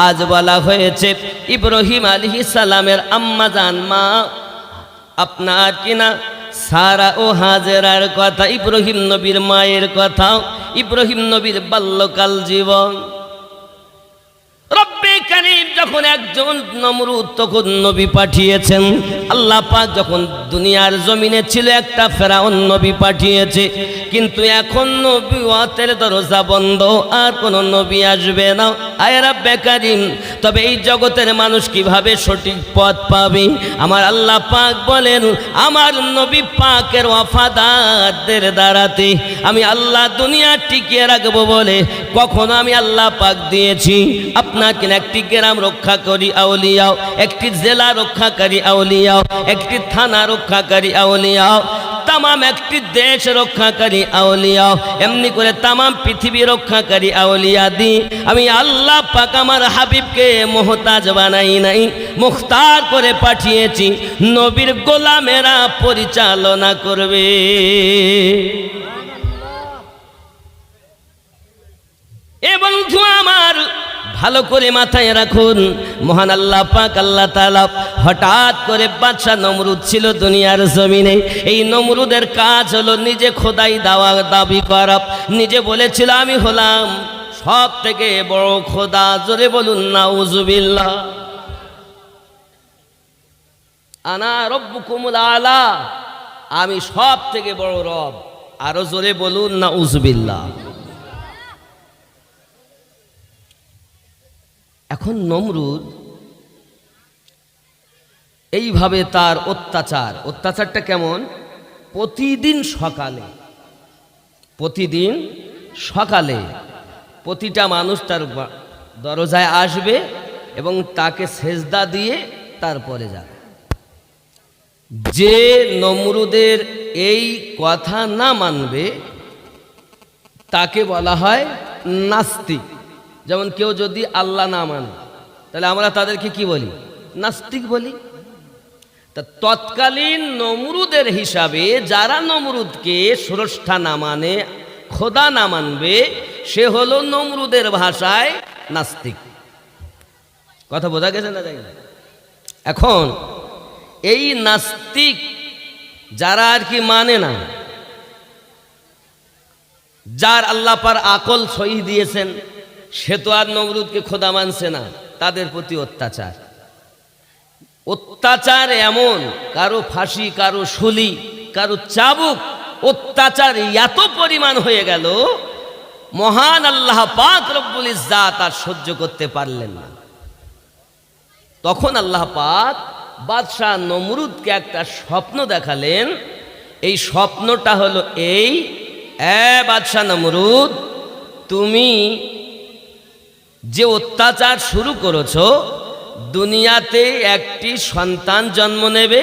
আজ বলা হয়েছে ইব্রাহিম আলাইহিস সালামের আম্মাজান মা আপনার কিনা সারা ও হাজেরার কথা, ইব্রাহিম নবীর মায়ের কথা, ইব্রাহিম নবীর বাল্যকাল জীবন। রব্বে কারীম যখন একজন নমরুদ তখন নবী পাঠিয়েছেন। আল্লাহ পাক যখন দুনিয়ার জমিনে ছিল একটা ফেরাউন নবী পাঠিয়েছে, কিন্তু এখন নবুয়তের দরজা বন্ধ, আর কোন নবী আসবে না। আয় রব্বে কারীম, তবে এই জগতের মানুষ কিভাবে সঠিক পথ পাবে? আমার আল্লাহ পাক বলেন, আমার নবী পাকের ওয়াফাদারদের দ্বারাতে আমি আল্লাহ দুনিয়া টিকিয়ে রাখবো বলে কখনো আমি আল্লাহ পাক দিয়েছি আপনাকে একটি গ্রাম রক্ষাকারী আউলিয়াও, একটি জেলা রক্ষাকারী আউলিয়াও, একটি থানা রক্ষাকারী আউলিয়াও, তামাম একটি দেশ রক্ষাকারী আউলিয়াও, এমনি করে তামাম পৃথিবী রক্ষাকারী আউলিয়া দি আমি আল্লাহ পাক আমার হাবিবকে মুহতাজ বানাই নাই, মুখতার করে পাঠিয়েছি। নবীর গোলামেরা পরিচালনা করবে। এ বন্ধু আমার ভালো করে মাথায় রাখুন, মহান আল্লাহ পাক আল্লাহ তাআলা হঠাৎ করে বাদশা নমরুদ ছিল দুনিয়ার জমিনে। এই নমরুদের কাজ হলো নিজে খোদাই দাবি করা। নিজে বলেছিল আমি হলাম সব থেকে বড় খোদা। জোরে বলুন নাউজুবিল্লাহ। আনা রব্বুকুমুল আলা, আমি সব থেকে বড় রব। আরো জোরে বলুন নাউজুবিল্লাহ। এখন নমরুদ এইভাবে তার অত্যাচারটা কেমন? প্রতিদিন সকালে প্রতিটা মানুষ তার দরজায় আসবে এবং তাকে সেজদা দিয়ে তারপরে যাবে। যে নমরুদের এই কথা না মানবে তাকে বলা হয় নাস্তিক। যেমন কেউ যদি আল্লাহ না মানে তাহলে আমরা তাদেরকে কি বলি? নাস্তিক বলি। তা তৎকালীন নমরুদের হিসাবে যারা নমরুদকে স্রষ্টা না মানে, খোদা না মানবে, সে হলো নমরুদের ভাষায় নাস্তিক। কথা বোঝা গেছে না? যাই না। এখন এই নাস্তিক যারা আর কি মানে না, যার আল্লাহ পার আকল সহি দিয়েছেন, সে তো আর নমরুদকে খোদা মানছে না, তাদের প্রতি অত্যাচার এমন, কারো ফাঁসি, কারো শুলি, কারো চাবুক, অত্যাচার এত পরিমাণ হয়ে গেল, মহান আল্লাহ পাক রব্বুল ইজ্জাত আর সহ্য করতে পারলেন না। তখন আল্লাহ পাক বাদশাহ নমরুদকে একটা স্বপ্ন দেখালেন। এই স্বপ্নটা হলো এই, বাদশাহ নমরুদ, তুমি যে অত্যাচার শুরু করেছো, দুনিয়াতে একটি সন্তান জন্ম নেবে,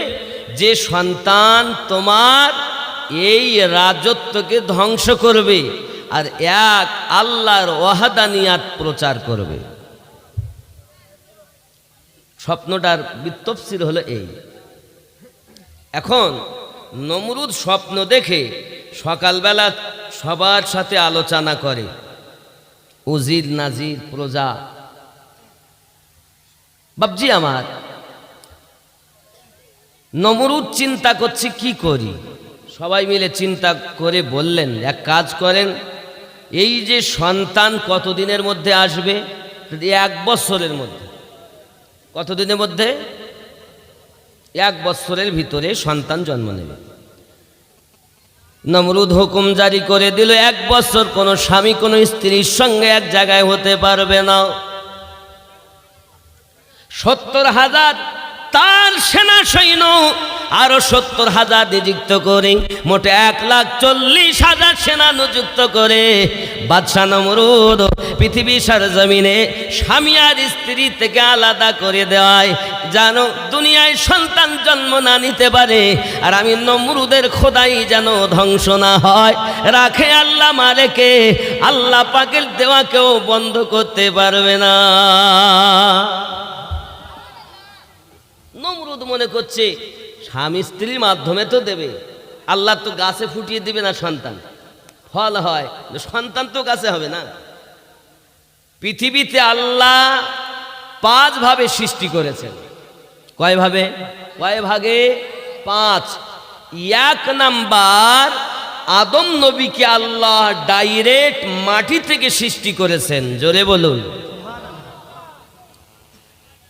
যে সন্তান তোমার এই রাজত্বকে ধ্বংস করবে আর এক আল্লাহর ওয়াহদানিয়াত প্রচার করবে। স্বপ্নটার বিতফসির হলো এই। এখন নমরুদ স্বপ্ন দেখে সকালবেলা সবার সাথে আলোচনা করে, উজির নাজির প্রজা, বাবজি আমার নমরুদ চিন্তা করছে কি করি। সবাই মিলে চিন্তা করে বললেন, এক কাজ করেন, এই যে সন্তান কতদিনের মধ্যে আসবে? 1 বছরের মধ্যে। কতদিনের মধ্যে? 1 বছরের ভিতরে সন্তান জন্ম নেবে। নমরুদ হুকুম জারি করে দিল, 1 বছর কোনো স্বামী কোনো স্ত্রীর সঙ্গে এক জায়গায় হতে পারবে না। 70,000 তার সেনা সৈন্য আরো 70,000 নিযুক্ত করে মোটে 1,40,000 সেনা নিযুক্ত করে বাদশা নমরুদ পৃথিবী সরজমিনে স্বামী আর স্ত্রী থেকে আলাদা করে দেওয়ায় যেন দুনিয়ায় সন্তান জন্ম না নিতে পারে, আর আমি নমরুদের খোদাই যেন ধ্বংস না হয়। রাখে আল্লাহ মালেকে, আল্লাহ পাকের দেওয়া কেউ বন্ধ করতে পারবে না। নমরুদ মনে করছে স্বামী স্ত্রীর মাধ্যমে তো দেবে, আল্লাহ তো গাছে ফুটিয়ে দিবে না সন্তান, ফল হয়, সন্তান তো গাছে হবে না। পৃথিবীতে আল্লাহ 5 ভাবে সৃষ্টি করেছেন। কয় ভাবে? কয় ভাগে? 5। 1 নাম্বার, আদম নবীকে আল্লাহ ডাইরেক্ট মাটি থেকে সৃষ্টি করেছেন। জোরে বলুন।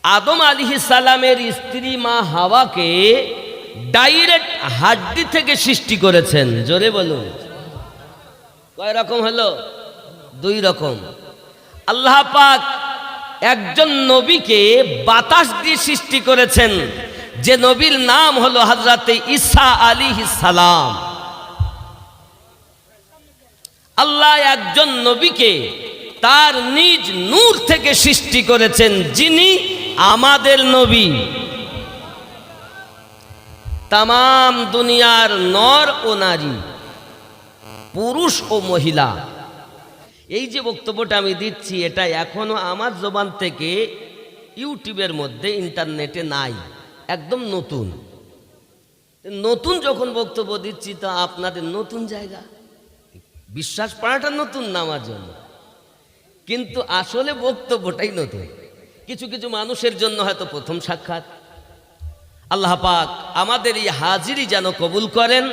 আদম আলাইহিস সালামের স্ত্রী মা হাওয়াকে ডাইরেক্ট হাড্ডি থেকে সৃষ্টি করেছেন। জোরে বলুন। কয় রকম হলো? 2 রকম। আল্লাহ পাক একজন নবীকে বাতাস দিয়ে সৃষ্টি করেছেন, যে নবীর নাম হলো হযরতে ঈসা আলাইহিস সালাম। আল্লাহ একজন নবীকে তার নিজ নূর থেকে সৃষ্টি করেছেন, যিনি আমাদের নবী। তামাম দুনিয়ার নর ও নারী, পুরুষ ও মহিলা, এই যে বক্তব্যটা আমি দিচ্ছি, এটা এখনো আমার জবান থেকে ইউটিউবের মধ্যে, ইন্টারনেটে নাই, একদম নতুন। নতুন যখন বক্তব্য দিচ্ছি, তা আপনাদের নতুন জায়গা, বিশ্বাস করাটা নতুন না আমার জন্য, কিন্তু আসলে বক্তব্যটাই নতুন। কিছু কিছু মানুষের জন্য হয়তো প্রথম সাক্ষাৎ। আল্লাহ পাক আমাদের এই হাজিরি যেন কবুল করেন,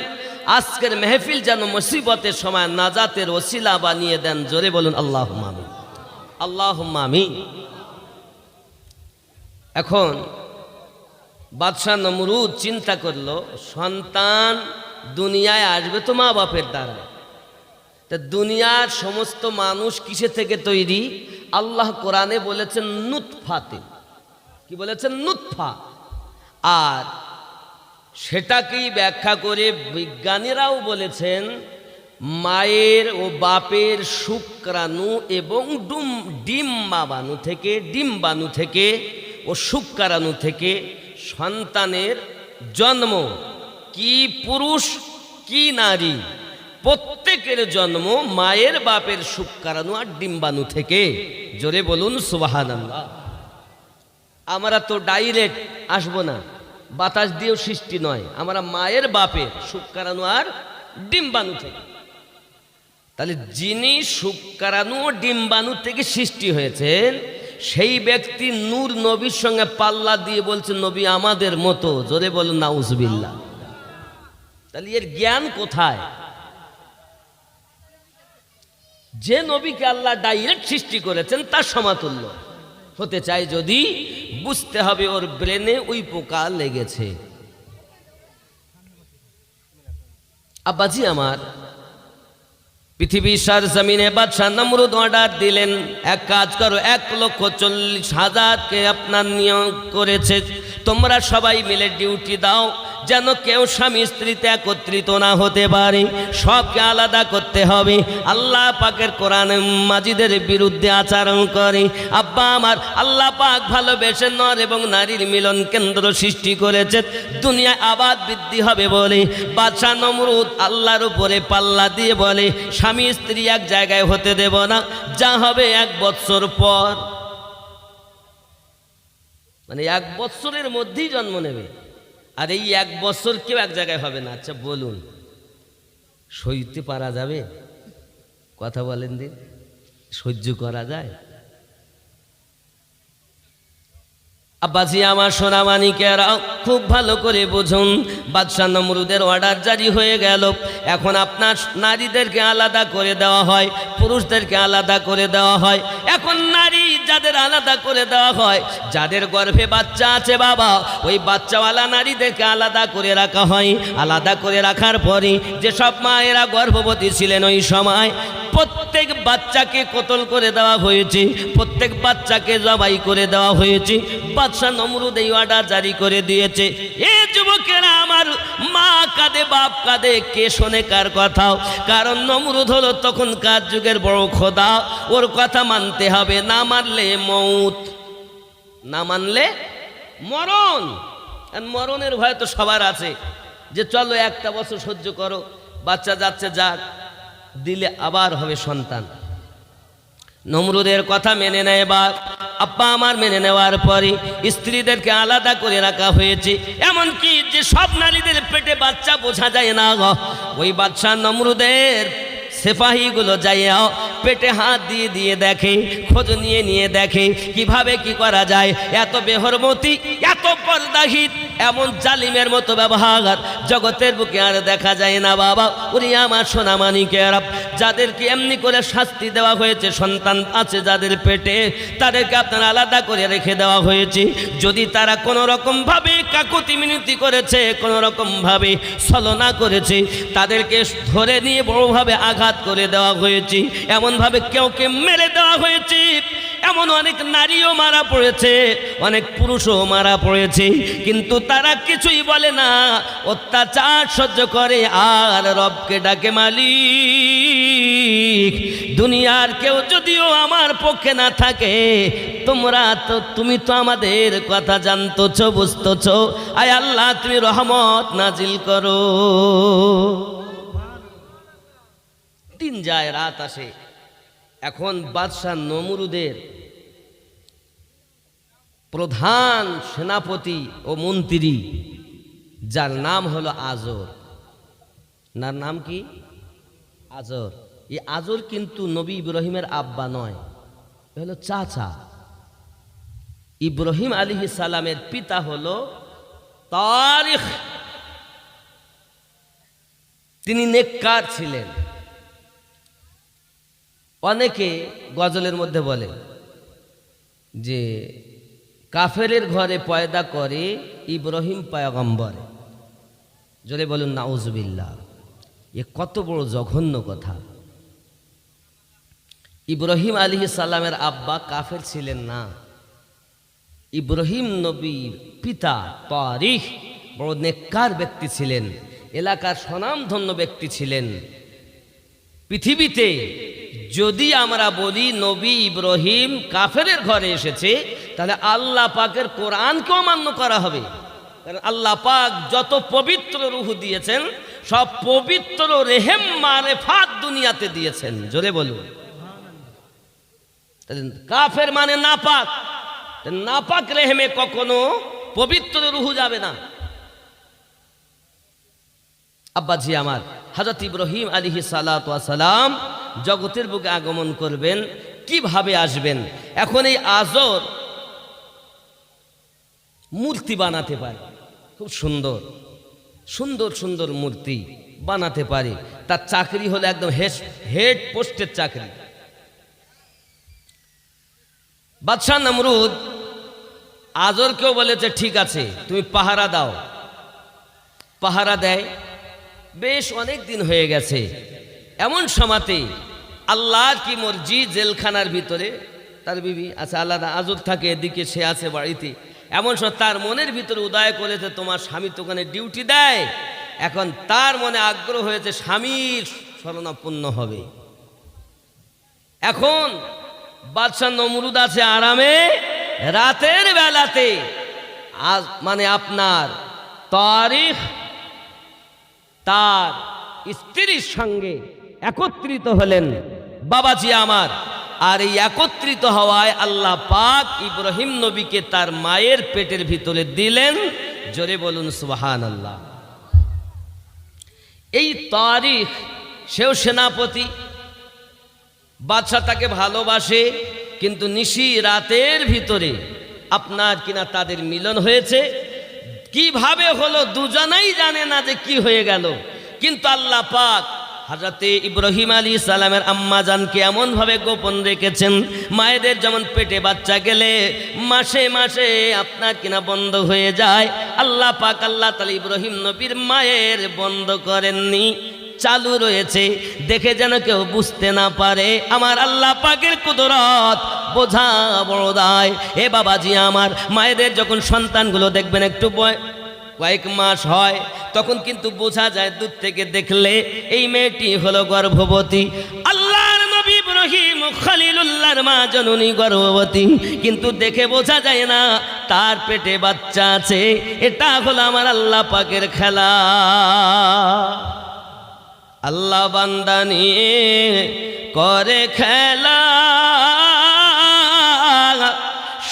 আজকের মেহফিল যেন মুসিবতের সময় নাজাতের ওসিলা বানিয়ে দেন। জোরে বলুন আল্লাহুম্মা আমিন, আল্লাহুম্মা আমিন। এখন বাদশাহ নমরুদ চিন্তা করলো, সন্তান দুনিয়ায় আসবে তো মা বাপের দ্বারা। তা দুনিয়ার সমস্ত মানুষ কিসে থেকে তৈরি? আল্লাহ কোরআনে বলেছেন নুতফাতে। কি বলেছেন? নুতফা। আর সেটাকেই ব্যাখ্যা করে বিজ্ঞানীরাও বলেছেন, মায়ের ও বাপের শুক্রাণু এবং ডিম্বাণু থেকে ও শুক্রাণু থেকে সন্তানের জন্ম, কি পুরুষ কি নারী, প্রত্যেকের জন্ম মায়ের বাপের শুক্রাণু আর ডিম্বাণু থেকে। জোরে বলুন সুবহানাল্লাহ। আমরা তো ডাইরেক্ট আসবো না, বাতাস দিয়েও সৃষ্টি নয়, আমরা মায়ের বাপের শুক্রাণু আর ডিম্বাণু থেকে। তাহলে যিনি শুক্রাণু ও ডিম্বাণু থেকে সৃষ্টি হয়েছেন, সেই ব্যক্তি নূর নবীর সঙ্গে পাল্লা দিয়ে বলছেন নবী আমাদের মতো। জোরে বলুন নাউজুবিল্লাহ। তাহলে এর জ্ঞান কোথায়? যে নবীকে আল্লাহ ডাইরেক্ট সৃষ্টি করেছেন তার সমাতুল্য হতে চাই যদি, বুঝতে হবে ওর ব্রেনে ওই পোকা লেগেছে। আব্বাজি আমার, পৃথিবীর সরজমিনে বাদশাহ নমরুদ অর্ডার দিলেন, এক কাজ করো, 1,40,000কে আপনার নিয়োগ করেছে, তোমরা সবাই মিলে ডিউটি দাও, যেন কেউ স্বামী স্ত্রীতে একত্রিত না হতে পারে, সবকে আলাদা করতে হবে। আল্লাহ পাকের কোরআন মাজিদের বিরুদ্ধে আচরণ করে। আব্বা আমার, আল্লাহ পাক ভালোবেসে নর এবং নারীর মিলন কেন্দ্র সৃষ্টি করেছে, দুনিয়ায় আবাদ বৃদ্ধি হবে বলে। বাদশাহ নমরুদ আল্লাহর উপরে পাল্লা দিয়ে বলে, স্বামী স্ত্রী এক জায়গায় হতে দেব না, যা হবে 1 বৎসর পর, মানে 1 বৎসরের মধ্যেই জন্ম নেবে। আর এই 1 বছর কেউ এক জায়গায় হবে না। আচ্ছা বলুন, সইতে পারা যাবে? কথা বলেন দিন, সহ্য করা যায়? আব্বাজি আমার সোনামানিকেরা খুব ভালো করে বুঝুন, বাদশাহ নমরুদের অর্ডার জারি হয়ে গেল। এখন আপনার নারীদেরকে আলাদা করে দেওয়া হয়, পুরুষদেরকে আলাদা করে দেওয়া হয়। এখন নারী যাদের আলাদা করে দেওয়া হয়, যাদের গর্ভে বাচ্চা আছে বাবা, ওই বাচ্চাওয়ালা নারীদেরকে আলাদা করে রাখা হয়। আলাদা করে রাখার পরে যেসব মায়েরা গর্ভবতী ছিলেন ওই সময়, প্রত্যেক বাচ্চাকে কতল করে দেওয়া হয়েছে, প্রত্যেক বাচ্চাকে জবাই করে দেওয়া হয়েছে। বাদশাহ নমরুদ এই অর্ডার জারি করে দিয়েছে। এ যুবকেরা আমার, মা কাঁদে বাপ কাঁদে, কে শোনে কার কথাও? কারণ নমরুদ হলো তখনকার যুগের বড় খোদা, ওর কথা মানতে হবে, না মানলে মৌত, না মানলে মরণ। মরণের ভয় তো সবার আছে, যে চলো 1টা বছর সহ্য করো, বাচ্চা যাচ্ছে যাক, দিলে আবার হবে সন্তান। নমরুদের কথা মেনে নেয় বাপ, আব্বা আমার মেনে নেওয়ার পরে স্ত্রীদেরকে আলাদা করে রাখা হয়েছে। এমনকি যে সব নারীদের পেটে বাচ্চা বোঝা যায় না, ওই বাদশাহ নমরুদের সিপাহীগুলো যাইয়া পেটে হাত দিয়ে দিয়ে দেখে, খোঁজ নিয়ে নিয়ে দেখে কিভাবে কি করা যায়। এত বেহরমতি, এত পর্দাহীন, এমন জালিমের মতো ব্যবহার জগতের বুকে আর দেখা যায় না বাবা। উনি আমার সোনামানিকেরা, যাদেরকে এমনি করে শাস্তি দেওয়া হয়েছে, সন্তান আছে যাদের পেটে, তাদেরকে আপনার আলাদা করে রেখে দেওয়া হয়েছে। যদি তারা কোনো রকমভাবে কাকুতি মিনতি করেছে, কোনো রকমভাবে ছলনা করেছে, তাদেরকে ধরে নিয়ে বড়ভাবে আঘাত করে দেওয়া হয়েছে, এমনভাবে কেউকে মেরে দেওয়া হয়েছে। এমন অনেক নারীও মারা পড়েছে, অনেক পুরুষও মারা পড়েছে, কিন্তু তারা কিছুই বলে না, অত্যাচার সহ্য করে আর রবকে ডাকে মালিক। দুনিয়ার কেউ যদিও আমার পক্ষে না থাকে, তুমি তো আমাদের কথা জানতছ, বুঝতছ, আয় আল্লাহ তুমি রহমত নাজিল করো। দিন যায় রাত আসে। এখন বাদশাহ নমরুদের প্রধান সেনাপতি ও মন্ত্রী, যার নাম হলো আজর, নার নাম কি? আজর। এই আজর কিন্তু নবী ইব্রাহিমের আব্বা নয়, হলো চাচা। ইব্রাহিম আলাইহিস সালামের পিতা হলো তারিখ। তিনি নেককার ছিলেন। অনেকে গজলের মধ্যে বলে যে কাফেরের ঘরে পয়দা করে ইব্রাহিম পয়গম্বর। জোরে বলুন নাউজুবিল্লাহ। এ কত বড় জঘন্য কথা। ইব্রাহিম আলাইহিস সালামের আব্বা কাফের ছিলেন না। ইব্রাহিম নবীর পিতা তারিখ বড় নেককার ব্যক্তি ছিলেন, এলাকার স্বনামধন্য ব্যক্তি ছিলেন। পৃথিবীতে যদি আমরা বলি নবী ইব্রাহিম কাফেরের ঘরে এসেছে, তাহলে আল্লাহ পাকের কোরআনকেও মান্য করা হবে। কারণ আল্লাহ পাক যত পবিত্র রূহ দিয়েছেন, সব পবিত্র রেহেম মারেফাত দুনিয়াতে দিয়েছেন। জোরে বলুন। কাফের মানে নাপাক, নাপাক রেহেমে কখনো পবিত্র রূহ যাবে না। আব্বাজি আমার, হযরত ইব্রাহিম আলাইহিস সালাতু ওয়াস সালাম জগতের বুকে আগমন করবেন, কিভাবে আসবেন? এখন এই আজর মূর্তি বানাতে পারে, খুব সুন্দর সুন্দর সুন্দর মূর্তি বানাতে পারে। তার চাকরি হলো একদম হেড পোস্টের চাকরি। বাদশাহ নমরুদ আজরকেও বলেছে ঠিক আছে তুমি পাহারা দাও। পাহারা দেয়। বেশ অনেক দিন হয়ে গেছে। এমন সময়তে আল্লাহর কি মর্জি, জেলখানার ভিতরে তার বিবি আছে আলাদা, আজর থাকে এদিকে, সে আছে বাড়িতে। এমন সময় তার মনের ভিতরে উদয় করেছে তোমার স্বামী তো ওখানে ডিউটি দেয়। এখন তার মনে আগ্রহ হয়েছে স্বামীর শরণাপন্ন হবে। এখন বাদশাহ নমরুদ আছে আরামে, রাতের বেলাতে মানে আপনার তারিখ তার স্ত্রীর সঙ্গে একত্রিত হলেন বাবাজি আমার। আর এই একত্রিত হওয়ায় আল্লাহ পাক ইব্রাহিম নবীকে তার মায়ের পেটের ভিতরে দিলেন। জোরে বলুন সুবহানাল্লাহ। এই তারিখ, সেও সেনাপতি, বাদশা তাকে ভালোবাসে, কিন্তু নিশি রাতের ভিতরে আপনার কিনা তাদের মিলন হয়েছে। কিভাবে হলো দুজনেই জানে না যে কি হয়ে গেল, কিন্তু আল্লাহ পাক হযরতে ইব্রাহিম আলাইহিস সালামের আম্মা জানকে এমনভাবে গোপন রেখেছেন, মায়েদের যেমন পেটে বাচ্চা গেলে মাসে মাসে আপনার কিনা বন্ধ হয়ে যায়, আল্লাহ পাক আল্লাহ তাআলা ইব্রাহিম নবীর মায়ের বন্ধ করেননি, চালু রয়েছে, দেখে যেন কেউ বুঝতে না পারে। আমার আল্লাহ পাকের কুদরত বোঝা বড় দায়। এ বাবাজি আমার, মায়েদের যখন সন্তানগুলো দেখবেন একটু কয়েক মাস হয়, তখন কিন্তু বোঝা যায় দূর থেকে দেখলে এই মেয়েটি হলো গর্ভবতী। আল্লাহর নবী ইব্রাহিম খলিলুল্লাহর মা জননী গর্ভবতী, কিন্তু দেখে বোঝা যায় না তার পেটে বাচ্চা আছে। এটা হলো আমার আল্লাহ পাকের খেলা। আল্লাহ বান্দা নিয়ে করে খেলা,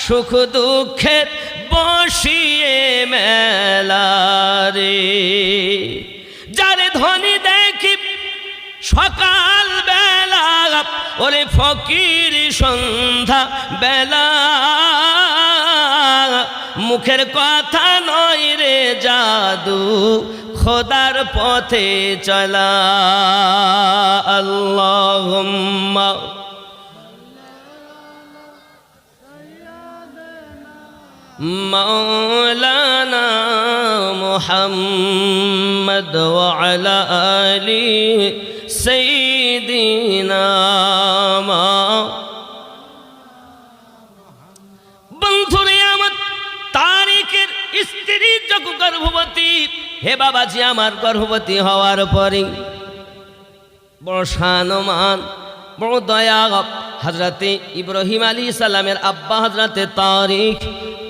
সুখ দুঃখের বসিয়ে মেলা রে। যারে ধনী দেখি সকাল বেলা, ওরে ফকির সন্ধ্যা বেলা, মুখের কথা নয় রে জাদু, খোদার পথে চলা। আল্লাহুম্মা মাওলানা মুহাম্মদ ওয়া আলা আলি সাইয়্যিদিনা। বন্ধুরে আমার, তারিকের স্ত্রী যখন গর্ভবতী, হে বাবাজি আমার গর্ভবতী হওয়ার পরে বড় শানমান, বড় দয়া, হযরতে ইব্রাহিম আলাইহিস সালামের আব্বা হযরতে তারিক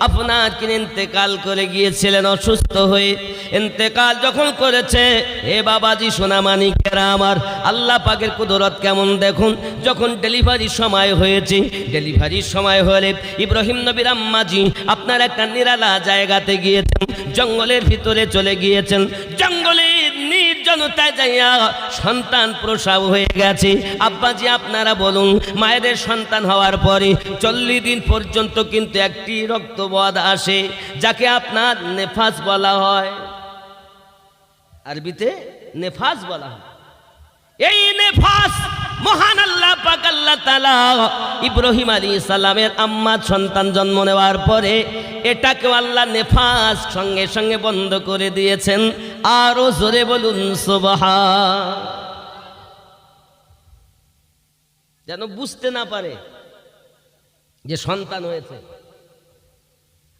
আপনার কিনে ইন্তেকাল করে গিয়েছিলেন অসুস্থ হয়ে। ইন্তেকাল যখন করেছে, হে বাবাজি সোনামানিকেরা আমার, আল্লাহ পাকের কুদরত কেমন দেখুন। যখন ডেলিভারির সময় হয়েছে, ডেলিভারির সময় হলে ইব্রাহিম নবীর আম্মাজি আপনার একটা নিরালা জায়গাতে গিয়েছেন, জঙ্গলের ভিতরে চলে গিয়েছেন। জঙ্গলের নির্জনতায় যাইয়া সন্তান প্রসব হয়ে গেছে। আব্বাজি আপনারা বলুন, মায়েদের সন্তান হওয়ার পরে 40 দিন পর্যন্ত কিন্তু একটি রক্তবোধ আসে, যাকে আপনার নেফাস বলা হয়, আরবিতে নেফাস বলা হয়। এই নেফাস মহান আল্লাহ পাক আল্লাহ তাআলা ইব্রাহিম আলাইহিস সালামের আম্মা সন্তান জন্ম নেওয়ার পরে এটাকে আল্লাহ নেফাস সঙ্গে সঙ্গে বন্ধ করে দিয়েছেন। আরো জোরে বলুন সুবহান, যেন বুঝতে না পারে যে সন্তান হয়েছে।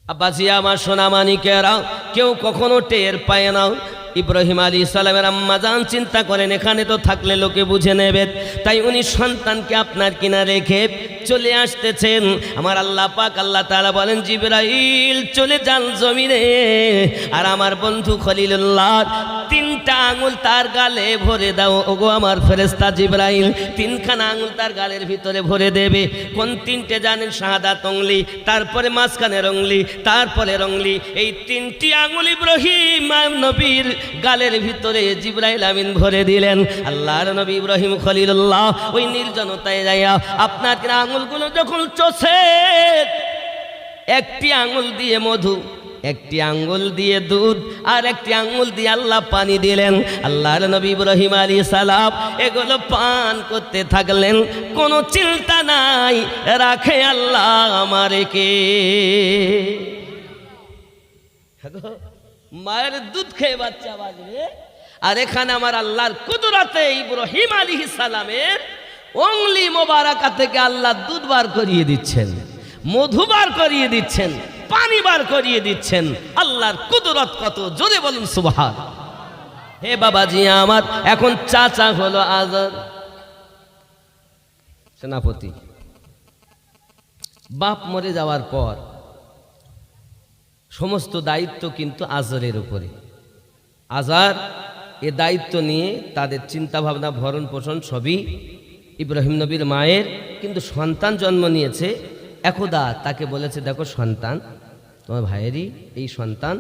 আব্বাজি আমার সোনামানিকেরা, কেউ কখনো টের পায় না। ইব্রাহিম আলাইহিস সালামের আম্মা জান চিন্তা করেন, এখানে তো থাকলে লোকে বুঝে নেবে, তাই উনি সন্তানকে আপনার কিনা রেখে চলে আসতেছেন। আমার আল্লাহ পাক আল্লাহ তাআলা বলেন, জিবরাইল চলে যান জমিনে, আর আমার বন্ধু খলিলুল্লাহ 3টা আঙুল তার গালে ভরে দাও। ওগো আমার ফেরেশতা জিবরাইল 3খানা আঙুল তার গালের ভিতরে ভরে দেবে। কোন 3টে জানেন? শাহাদাত অংলি, তারপরে মাঝখানের অংলি, তারপরে রংলি। এই 3টি আঙুল ইব্রাহিম নবীর গালের ভিতরে জিবরাইল আমিন ভরে দিলেন। আল্লাহর নবী ইব্রাহিম খলিলুল্লাহ ওই নির্জনতায় যাইয়া আপনার আঙুলগুলো যখন চষে, একটি আঙুল দিয়ে মধু, একটি আঙ্গুল দিয়ে দুধ, আর একটি আঙ্গুল দিয়ে আল্লাহ পানি দিলেন। আল্লাহর নবী ইব্রাহিম আলাইহিস সালাম এগুলো পান করতে থাকলেন। কোনো চিন্তা নাই, রাখে আল্লাহ আমারকে। মায়ের দুধ খেয়ে বাচ্চা বাজবে, আর এখানে আমার আল্লাহর কুদরতে ইব্রাহিম আলাইহিস সালামের অংলি মোবারকা থেকে আল্লাহ দুধ বার করিয়ে দিচ্ছেন, মধু বার করিয়ে দিচ্ছেন, পানি বার করিয়ে দিচ্ছেন। আল্লাহর কুদরত কত, জোরে বলুন সুবহান। হে বাবাজি আমার, এখন চাচা হলো আজর সেনাপতি। বাপ মরে যাওয়ার পর সমস্ত দায়িত্ব কিন্তু আজরের উপরে। আজর এ দায়িত্ব নিয়ে তাদের চিন্তা ভাবনা, ভরণ পোষণ সবই ইব্রাহিম নবীর মায়ের। কিন্তু সন্তান জন্ম নিয়েছে, একদা তাকে বলেছে, দেখো সন্তান তোমার ভাইয়েরই এই সন্তান।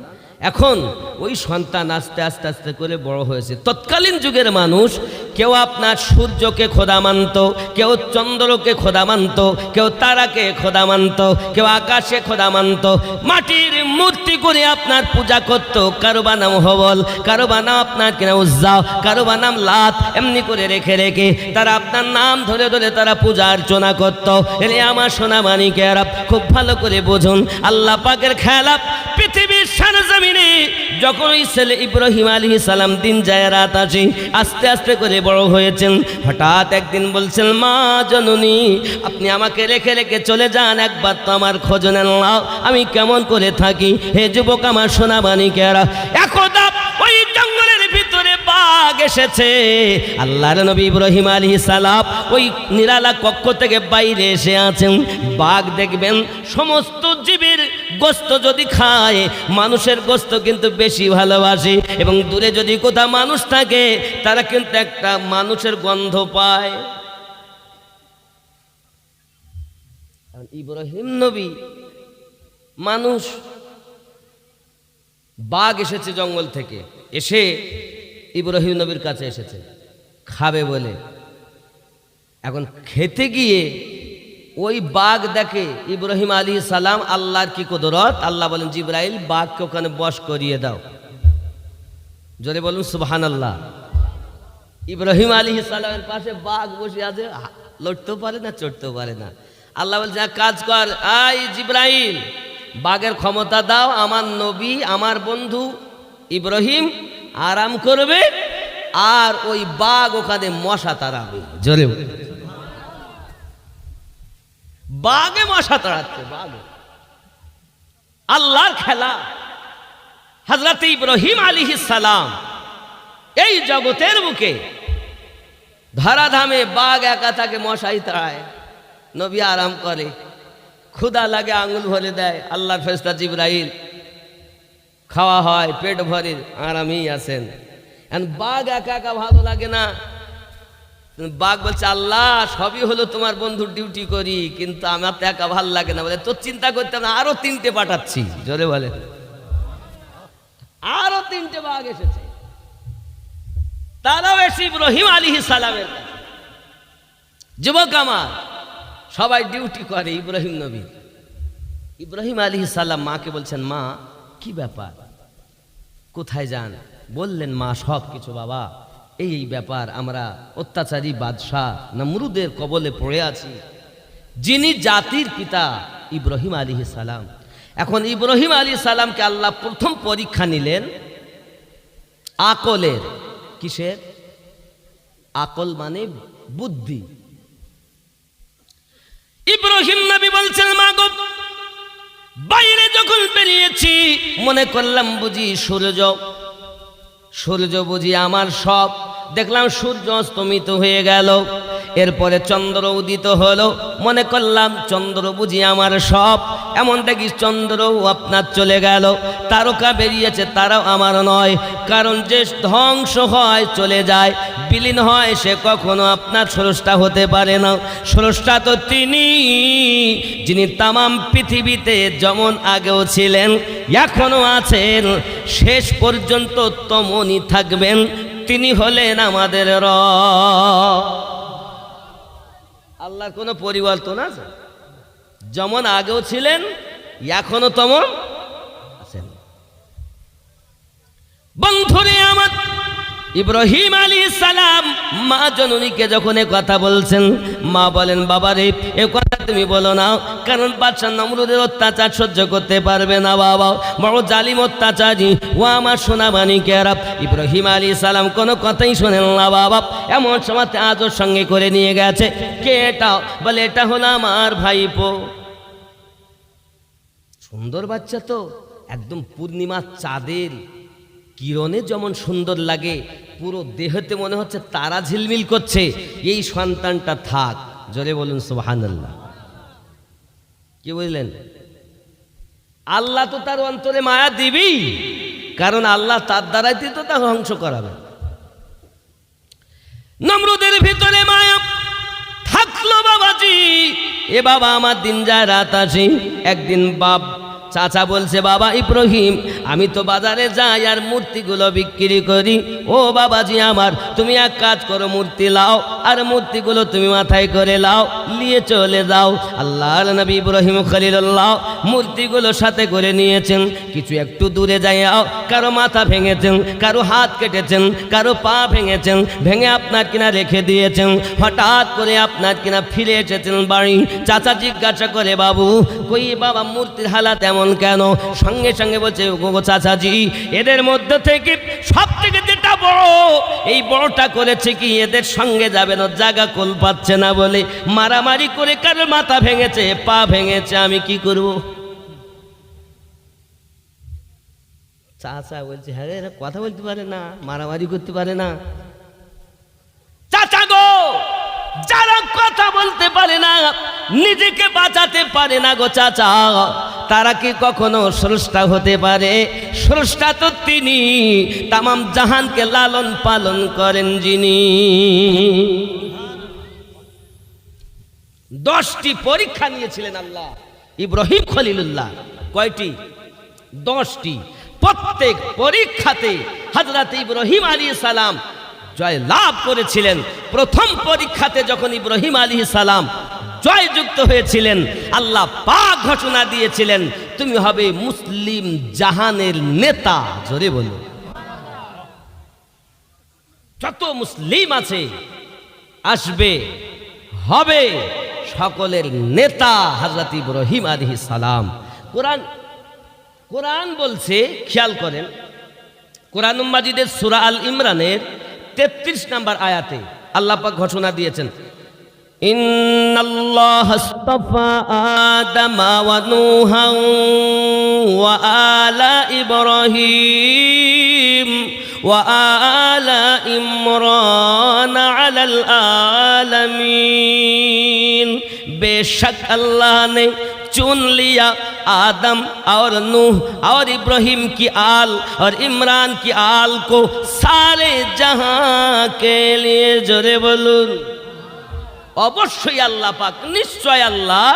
এখন ওই সন্তান আস্তে আস্তে আস্তে করে বড় হয়েছে। তৎকালীন যুগের মানুষ কেউ আপনার সূর্যকে খোদা মানত, কেউ চন্দ্রকে খোদা মানত, কেউ তারাকে খোদা মানত, কেউ আকাশে খোদা মানত। মাটির মূর্তি করে আপনার পূজা করত। কারো বা নাম হবল, কারো বা নাম আপনার কিনা উজ্জা, কারো বা নাম লাত। এমনি করে রেখে রেখে তারা আপনার নাম ধরে ধরে তারা পূজা অর্চনা করত। এলে আমার সোনামানিকেরা খুব ভালো করে বুঝুন, আল্লাহ পাকের খেলা পৃথিবীর সরজমিনে যখন ওই ছেলে ইব্রাহিম আলাইহিস সালাম দিন যায় রাত আসে, আস্তে আস্তে করে বড় হয়েছেন। হঠাৎ একদিন বলছেন, মা জননী আপনি আমাকে রেখে রেখে চলে যান, একবার তো আমার খোঁজ নেন না, আমি কেমন করে থাকি। হে যুবক আমার সোনামানিকেরা, একদা ওই জঙ্গলের ভিতরে বাঘ এসেছে। আল্লাহর নবী ইব্রাহিম আলাইহিস সালাম ওই নিরালা কক্ষ থেকে বাইরে এসে আছেন। বাঘ দেখবেন সমস্ত জীবের গোস্ত যদি খায়, মানুষের গোস্ত কিন্তু বেশি ভালোবাসে, এবং দূরে যদি কোথাও মানুষ থাকে তারা কিন্তু একটা মানুষের গন্ধ পায়। ইব্রাহিম নবী মানুষ, বাঘ এসেছে জঙ্গল থেকে, এসে ইব্রাহিম নবীর কাছে এসেছে। খাবে বলে। এখন খেতে গিয়ে ওই বাঘ দেখে ইব্রাহিম আলাইহিস সালাম, আল্লাহর কি কুদরত, আল্লাহ বলেন জিবরাইল বাঘকে ওখানে বশ করিয়ে দাও। জোরে বলুন সুবহানাল্লাহ। ইব্রাহিম আলাইহিস সালামের পাশে বাঘ বসে আছে, লড়তেও পারে না চড়তেও পারে না। আল্লাহ বলছে এক কাজ কর, আই জিবরাইল বাঘের ক্ষমতা দাও, আমার নবী আমার বন্ধু ইব্রাহিম আরাম করবে আর ওই বাঘ ওখানে মশা তাড়াবে। জোরে বাঘে মশা তাড়াচ্ছে, বাঘে আল্লাহর খেলা। হযরত ইব্রাহিম আলাইহিস সালাম এই জগতের বুকে ধরাধামে বাঘ একা থাকে, মশাই তাড়ায়, নবী আরাম করে, ক্ষুধা লাগে আঙুল ভরে দেয়, আল্লাহর ফেরেশতা জিবরাইল খাওয়া হয়, পেট ভরে আরামেই আছেন। বাঘ একা একা ভালো লাগে না। বাঘ বলছে আল্লাহ সবই হলো তোমার বন্ধুর ডিউটি করি, কিন্তু আমার তো একা ভাল লাগে না। বলে তোর চিন্তা করতে না, আরো 3টে পাঠাচ্ছি। জোরে বলে আরো 3টে বাঘ এসেছে, তারাও এসে ইব্রাহিম আলাইহিস সালামের কাছে। যুবক আমার সবাই ডিউটি করে ইব্রাহিম নবী। ইব্রাহিম আলাইহিস সালাম মাকে বলছেন, মা কি ব্যাপার, কোথায় যান? বললেন মা সব কিছু বাবা, এই ব্যাপার, আমরা অত্যাচারী বাদশাহ নমরুদের কবলে পড়ে আছি, যিনি জাতির পিতা ইব্রাহিম আলাইহিস সালাম। এখন ইব্রাহিম আলাইহিস সালামকে আল্লাহ প্রথম পরীক্ষা নিলেন আকলের। কিসের আকল? মানে বুদ্ধি। ইব্রাহিম নবী বলছেন, মা গো বাইরে যখন বেরিয়েছি মনে করলাম বুঝি সূর্য বুঝি আমার সব, দেখলাম সূর্য অস্তমিত হয়ে গেল, এরপরে চন্দ্র উদিত হলো, মনে করলাম চন্দ্র বুঝি আমার সব, এমন দেখি চন্দ্রও আপনার চলে গেল, তারকা বেরিয়েছে তারাও আমার নয়, কারণ যে ধ্বংস হয় চলে যায় বিলীন হয় সে কখনো আপনার স্রষ্টা হতে পারে না। স্রষ্টা তো তিনি যিনি তামাম পৃথিবীতে যেমন আগেও ছিলেন এখনো আছেন, শেষ পর্যন্ত তেমনই থাকবেন, তিনি হলেন আমাদের রব। আল্লাহর কোনো পরিবর্তন আছে? যেমন আগেও ছিলেন এখনো তেমন আছেন। বন্ধুরে আমার, ইব্রাহিম আলাইহিস সালাম মা জননীকে যখন এ কথা বলছেন, মা বলেন বাবা রে এ কথা তুমি বলো না, কারণ বাদশা নমরুদের অত্যাচার সহ্য করতে পারবে না বাবা, বড় জালিম অত্যাচারী। ও আমার সোনা মানিকেরা, ইব্রাহিম আলাইহিস সালাম কোনো কথাই শোনেন না বাবা। এমন সময় আজর সঙ্গে করে নিয়ে গেছে। কে এটা? বলে এটা হলো আমার ভাইপো। সুন্দর বাচ্চা তো, একদম পূর্ণিমার চাঁদের কিরণে যেমন সুন্দর লাগে, পুরো দেহতে মনে হচ্ছে তারা ঝিলমিল করছে। এই সন্তানটা থাক। জোরে বলুন সুবহানাল্লাহ। কি বুঝলেন? আল্লাহ তো তার অন্তরে মায়া দিবেই, কারণ আল্লাহ তার দ্বারাই তো তা ধ্বংস করাবে। নমরুদের ভিতরে মায়া থাকলো বাবাজি। এ বাবা আমার দিন যায় রাত আসে। একদিন চাচা বলছে, বাবা ইব্রাহিম আমি তো বাজারে যাই আর মূর্তিগুলো বিক্রি করি। ও বাবাজি আমার, তুমি এক কাজ করো, মূর্তি লাও আর মূর্তিগুলো তুমি মাথায় করে লাও, নিয়ে চলে যাও। আল্লাহর নবী ইব্রাহিম খলিলুল্লাহ মূর্তিগুলো সাথে করে নিয়েছেন। কিছু একটু দূরে যাইয়াও কারো মাথা ভেঙেছেন, কারো হাত কেটেছেন, কারো পা ভেঙেছেন, ভেঙে আপনার কিনা রেখে দিয়েছেন। হঠাৎ করে আপনার কিনা ফিরে এসেছেন বাড়ি। চাচা জিজ্ঞাসা করে, বাবু কই বাবা মূর্তির হালাত এমন কেন? সঙ্গে সঙ্গে বলছে, গো চাচাজি এদের মধ্যে থেকে সব থেকে যেটা বড়, এই বড়টা করেছে কি এদের সঙ্গে যাবে না, জায়গা কোল পাচ্ছে না বলে মারামারি করে কারো মাথা ভেঙেছে, পা ভেঙেছে, আমি কি করব? চাচা বলছে, হ্যাঁ এরা কথা বলতে পারে না, মারামারি করতে পারে না। চাচা গো, যারা কথা বলতে পারে না, নিজেকে বাঁচাতে পারে না গো চাচা, তারা কি কখনো স্রষ্টা হতে পারে? স্রষ্টা তো তিনি, তামাম জাহানকে লালন পালন করেন যিনি। 10টি পরীক্ষা নিয়েছিলেন আল্লাহ ইব্রাহিম খলিলুল্লাহ। কয়টি? 10টি। প্রত্যেক পরীক্ষাতে হযরত ইব্রাহিম আলাইহিস সালাম জয় লাভ করেছিলেন। প্রথম পরীক্ষাতে যখন ইব্রাহিম আলাইহিস সালাম জয়যুক্ত হয়েছিলেন, আল্লাহ পাক ঘোষণা দিয়েছিলেন, তুমি হবে মুসলিম জাহানের নেতা। জোরে বলো, যত মুসলিম আছে আসবে হবে সকলের নেতা হযরত ইব্রাহিম আলাইহিস সালাম। কোরআন বলছে, খেয়াল করেন, কোরআন মাজিদের সূরা আল ইমরানের 33 নম্বর আয়াতে আল্লাহ পাক ঘোষণা দিয়েছেন, ইন্নাল্লাহা আস্তাফা আদামা ওয়া নূহান ওয়া আলা ইব্রাহিম ওয়া আলা ইমরান আলাল आलमीन। बेशक अल्लाह ने चुन लिया आदम और नूह और इब्राहिम की आल और इमरान की आल को सारे जहां के लिए। जोरे बोलून, অবশ্যই আল্লাহ পাক, নিশ্চয় আল্লাহ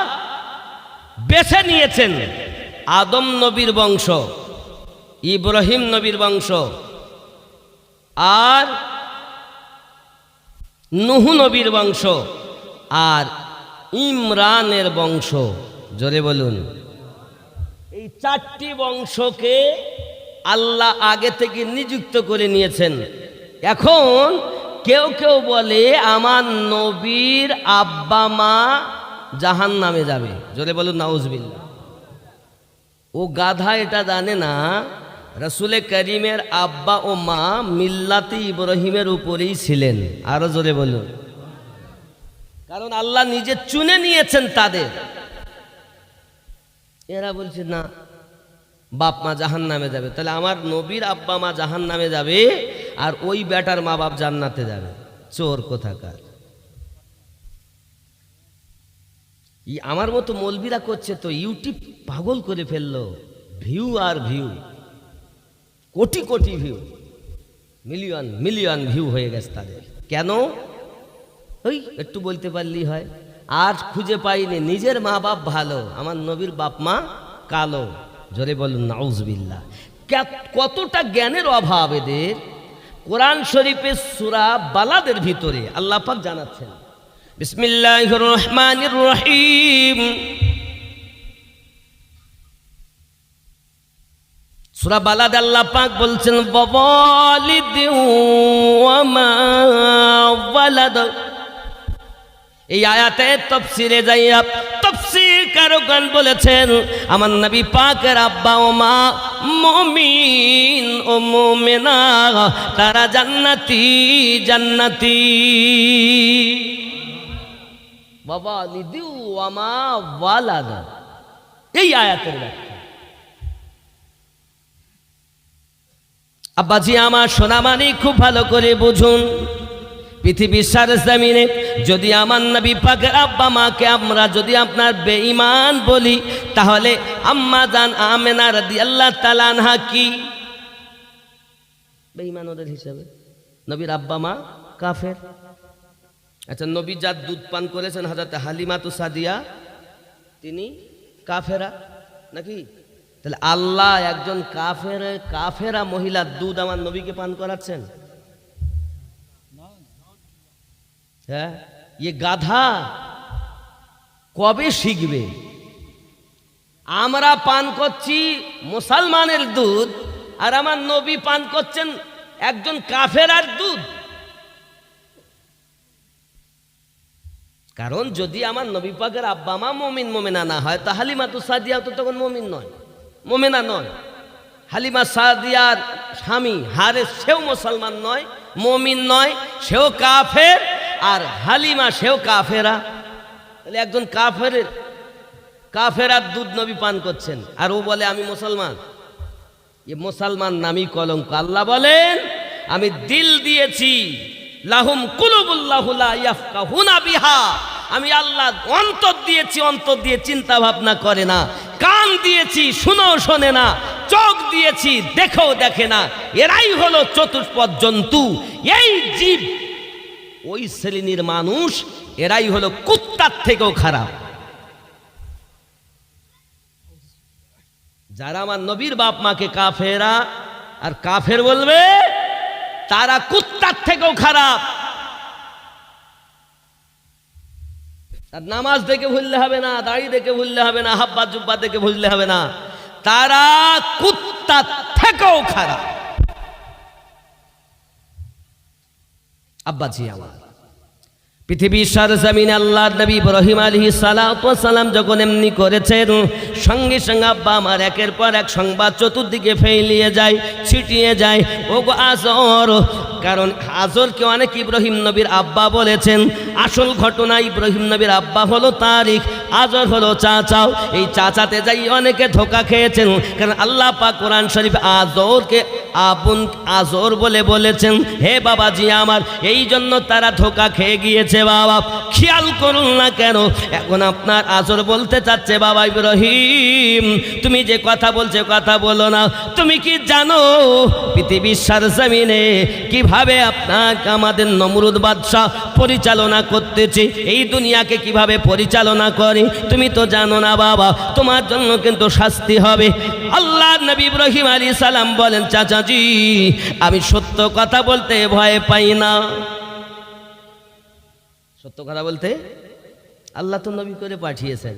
বেছে নিয়েছেন আদম নবীর বংশ, ইব্রাহিম নবীর বংশ আর নূহ নবীর বংশ আর ইমরানের বংশ। জোরে বলুন, এই 4টি বংশকে আল্লাহ আগে থেকে নিযুক্ত করে নিয়েছেন। এখন কেউ কেউ বলে আমার নবীর আব্বা মা জাহান্নামে যাবে। জোরে বলুন নাউজুবিল্লাহ। ও গাধা এটা জানে না রাসূলে করিমের আব্বা ও মা মিল্লাতে ইব্রাহিমের উপরেই ছিলেন। আরো জোরে বলুন, কারণ আল্লাহ নিজে চুনে নিয়েছেন তাদের। এরা বলছে না, বাপ মা জাহান্নামে যাবে, তাহলে আমার নবীর আব্বা মা জাহান্নামে যাবে আর ওই বেটার মা বাপ জান্নাতে যাবে। চোর কোথাকার। আমার মতো মৌলবীরা করছে তো, ইউটিউব পাগল করে ফেললো। ভিউ আর view, crore crore view, million million view হয়ে গেছে তাদের। কেন? ওই একটু বলতে পারলেই হয়। আর খুঁজে পাইনি নিজের মা বাপ ভালো, আমার নবীর বাপ মা কালো। জোরে বলুন নাউজুবিল্লাহ। কতটা জ্ঞানের অভাব এদের। কোরআন শরীফের সূরা বালাদের ভিতরে আল্লাহ পাক জানাচ্ছেন, বিসমিল্লাহির রহমানির রহিম। সূরা বালাদ আল্লাহ পাক বলছেন, ওয়ালিদি ওয়া মা ওয়ালাদ। এই আয়াতে তাফসীরে যাইয়া তাফসীরকারগণ বলেছেন, আমার নবী পাকের আব্বা ও মা মুমিন ও মুমিনা, তারা জান্নাতি জান্নাতি। ওয়ালিদি ওয়া মা ওয়ালাদ, এই আয়াতের ব্যাখ্যা। আব্বাজি আমার সোনামানি খুব ভালো করে বুঝুন, পৃথিবীর সারা জমিনে যদি আমার নবী পাকের আব্বা মাকে আমরা যদি আপনার বেঈমান বলি, তাহলে আম্মা জান আমেনা রাদিয়াল্লাহু তাআলা আনহা কি বেঈমান ওদের হিসাবে? নবীর আব্বা মা কাফের। আচ্ছা, নবী যার দুধ পান করেছেন হযরত হালিমাতু সাদিয়া, তিনি কাফেরা নাকি? তাহলে আল্লাহ একজন কাফেরা মহিলার দুধ আমার নবীকে পান করাচ্ছেন? হ্যাঁ, ये গাধা কবে শিখবে? আমরা পান করছি মুসলমানের দুধ আর আমার নবী পান করছেন একজন কাফেরার দুধ। কারণ যদি আমার নবী পাকের আব্বা মা মুমিন মুমিনা না হয়, তা হালিমাতু সাদিয়া তো তখন মুমিন নয়, মুমিনা নয়। হালিমা সাদিয়ার স্বামী হারেস, সেও মুসলমান নয়, মুমিন নয়, সেও কাফের। আর হালিমা সেও কাফেরা। তাহলে একজন কাফেরার দুধ নবী পান করছেন আর ও বলে আমি মুসলমান। এ মুসলমান নামই কলঙ্ক। আল্লাহ বলেন, আমি দিল দিয়েছি, লাহুম কুলুবুল্লাহু লা ইয়াফকাহুনা বিহা। আমি আল্লাহ অন্তর দিয়েছি, অন্তর দিয়ে চিন্তা ভাবনা করে না। কান দিয়েছি, শুনেও শোনে না। চোখ দিয়েছি, দেখেও দেখে না। এরাই হলো চতুষ্পদ জন্তু। এই জীব, ওই শ্রেণীর মানুষ, এরাই হলো কুত্তার থেকেও খারাপ। যারা আমার নবীর বাপ মাকে কাফেরা আর কাফের বলবে, তারা কুত্তার থেকেও খারাপ। তার নামাজ দেখে ভুললে হবে না, দাড়ি দেখে ভুললে হবে না, হাব্বা জুব্বা দেখে ভুললে হবে না, তারা কুত্তার থেকেও খারাপ। আব্বাজি আমার, পৃথিবীর সরজমিনে আল্লাহর নবী ইব্রাহিম আলাইহিস সালাতু ওয়াস সালাম যখন এমনি করেছেন, সঙ্গে সঙ্গে আব্বা আমার একের পর এক সংবাদ চতুর্দিকে ফেলিয়ে যায়, ছিটিয়ে যায়। ওগো আজর, কারণ আজরকে অনেক ইব্রাহিম নবীর আব্বা বলেছেন। আসল ঘটনা ইব্রাহিম নবীর আব্বা হলো তারিক, আজর হলো চাচাও। এই চাচাতে যাই অনেকে ধোঁকা খেয়েছেন, কারণ আল্লাহ পাক কোরআন শরীফ আজরকে আপন আজর বলে বলেছেন। হে বাবাজি আমার, এই জন্য তারা ধোঁকা খেয়ে গিয়েছে। বাবা খেয়াল করুন না কেন এখন আপনার আজর বলতে চাচ্ছে, বাবা ইব্রাহিম তুমি যে কথা বলছো কথা বলো না। তুমি কি জানো পৃথিবীর সরজমিনে কিভাবে আপনাকে আমাদের নমরুদ বাদশাহ পরিচালনা করতেছে, এই দুনিয়াকে কিভাবে পরিচালনা করে? তুমি তো জানো না বাবা, তোমার জন্য কিন্তু শাস্তি হবে। আল্লাহ নবী ইব্রাহিম আলাইহিস সালাম বলেন, চাচাজি আমি সত্য কথা বলতে ভয় পাই না। সত্য কথা বলতে আল্লাহ তো নবী করে পাঠিয়েছেন।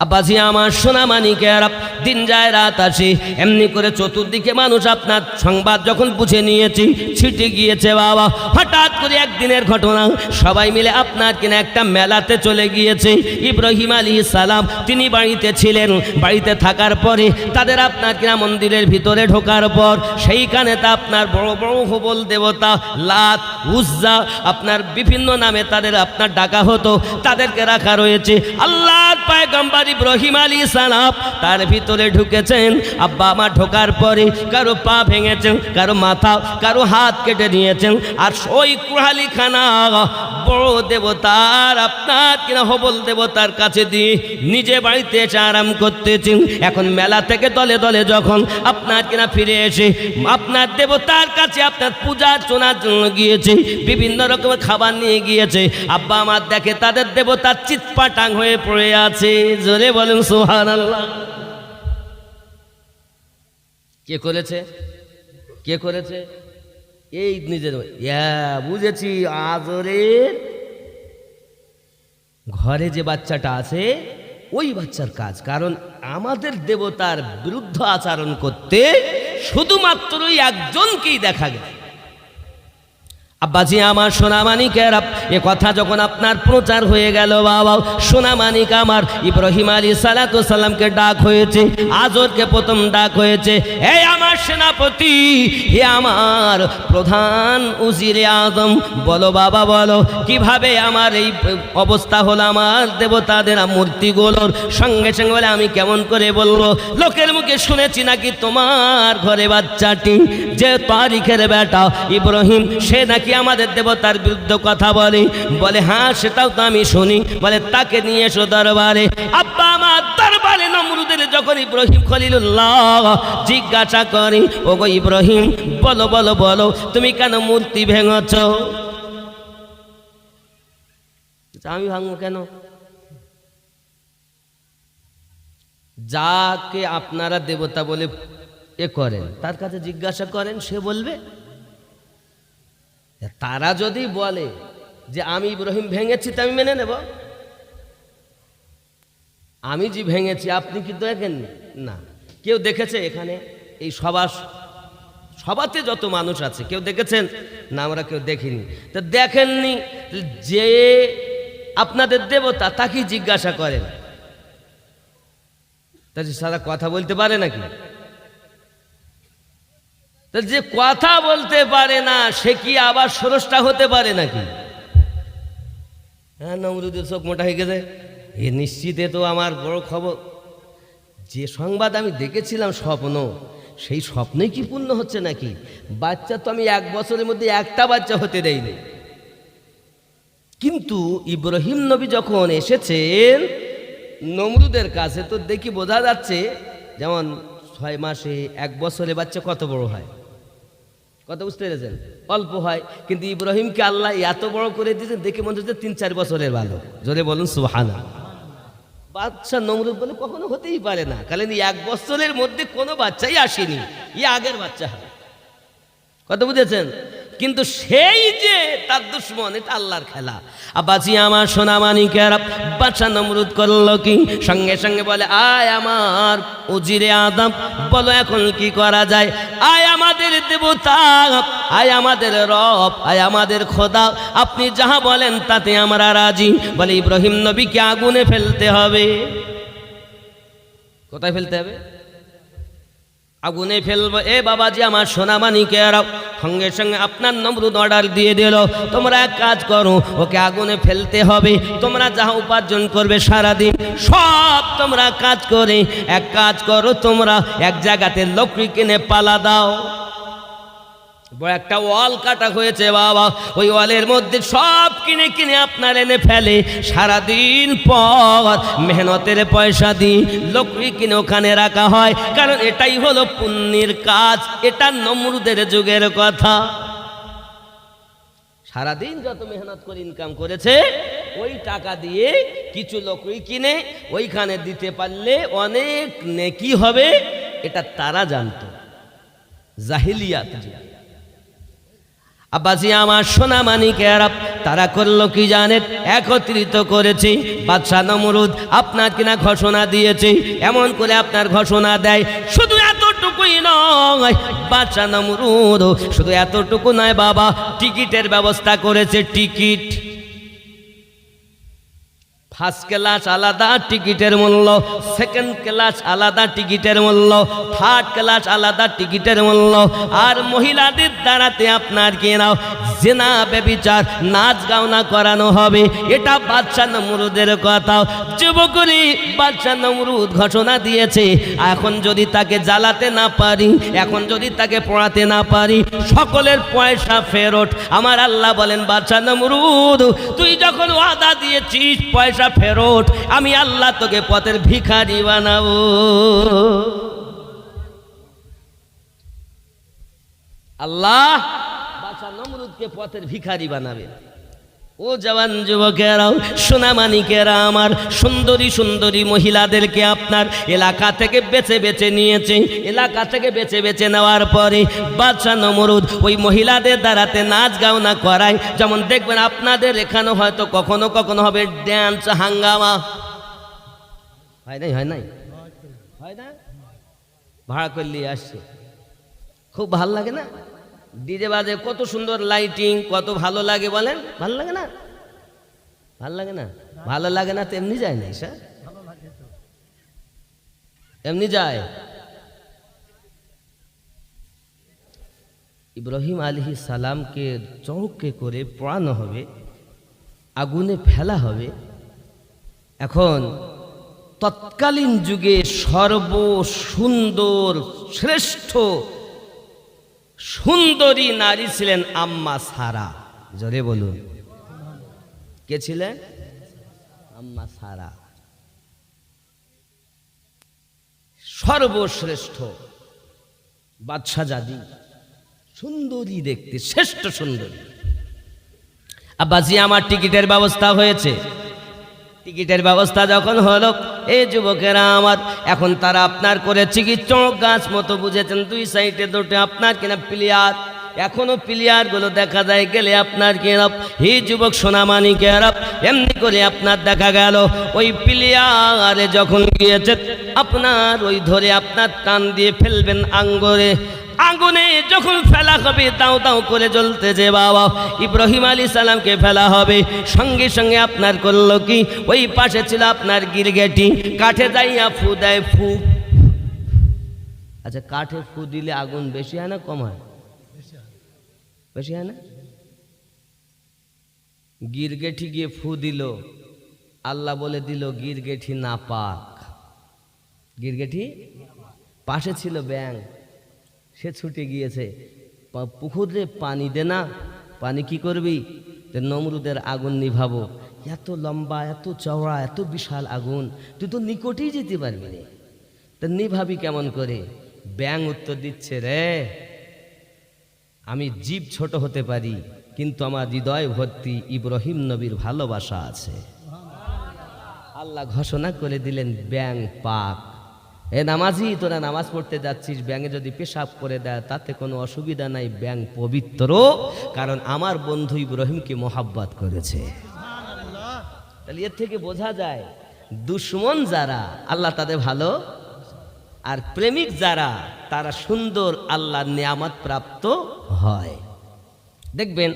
আব্বাজি আমার, সোনা মানিকেরা, দিন যায় রাত আসে, এমনি করে চতুর্দিকে মানুষ আপনার সংবাদ যখন বুঝে নিয়েছি, ছিটে গিয়েছে। বাবা হঠাৎ করে একদিনের ঘটনা, সবাই মিলে আপনার কিনা একটা মেলাতে চলে গিয়েছে। ইব্রাহিম আলাইহিস সালাম তিনি বাড়িতে ছিলেন। বাড়িতে থাকার পরে তাদের আপনার কিনা মন্দিরের ভিতরে ঢোকার পর সেইখানে তা আপনার বড় বড় হুবল দেবতা লাত উজ্জা আপনার বিভিন্ন নামে তাদের আপনার ডাকা হতো, তাদেরকে রাখা রয়েছে। আল্লাহর পয়গম্বর ইব্রাহিম আলাইহিস সালাম তার ভিতরে ঢুকেছেন। আব্বা আমার ঢোকার পরে কারো পা ভেঙেছেন, কারো মাথা, কারো হাত কেটে নিয়েছেন। আর ওই কুহালিখানা বড় দেবতার আপনার কিনা হবল দেবতার কাছে দিয়ে নিজে বাড়িতে এসে আরাম করতেছেন। এখন মেলা থেকে দলে দলে যখন আপনার কিনা ফিরে এসে আপনার দেবতার কাছে আপনার পূজা অর্চনার জন্য গিয়েছে, বিভিন্ন রকমের খাবার নিয়ে গিয়েছে। আব্বা আমার দেখে তাদের দেবতার চিৎপাটাং হয়ে পড়ে আছে। জোরে বলেন সুবহানাল্লাহ। কে করেছে? কে করেছে? এই নিজের বুঝেছি, আজরের ঘরে যে বাচ্চাটা আছে ওই বাচ্চার কাজ। কারণ আমাদের দেবতার বিরুদ্ধ আচরণ করতে শুধুমাত্রই একজনকেই দেখা গেল। আব্বাজি আমার, সোনামানিকেরা, এ কথা যখন আপনার প্রচার হয়ে গেল বাবা, সোনামানিক আমার, ইব্রাহিম আলাইহিস সালাতু ওয়াস সালামকে ডাক হয়েছে, আজরকে প্রথম ডাক হয়েছে। হে আমার সেনাপতি, হে আমার প্রধান উজিরে আজম, বলো বাবা বলো কিভাবে আমার এই অবস্থা হলো আমার দেবতাদের মূর্তিগুলোর। সঙ্গে সঙ্গে বলে আমি কেমন করে বলবো, লোকের মুখে শুনেছি নাকি তোমার ঘরে বাচ্চাটি যে তারিখের বেটা ইব্রাহিম সে নাকি আমাদের দেবতার বিরুদ্ধে কথা বলে। বলে হ্যাঁ সেটাও তো আমি শুনি। বলে তাকে নিয়ে এসো দরবারে। আব্বা আমার দরবারে নমরুদের যখন ইব্রাহিম খলিলুল্লাহ জিজ্ঞাসা করি, ওগো ইব্রাহিম বলো বলো বলো তুমি কেন মূর্তি ভেঙেছ? আমি ভাঙবো কেন? যাকে আপনারা দেবতা বলে এ করেন তার কাছে জিজ্ঞাসা করেন, সে বলবে। তারা যদি বলে যে আমি ইব্রাহিম ভেঙেছি তা আমি মেনে নেব। আমি যে ভেঙেছি আপনি কি দেখেননি? না। কেউ দেখেছে এখানে এই সভাতে যত মানুষ আছে কেউ দেখেছেন? না, আমরা কেউ দেখিনি। তা দেখেননি, যে আপনাদের দেবতা তাকে জিজ্ঞাসা করেন, তা সারা কথা বলতে পারে নাকি? যে কথা বলতে পারে না সে কি আবার স্রষ্টা হতে পারে নাকি? হ্যাঁ, নমরুদের চোখ মোটা হয়ে গেছে। এ নিশ্চিতে তো আমার বড় খবর। যে সংবাদ আমি দেখেছিলাম স্বপ্ন, সেই স্বপ্নই কি পূর্ণ হচ্ছে নাকি? বাচ্চা তো আমি 1 বছরের মধ্যে একটা বাচ্চা হতে দেইনি। কিন্তু ইব্রাহিম নবী যখন এসেছেন নমরুদের কাছে, তো দেখি বোঝা যাচ্ছে যেমন 6 মাসে 1 বছরে বাচ্চা কত বড় হয়, কত বুঝতে পেরেছেন? অল্প হয়। কিন্তু ইব্রাহিমকে আল্লাহ এত বড় করে দিয়েছেন, দেখে মনে হচ্ছে 3-4 বছরের ভালো। জোরে বলুন সুবহানাল্লাহ। বাচ্চা নমরুদ বলে কখনো হতেই পারে না, কারণ 1 বছরের মধ্যে কোনো বাচ্চাই আসেনি, আগের বাচ্চা হয়। কত বুঝেছেন? কিন্তু সেই যে তার দুশ্মন, এটা আল্লাহর খেলা। আব্বাজি আমার সোনা মানিকেরা, বাদশা নমরুদ করলো কি, সঙ্গে সঙ্গে বলে আয় আমার উজিরে আদম, বলো এখন কি করা যায়? আয় আমাদের দেবতা, আয় আমাদের রব, আয় আমাদের খোদা, আপনি যাহা বলেন তাতে আমরা রাজি। বলে ইব্রাহিম নবীকে আগুনে ফেলতে হবে। কোথায় ফেলতে হবে? আগুনে ফেলবো। এ বাবাজি আমার সোনা মানিকেরা, সঙ্গে সঙ্গে আপনার নমরুদ অর্ডার দিয়ে দিল, তোমরা এক কাজ করো, ওকে আগুনে ফেলতে হবে। তোমরা যাহা উপার্জন করবে সারাদিন সব তোমরা কাজ করে এক কাজ করো, তোমরা এক জায়গাতে লকড়ি কিনে পালা দাও। বড় একটা ওয়াল কাটা হয়েছে বাবা, ওই ওয়ালের মধ্যে সব কিনে কিনে আপনার এনে ফেলে। সারাদিন পর মেহনতের পয়সা দিয়ে লকড়ি কিনে ওখানে রাখা হয়, কারণ এটাই হলো পুণ্যের কাজ। এটা নমরুদের যুগের কথা। সারাদিন যত মেহনত করে ইনকাম করেছে, ওই টাকা দিয়ে কিছু লকড়ি কিনে ওইখানে দিতে পারলে অনেক নেকি হবে, এটা তারা জানতো জাহিলিয়াত যুগে। আব্বাজি আমার সোনা মানিকেরা, তারা করলো কি জানেন? একত্রিত করেছে। বাদশা নমরুদ আপনার কিনা ঘোষণা দিয়েছে, এমন করে আপনার ঘোষণা দেয়। শুধু এতটুকুই নয়, বাদশা নমরুদ শুধু এতটুকু নয় বাবা, টিকিটের ব্যবস্থা করেছে। টিকিট ফার্স্ট ক্লাস আলাদা টিকিটের মূল্য, সেকেন্ড ক্লাস আলাদা টিকিটের মূল্য, থার্ড ক্লাস আলাদা টিকিটের মূল্য। আর মহিলাদের দ্বারাতে আপনার কেনাও জেনা বেবিচার নাচ গাওনা করানো হবে। এটা বাদশা নমরুদের কথা। যুবকরি বাদশা নমরুদ ঘোষণা দিয়েছে, এখন যদি তাকে জ্বালাতে না পারি, এখন যদি তাকে পড়াতে না পারি, সকলের পয়সা ফেরত। আমার আল্লাহ বলেন, বাদশা নমরুদ তুই যখন ওয়াদা দিয়েছিস পয়সা ফেরত, আমি আল্লাহ তোকে পথের ভিখারি বানাবো। আল্লাহ বাদশা নমরুদকে পথের ভিখারি বানাবে। ও জওয়ান যুবকেরাও, সোনা মানিকেরা আমার, সুন্দরী সুন্দরী মহিলাদেরকে আপনার এলাকা থেকে বেছে বেছে নিয়েছে। এলাকা থেকে বেছে বেছে নেওয়ার পরে বাদশা নমরুদ ওই মহিলাদের দ্বারাতে নাচ গাওনা করায়। যেমন দেখবেন আপনাদের এখানে হয়তো কখনো কখনো হবে ড্যান্স হাঙ্গামা, হয় নাই? হয় নাই? হয় না? ভাড়া করলে আসছে, খুব ভাল লাগে না? ডিজে বাজে, কত সুন্দর লাইটিং, কত ভালো লাগে বলেন। ভালো লাগে না? ভালো লাগে না? ভালো লাগে না তো এমনি যায় না, স্যার এমনি যায়। ইব্রাহিম আলাইহিস সালামকে চৌকে করে পোড়ানো হবে, আগুনে ফেলা হবে। এখন তৎকালীন যুগে সর্বসুন্দর শ্রেষ্ঠ সুন্দরী নারী ছিলেন আম্মা সারা। জোরে বলুন, কে ছিলেন? আম্মা সারা। সর্বশ্রেষ্ঠ বাদশাজাদি, সুন্দরী দেখতে, শ্রেষ্ঠ সুন্দরী। আব্বাজি আমার টিকিটের ব্যবস্থা হয়েছে। টিকিটের ব্যবস্থা যখন হলো, এই যুবকেরা আমার, এখন তারা আপনার করেছে কি চোখ গাছ মতো বুঝেছেন, দুই সাইডে দুটো আপনার কিনা প্লেয়ার, এখনো প্লেয়ার গুলো দেখা যায় গেলে আপনার কিনা। হে যুবক সোনা মানিকেরা, এমনি করে আপনার দেখা গেল ওই প্লেয়ারে যখন গিয়েছে আপনার ওই ধরে আপনার টান দিয়ে ফেলবেন আঙ্গুরে। আগুনে যখন ফেলা হবে দাও দাও করে জ্বলতেছে বাবা, ইব্রাহিম আলাইহিস সালামকে ফেলা হবে। সঙ্গে সঙ্গে আপনার করলো কি, ওই পাশে ছিল আপনার গিরগেটি, কাঠে যাইয়া ফু দেয়। ফু, আচ্ছা কাঠে ফু দিলে আগুন বেশি হয় না কম হয়? বেশি হয় না? গিরগেটি গিয়ে ফু দিল, আল্লাহ বলে দিল গিরগেটি না পাক। গিরগেটি পাশে ছিল ব্যাঙ, সে ছুটে গিয়েছে, পুকুরে পানি দে না, পানি কি করবি? নমরুদের আগুন নিভাবো। এত লম্বা, এত চওড়া, এত বিশাল আগুন, তুই তো নিকটেই যেতে পারবি না, তা নিভাবি কেমন করে? ব্যাঙ উত্তর দিচ্ছে, রে আমি জীব ছোট হতে পারি, কিন্তু আমার হৃদয় ভর্তি ইব্রাহিম নবীর ভালোবাসা আছে। আল্লাহ ঘোষণা করে দিলেন ব্যাঙ পাক। এ নামাজি, তোরা নামাজ পড়তে যাচ্ছিস, ব্যাঙে যদি পেশাব করে দেয় তাতে কোনো অসুবিধা নাই, ব্যাঙ পবিত্র, কারণ আমার বন্ধু ইব্রাহিমকে মোহাব্বত করেছে। তাহলে এর থেকে বোঝা যায় দুশ্মন যারা আল্লাহ তাদের ভালো, আর প্রেমিক যারা তারা সুন্দর আল্লাহর নিয়ামত প্রাপ্ত হয়। দেখবেন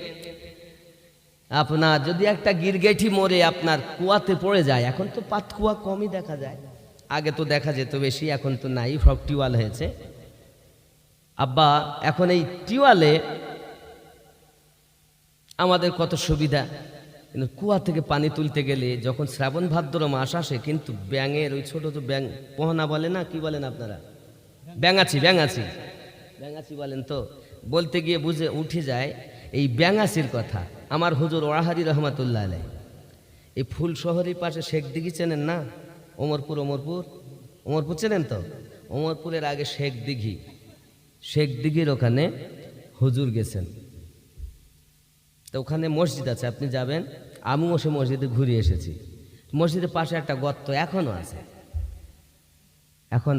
আপনার যদি একটা গিরগেঠি মরে আপনার কুয়াতে পড়ে যায়, এখন তো পাতকুয়া কমই দেখা যায়, আগে তো দেখা যেত বেশি, এখন তো নাই, সব টিউবওয়েল হয়েছে। আব্বা এখন এই টিউবওয়েলে আমাদের কত সুবিধা, কিন্তু কুয়া থেকে পানি তুলতে গেলে যখন শ্রাবণ ভাদ্র মাস আসে, কিন্তু ব্যাঙের ওই ছোট ছোট ব্যাঙ পোহনা বলে না, কি বলেন আপনারা, ব্যাঙাচি বলেন তো, বলতে গিয়ে বুঝে উঠে যায় এই ব্যাঙাচির কথা। আমার হুজুর ওয়াহারি রহমাতুল্লাহ আলাইহি এই ফুল শহরের পাশে শেখ দিঘি চেনেন না, ওমরপুর চেনেন তো, ওমরপুরের আগে শেখ দিঘির ওখানে হুজুর গেছেন, তো ওখানে মসজিদ আছে, আপনি যাবেন, আমিও সে মসজিদে ঘুরে এসেছি। মসজিদের পাশে একটা গর্ত এখনো আছে। এখন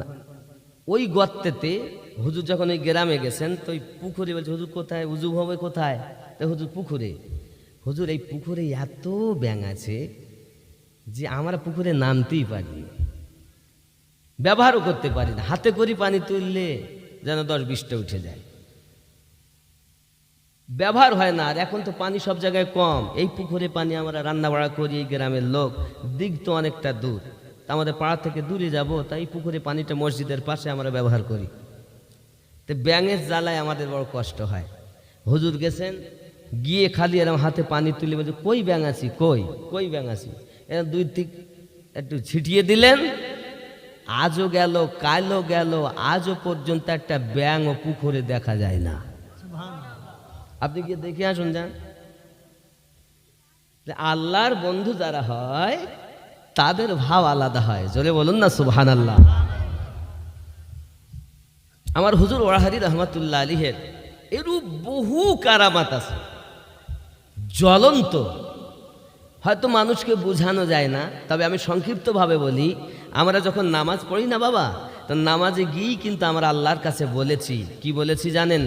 ওই গর্তেতে হুজুর যখন ওই গ্রামে গেছেন, তো ওই পুকুরে বলছে, হুজুর কোথায়, উজু হবে কোথায়, তো হুজুর পুকুরে। হুজুর এই পুকুরে এত ব্যাঙ আছে যে আমরা পুকুরে নামতেই পারি, ব্যবহারও করতে পারি না, হাতে করি পানি তুললে যেন 10-20টা উঠে যায়, ব্যবহার হয় না। আর এখন তো পানি সব জায়গায় কম, এই পুকুরে পানি আমরা রান্না বাড়া করি, এই গ্রামের লোক, দিক তো অনেকটা দূর, তা আমাদের পাড়া থেকে দূরে যাব, তাই পুকুরে পানিটা মসজিদের পাশে আমরা ব্যবহার করি। তো ব্যাঙের জ্বালায় আমাদের বড় কষ্ট হয়। হুজুর গেছেন, গিয়ে খালি এরকম হাতে পানি তুলে বলছে, কই ব্যাঙাছি, কই ব্যাঙাছি, এরকম 2 একটু ছিটিয়ে দিলেন, আজও গেল, কালও গেল, আজও পর্যন্ত একটা ব্যাঙ ও পুকুরে দেখা যায় না। আপনি গিয়ে দেখে আসুন, যান। আল্লাহর বন্ধু যারা হয় তাদের ভাব আলাদা হয়, জোরে বলুন না সুবহানাল্লাহ। আমার হুজুর ওয়াহারি রহমাতুল্লাহ আলাইহির এরূপ বহু কারামাত আছে, জ্বলন্ত, হয়তো মানুষকে বোঝানো যায় না, তবে আমি সংক্ষিপ্তভাবে বলি। আমরা যখন নামাজ পড়ি না বাবা, তো নামাজে গিয়েই কিন্তু আমরা আল্লাহর কাছে বলেছি, কি বলেছি জানেন,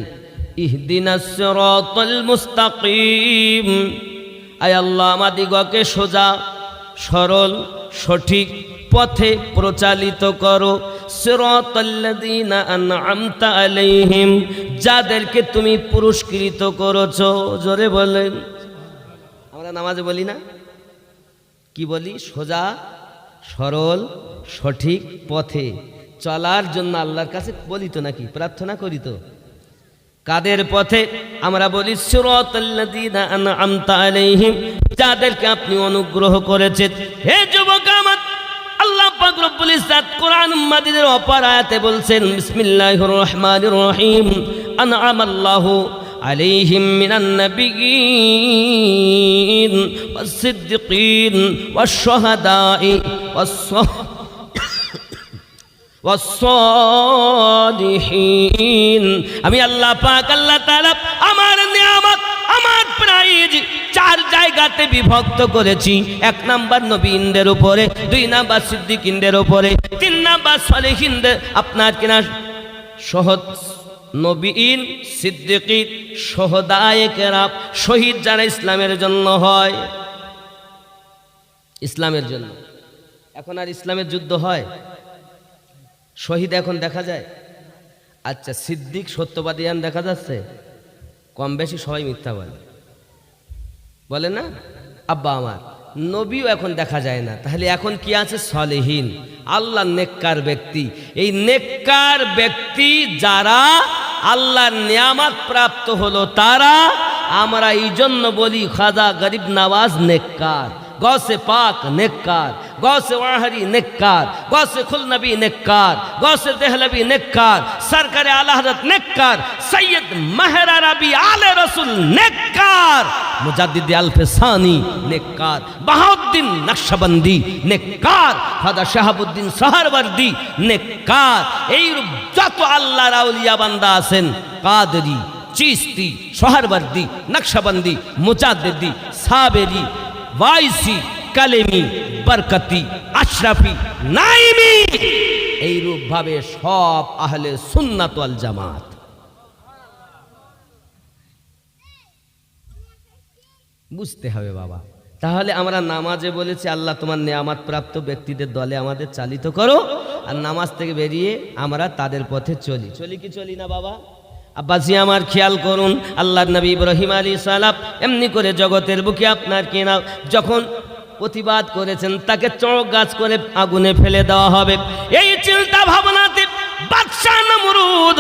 ইহদিনাস সিরাতাল মুস্তাকিম, আয় আল্লাহ আমাদিগকে সোজা সরল সঠিক পথে প্রচালিত করো, সিরাতাল্লাযীনা আন'আমতা আলাইহিম, যাদেরকে তুমি পুরস্কৃত করেছো। জোরে বলেন। আমরা নামাজে বলি না, কি বলি, সোজা সরল সঠিক পথে চলার জন্য আল্লাহর কাছে বলি তো, নাকি প্রার্থনা করি তো। কাদের পথে আমরা বলি, সিরাতাল্লাযীনা আন'আমতা আলাইহিম, যাদেরকে আপনি অনুগ্রহ করেছেন। হে যুবক আমার, আল্লাহ পাক রব্বুল ইজ্জত কোরআন মাজিদের অপর আয়াতে বলছেন, বিসমিল্লাহির রহমানির রহিম, আন'আমাল্লাহু আলাইহিম মিনান নাবিয়্যিন ওয়াস সিদ্দিকিন ওয়াস শুহাদাই ওয়াস-সালিহিন। আমি আল্লাহ পাক, আল্লাহ তাআলা আমার নিয়ামত, আমার প্রাইজ 4 জায়গাতে বিভক্ত করেছি। 1 নাম্বার নবীনদের উপরে, 2 নাম্বার সিদ্দিকিনদের উপরে, 3 নাম্বার সালেহিনদের, আপনার কিনা নবীন, সিদ্দিকিন, শুহাদায়ে কেরাম, শহীদ যারা ইসলামের জন্য হয়, ইসলামের জন্য। এখন আর ইসলামের যুদ্ধ হয়, শহীদ এখন দেখা যায়। আচ্ছা, সিদ্দিক সত্যবাদীয়ান দেখা যাচ্ছে, কম বেশি সবাই মিথ্যা বলে না আব্বা আমার, নবীও এখন দেখা যায় না। তাহলে এখন কি আছে, সালেহীন, আল্লাহর নেককার ব্যক্তি। এই নেককার ব্যক্তি যারা আল্লাহর নিয়ামত প্রাপ্ত হলো, তারা আমরা এই জন্য বলি খাজা গরিব নওয়াজ নেককার, গৌসে পাক নেককার, গৌসে ওয়াহারি নেককার, গৌসে খুলনবী নেককার, গৌসে দেহলবী নেককার, সরকারে আলা হযরত নেককার, সৈয়দ মাহের আরবি আলে রসুল নেককার, মুজাদ্দিদ আল-ফিসানি নেককার, বাহাউদ্দিন নকশবন্দি নেককার, খাজা শাহাবুদ্দিন সোহরাওয়ার্দী নেককার। এই যত আল্লাহর আউলিয়া বান্দা আছেন, কাদেরি, চিশতি, সোহরাওয়ার্দী, নকশবন্দি, মুজাদ্দিদি, সাবেরি, ওয়াইসি, কালেমি, বরকতি, আশরাফি, নাইমি, এইরূপভাবে সব আহলে সুন্নাত ওয়াল জামাত। বুঝতে হবে বাবা। তাহলে আমরা নামাজে বলেছি আল্লাহ তোমার নেয়ামত প্রাপ্ত ব্যক্তিদের দলে আমাদের চালিত করো, আর নামাজ থেকে বেরিয়ে আমরা তাদের পথে চলি। চলি কি চলি না বাবা? আব্বাসি আমার খেয়াল করুন, আল্লাহর নবী ইব্রাহিম আলাইহিস সালাম এমনি করে জগতের বুকে আপনার কিনা যখন প্রতিবাদ করেছেন তাকে চড়ক গাছ করে আগুনে ফেলে দেওয়া হবে, এই চিন্তা ভাবনাতে বাদশা নমরুদ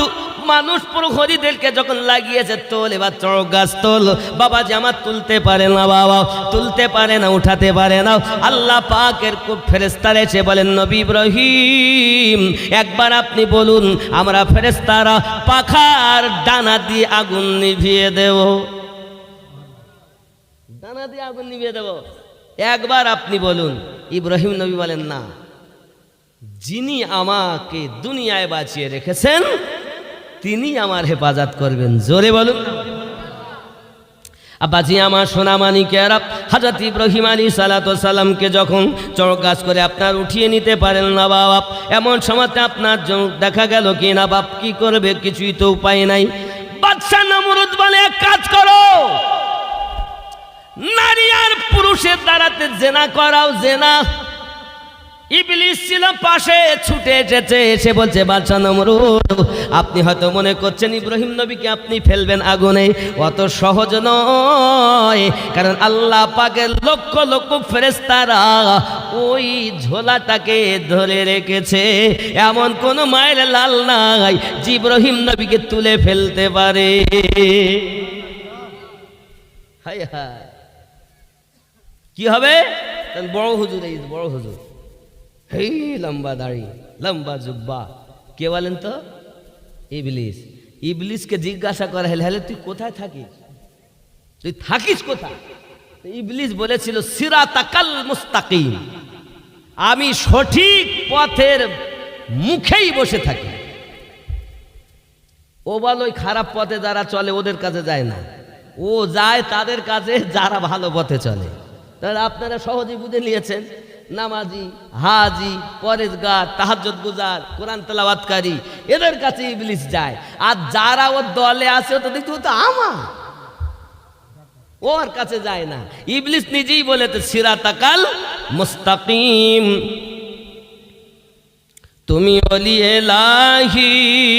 মানুষ প্রহরীদেরকে যখন লাগিয়েছে তোল এবার চড়ক গাছ তোল, বাবা জামাত তুলতে পারে না, বাবা তুলতে পারে না, উঠাতে পারে না। আল্লাহ পাকের খুব ফেরেশতারা এসে বলেন নবী ইব্রাহিম একবার আপনি বলুন আমরা ফেরেশতারা পাখার ডানা দিয়ে আগুন নিভিয়ে দেব, ডানা দিয়ে আগুন নিভিয়ে দেব, একবার আপনি বলুন। ইব্রাহিম নবী বলেন না, যিনি আমাকে দুনিয়ায় বাঁচিয়ে রেখেছেন তিনি আমার হেফাজত করবেন। জোরে বলুন। আব্বাজি আমার সোনা মানিকেরা, হযরত ইব্রাহিম আলাইহিস সালামকে যখন চড়ক গাছ করে আপনার উঠিয়ে নিতে পারেন না বাবা, এমন সময়তে আপনার দেখা গেল কি না বাপ কি করবে, কিছুই তো উপায় নাই। বাদশা নমরুদ বলে এক কাজ করো, নারী আর পুরুষের দ্বারাতে জেনা করাও। জেনা ইবলিস ছিল পাশে, ছুটে এসেছে, এসে বলছে বাদশা নমরুদ আপনি হয়তো মনে করছেন ইব্রাহিম নবীকে আপনি ফেলবেন আগুনে, অত সহজ নয়, কারণ আল্লাহ পাকের লক্ষ লক্ষ ফেরেশতারা ওই ঝোলাটাকে ধরে রেখেছে, এমন কোন মায়ের লাল নাই যে ইব্রাহিম নবীকে তুলে ফেলতে পারে। হাই হাই কি হবে? বড় হুজুর, এই বড় হুজুর, এই লম্বা দাড়ি লম্বা জুব্বা, কে বলেন তো? ইবলিস। ইবলিসকে জিজ্ঞাসা করা হলে তুই কোথায় থাকিস, তুই থাকিস কোথায়? ইবলিস বলেছিল সিরাতাকাল মুস্তাকিম, আমি সঠিক পথের মুখেই বসে থাকি। ও বল ওই খারাপ পথে যারা চলে ওদের কাছে যায় না, ও যায় তাদের কাছে যারা ভালো পথে চলে। তাহলে আপনারা সহজে বুঝে নিয়েছেন, নামাজি, হাজি, পরেজগার, তাহাজ্জুদ গুজার, কোরআন তেলাওয়াতকারী এদের কাছে ইবলিস যায়, আর যারা ওর দলে আছে তো দেখতে তো আমার ওর কাছে যায় না। ইবলিস নিজেই বলেছে সিরাতাকাল মুস্তাকিম, তুমি ওলি এলাহির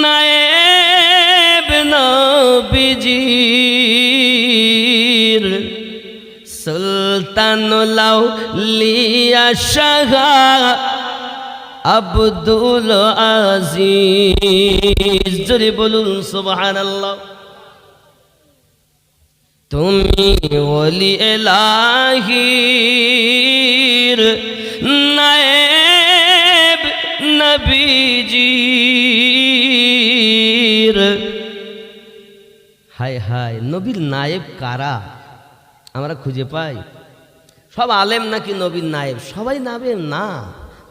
নায়েব নবীজির সুলতানুল আউলিয়া শাহ আব্দুল আজিজ। জোরে বলুন সুবহানাল্লাহ। তুমি ওলি এলাহির নায়েব নবীজির। হায় হায়, নবীর নায়েব কারা আমরা খুঁজে পাই? সব আলেম নাকি নবীর নায়েব? সবাই নায়েব না,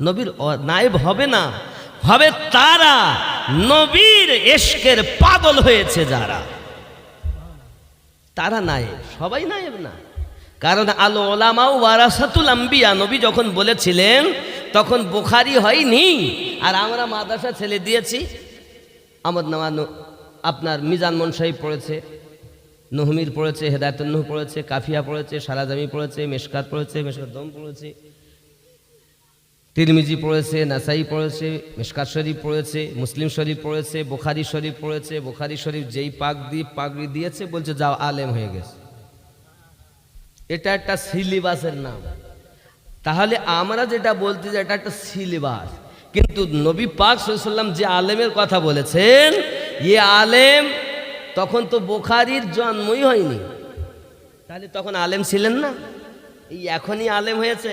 নবীর নায়েব হবে না, হবে তারা নবীর ইশকের পাগল হয়েছে যারা, তারা নায়েব, সবাই নায়েব না। কারণ আল উলামা ওয়ারাসাতুল আম্বিয়া নবী যখন বলেছিলেন তখন বুখারী হয়নি, আর আমরা মাদ্রাসা ছেলে দিয়েছি। আমদ নামা আপনার মিজান মন সাহেব পড়েছে, নহমির পড়েছে, হেদায়েতুন নূহ পড়েছে, কাফিয়া পড়েছে, সারাজামি পড়েছে, মেশকাত পড়েছে, মেশকাত দম পড়েছে, তিরমিজি পড়েছে, নাসাই পড়েছে, মিশকাত শরীফ পড়েছে, মুসলিম শরীফ পড়েছে, বুখারী শরীফ পড়েছে। বুখারী শরীফ যেই পাগড়ি দিয়েছে বলছে যাও আলেম হয়ে গেছে। এটা একটা সিলেবাসের নাম। তাহলে আমরা যেটা বলতে চাই এটা একটা সিলেবাস, কিন্তু নবী পাক সাল্লাল্লাহু আলাইহি ওয়াসাল্লাম যে আলেমের কথা বলেছেন ইয়ে আলেম তখন তো বুখারীর জন্মই হয়নি, তাহলে তখন আলেম ছিলেন না, এই এখনই আলেম হয়েছে।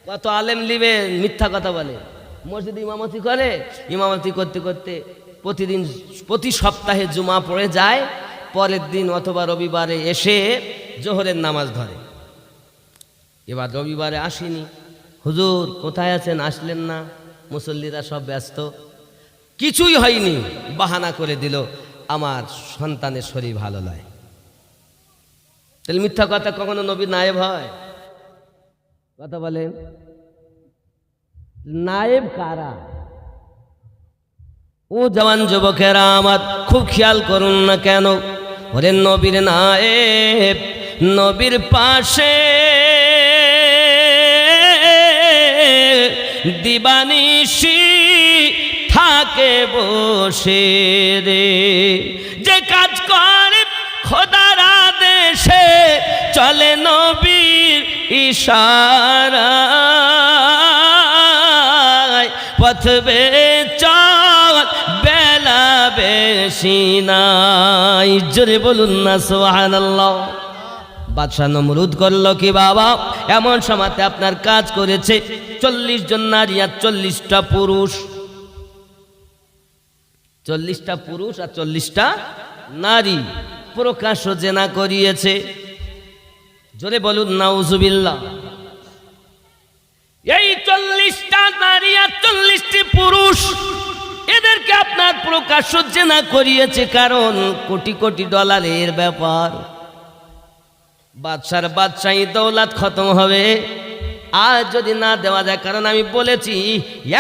কত আলেম লিবে মিথ্যা কথা বলে, মসজিদে ইমামতি করে, ইমামতি করতে করতে প্রতি সপ্তাহে জুমা পড়ে যায়, পরের দিন অথবা রবিবারে এসে জোহরের নামাজ ধরে। এবার রবিবারে আসেনি, হুজুর কোথায় আছেন, আসলেন না, মুসল্লিরা সব ব্যস্ত, কিছুই হয়নি, বাহানা করে দিল আমার সন্তানের শরীর ভালো নয়। তাহলে মিথ্যা কথা কখনো নবী নায়েব হয়? কথা বলেন। নায়েব কারা? ও জওয়ান যুবকেরা আমার, খুব খেয়াল করুন না কেন, ওরে নবীর নায়েব নবীর পাশে দিবানিশি থাকে বসে রে, যে কাজ করে খোদার আদেশে চলে নবীর ইশারায়, পথ চল বেলা বেশি নাই, জোরে বলুন না সুবহানাল্লাহ। বাদশাহ নমরুদ করলো কি বাবা, এমন সময়তে আপনার কাজ করেছে 40 জন নারী আর 40টা পুরুষ, 40টা পুরুষ আর 40টা নারী প্রকাশ্য জেনা করিয়েছে, জোরে বলুন নাউজুবিল্লাহ। এই 40টা নারী আর 40টি পুরুষ এদেরকে আপনার প্রকাশ্য জেনা করিয়েছে, কারণ কোটি কোটি ডলারের ব্যাপার। বাদশার বাদশাহী দৌলত খতম হবে আর যদি না দেওয়া যায়, কারণ আমি বলেছি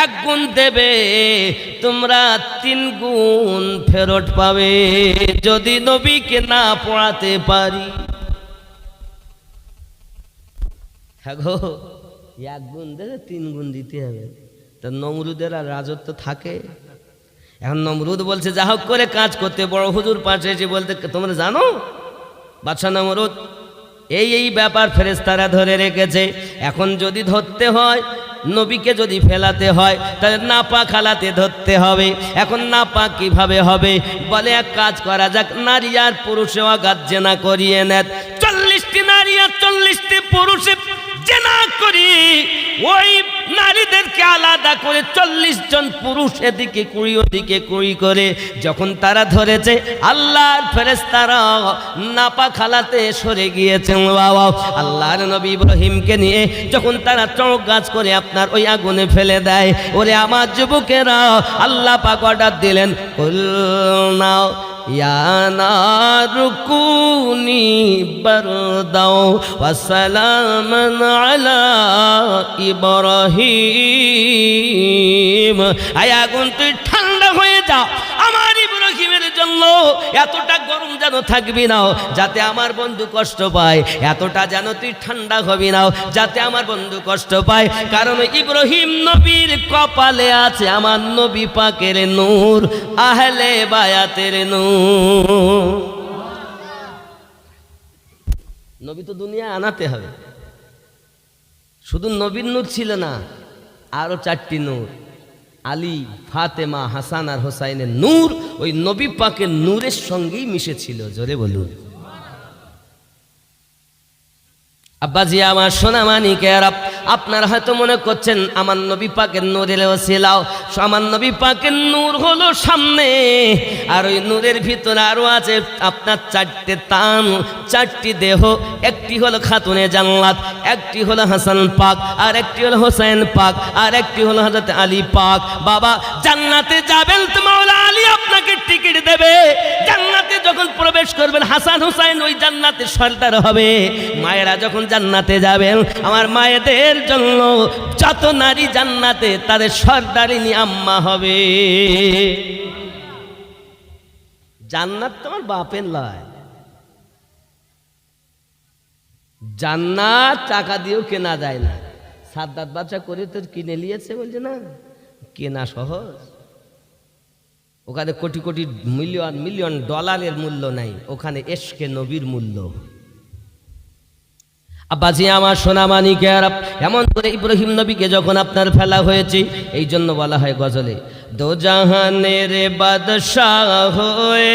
1 গুণ দেবে তোমরা 3 গুণ ফেরত পাবে যদি নবীকে না পড়াতে পারি। গো 1 গুণ দেবে 3 গুণ দিতে হবে, তা নমরুদের আর রাজত্ব থাকে? এখন নমরুদ বলছে যা হোক করে কাজ করতে, বড় হুজুর পাশে এসে বলতে তোমরা জানো বাদশা নমরুদ এই ব্যাপার ফেরেশতারা ধরে রেখেছে, এখন যদি ধরতে হয় নবীকে যদি ফেলাতে হয় তাহলে নাপাক হালাতে ধরতে হবে। এখন নাপাক কিভাবে হবে? বলে এক কাজ করা যাক, নারী আর পুরুষে অগাধ জেনা করিয়ে নেন, 40টি নারী আর 40টি পুরুষে জেনা করি, ওই নারীদেরকে আলাদা করে 40 জন পুরুষ এদিকে 20 ওদিকে 20 করে যখন তারা ধরেছে, আল্লাহর ফেরেশতারা নাপাক হালাতে সরে গিয়েছেন বাবা। আল্লাহর নবী ইব্রাহিমকে নিয়ে যখন তারা চড়ক গাছ করে আপনার ওই আগুনে ফেলে দেয়, ওরে আমার যুবকেরা আল্লাহ পাক অর্ডার দিলেন, কুল নাও ইয়া নারু কুনি বারদাও ওয়া সালামান আলা ইব্রাহিম, আয় আগুন তুই ঠান্ডা হয়ে যাও আমার ইব্রাহিমের জন্য, এতটা গরম যেন থাকবি না যাতে আমার বন্ধু কষ্ট পায়, এতটা যেন তুই ঠান্ডা হবি না যাতে আমার বন্ধু কষ্ট পায়, কারণ ইব্রাহিম নবীর কপালে আছে আমার নবী পাকের নূর, আহলে বায়াতের নূর। নবী তো দুনিয়া আনাতে হবে, শুধু নবীর নূর ছিল না, আরো 4টি নূর, আলী, ফাতেমা, হাসান আর হোসাইনের নূর ওই নবী পাকের নূরের সঙ্গেই মিশেছিল, জোরে বলুন। আব্বাজি আমার সোনামানিকেরা, আপনারা হয়তো মনে করছেন আমার নবী পাকের নূরের ওসিলাও, আমার নবী পাকের নূর হলো সামনে, আর ওই নূরের ভিতরে আরো আছে আপনার 4টে তান, 4টি দেহ, একটি হলো খাতুনে জান্নাত, একটি হলো হাসান পাক, আর একটি হলো হোসেন পাক, আর একটি হলো হযরত আলী পাক। বাবা জান্নাতে যাবেন তো মাওলা আলী আপনাকে টিকিট দেবে, জান্নাতে যখন প্রবেশ করবেন হাসান হোসেন ওই জান্নাতের সর্দার হবে। মায়েরা যখন জান্নাতে যাবেন, আমার মায়েদের জন্য যত নারী জান্নাতে তাদের সর্দারিনী আম্মা হবে। জান্নাত তোমার বাপের লয়, জান্নাত টাকা দিয়েও কেনা যায় না। সাদ্দাত বাদশা করে তো কিনে নিয়েছে, বলছে না কেনা সহজ, ওখানে কোটি কোটি মিলিয়ন মিলিয়ন ডলারের মূল্য নাই, ওখানে এশকে নবীর মূল্য। আব্বাজি আমার সোনামানিকের, এমন করে ইব্রাহিম নবীকে যখন আপনার ফেলা হয়েছে, এই জন্য বলা হয় গজলে, দো জাহানের বাদশাহ হয়ে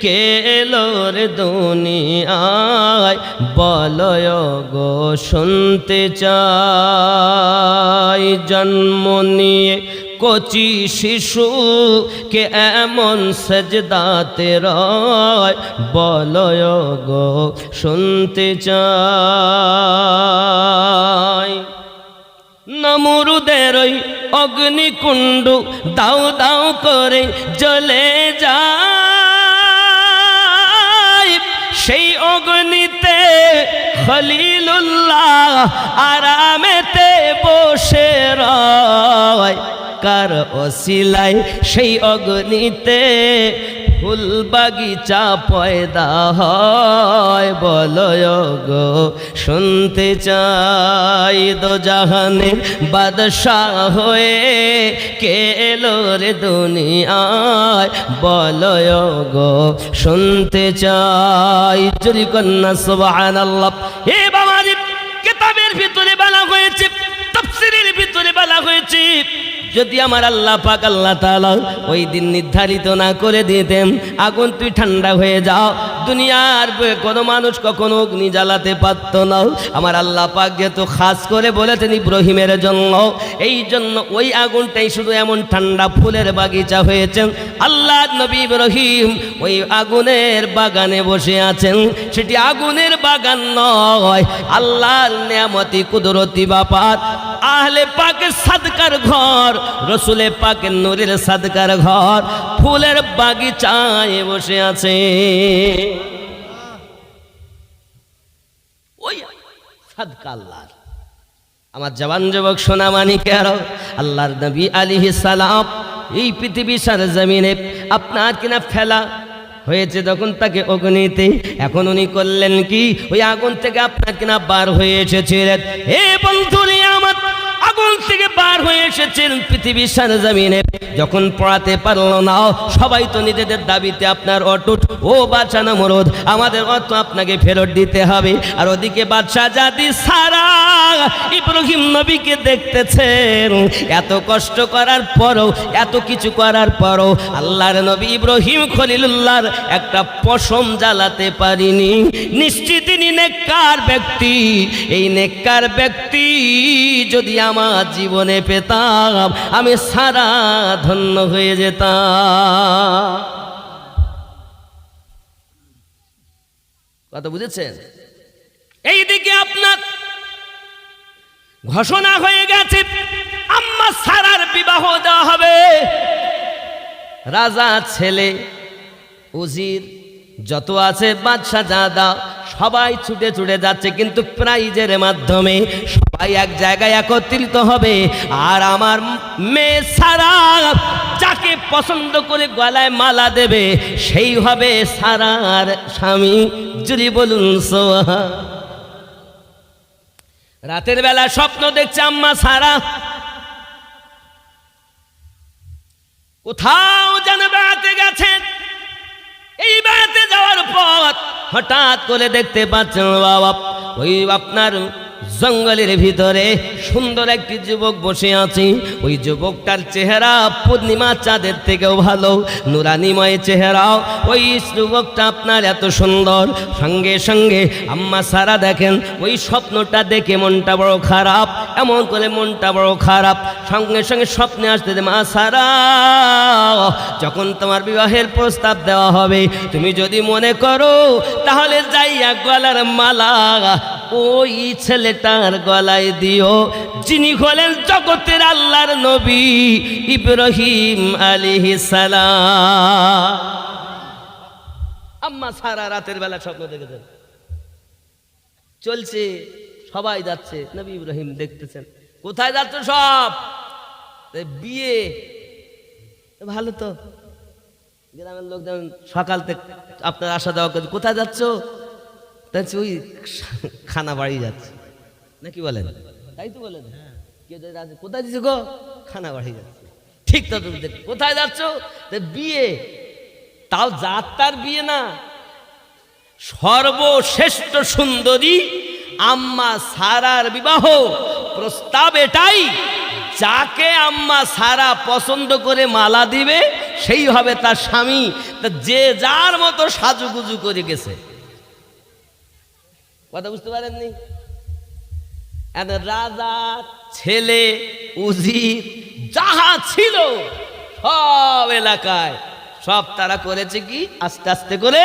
কে এলো রে দুনিয়ায়, বলয় গো শুনতে চাই, জন্ম নিয়ে কচি শিশু কে এমন সেজদাতে রয়, বলয় গো শুনতে চাই। নমরুদের ওই অগ্নিকুণ্ড দাও দাও করে জ্বলে যায়, সেই অগ্নিতে খলিলুল্লাহ আরামেতে বসে রয়, কার ওসিলায় সেই অগ্নিতে ফুল বাগিচা পয়দা হয়। বলো গো শুনতে চাই দোজাহানের বাদশাহ হয়ে কে এলো রে দুনিয়ায়। বলো গো শুনতে চাই। জোরে কন্যা সুবহানাল্লাহ। হে বাবাজি, কিতাবের ভিতরে বলা হয়েছে, তাফসীরের ভিতরে বলা হয়েছে, যদি আমার আল্লাহ পাক আল্লাহ তাআলা ওই দিন নির্ধারিত না করে দিতেন আগুন তুই ঠান্ডা হয়ে যাও, দুনিয়ার কোনো মানুষ কখনো অগ্নি জ্বালাতে পারত না। আমার আল্লাহ পাক যেহেতু খাস করে বলেছেন ইব্রাহিমের জন্য, এই জন্য ওই আগুনটাই শুধু এমন ঠান্ডা ফুলের বাগিচা হয়েছেন। আল্লাহ নবী ইব্রাহিম ওই আগুনের বাগানে বসে আছেন। সেটি আগুনের বাগান নয়, আল্লাহর নেয়ামতি কুদরতি ব্যাপার, আহলে পাকের সাদকার ঘর, রসুলে পাকের নূরের সাদকার ঘর, ফুলের বাগিচায় বসে আছে। ওই সাদকা আল্লাহর। আমার জওয়ান যুবক সোনা মানিকের, আল্লাহর নবী আলাইহিস সালাম এই পৃথিবী সরজমিনে আপনার কিনা ফেলা হয়েছে তখন তাকে অগ্নিতে, এখন উনি করলেন কি, ওই আগুন থেকে আপনার কিনা বার হয়ে এসেছিলেন। হে বন্ধুরে আমার, আগুন থেকে বার হয়ে এসেছেন পৃথিবীর সরজমিনে, যখন পড়াতে পারলো না সবাই তো নিজেদের দাবিতে আপনার অটুট। ও বাদশা নমরুদ, আমাদের অর্থ আপনাকে ফেরত দিতে হবে। আর ওদিকে বাদশা জাতি সারা ইব্রাহিম নবীকে দেখতেছেন, এত কষ্ট করার পরও, এত কিছু করার পরও আল্লাহর নবী ইব্রাহিম খলিলুল্লাহর একটা পশম জ্বালাতে পারিনি। নিশ্চিত তিনি নেককার ব্যক্তি। এই নেককার ব্যক্তি যদি আমার জীবনে পেতাম আমি সারা ধন্য হয়ে যেতাম। কথা বুঝেছেন? এইদিকে আপনার ঘোষণা হয়ে গেছে আম্মা সারার বিবাহ দেওয়া হবে। রাজা ছেলে, উজির যত আছে, বাদশা জাদা সবাই ছুটে ছুটে যাচ্ছে, কিন্তু প্রাইজের মাধ্যমে সবাই এক জায়গায় একত্রিত হবে। আর আমার মেয়ে সারা যাকে পছন্দ করে গলায় মালা দেবে সেই হবে সারার স্বামী। জুরি বলুন সোহা। রাতের বেলা স্বপ্ন দেখছে আম্মা সারা, কোথাও যেন বেড়াতে গেছেন। এই বেড়াতে যাওয়ার পর হঠাৎ করে দেখতে পাচ্ছেন বাবা, ওই আপনার জঙ্গলের ভিতরে সুন্দর একটি যুবক বসে আছে। ওই যুবকটার চেহারা পূর্ণিমা চাঁদের থেকেও ভালো, নুরানিময় চেহারা। ওই যুবকটা আপনার এত সুন্দর, সঙ্গে সঙ্গে আম্মা সারা দেখেন ওই স্বপ্নটা দেখে মনটা বড় খারাপ। এমন করে মনটা বড় খারাপ, সঙ্গে সঙ্গে স্বপ্নে আসতে মা সারা, যখন তোমার বিবাহের প্রস্তাব দেওয়া হবে তুমি যদি মনে করো তাহলে যাইয়া গলার মালা ওই ছেলেটার গলায় দিও, যিনি হলেন জগতের আল্লাহর নবী ইব্রাহিম আলাইহিস সালাম। আম্মা সারা রাতের বেলা স্বপ্ন দেখেছেন, চলছে, সবাই যাচ্ছে, নবী ইব্রাহিম দেখতেছেন। কোথায় যাচ্ছ সব? বিয়ে। ভালো তো, গ্রামের লোক যেমন সকাল থেকে আপনার আসা যাওয়া করছে। কোথায় যাচ্ছ? ওই খানা বাড়ি যাচ্ছে, নাকি বলেন? তাই তো বলেন। কোথায় দিচ্ছে গো? খানা বাড়ি যাচ্ছে। ঠিক তো, কোথায় যাচ্ছ? বিয়ে। তাও যাত্রার বিয়ে না, সর্বশ্রেষ্ঠ সুন্দরী আম্মা সারার বিবাহ প্রস্তাব এটাই, যাকে আম্মা সারা পছন্দ করে মালা দিবে সেই হবে তার স্বামী। তা যে যার মতো সাজুগুজু করে গেছে। কথা বুঝতে পারেননি? রাজা, ছেলে, উজির যাহা ছিল সব এলাকায় সব তারা করেছে কি, আস্তে আস্তে করে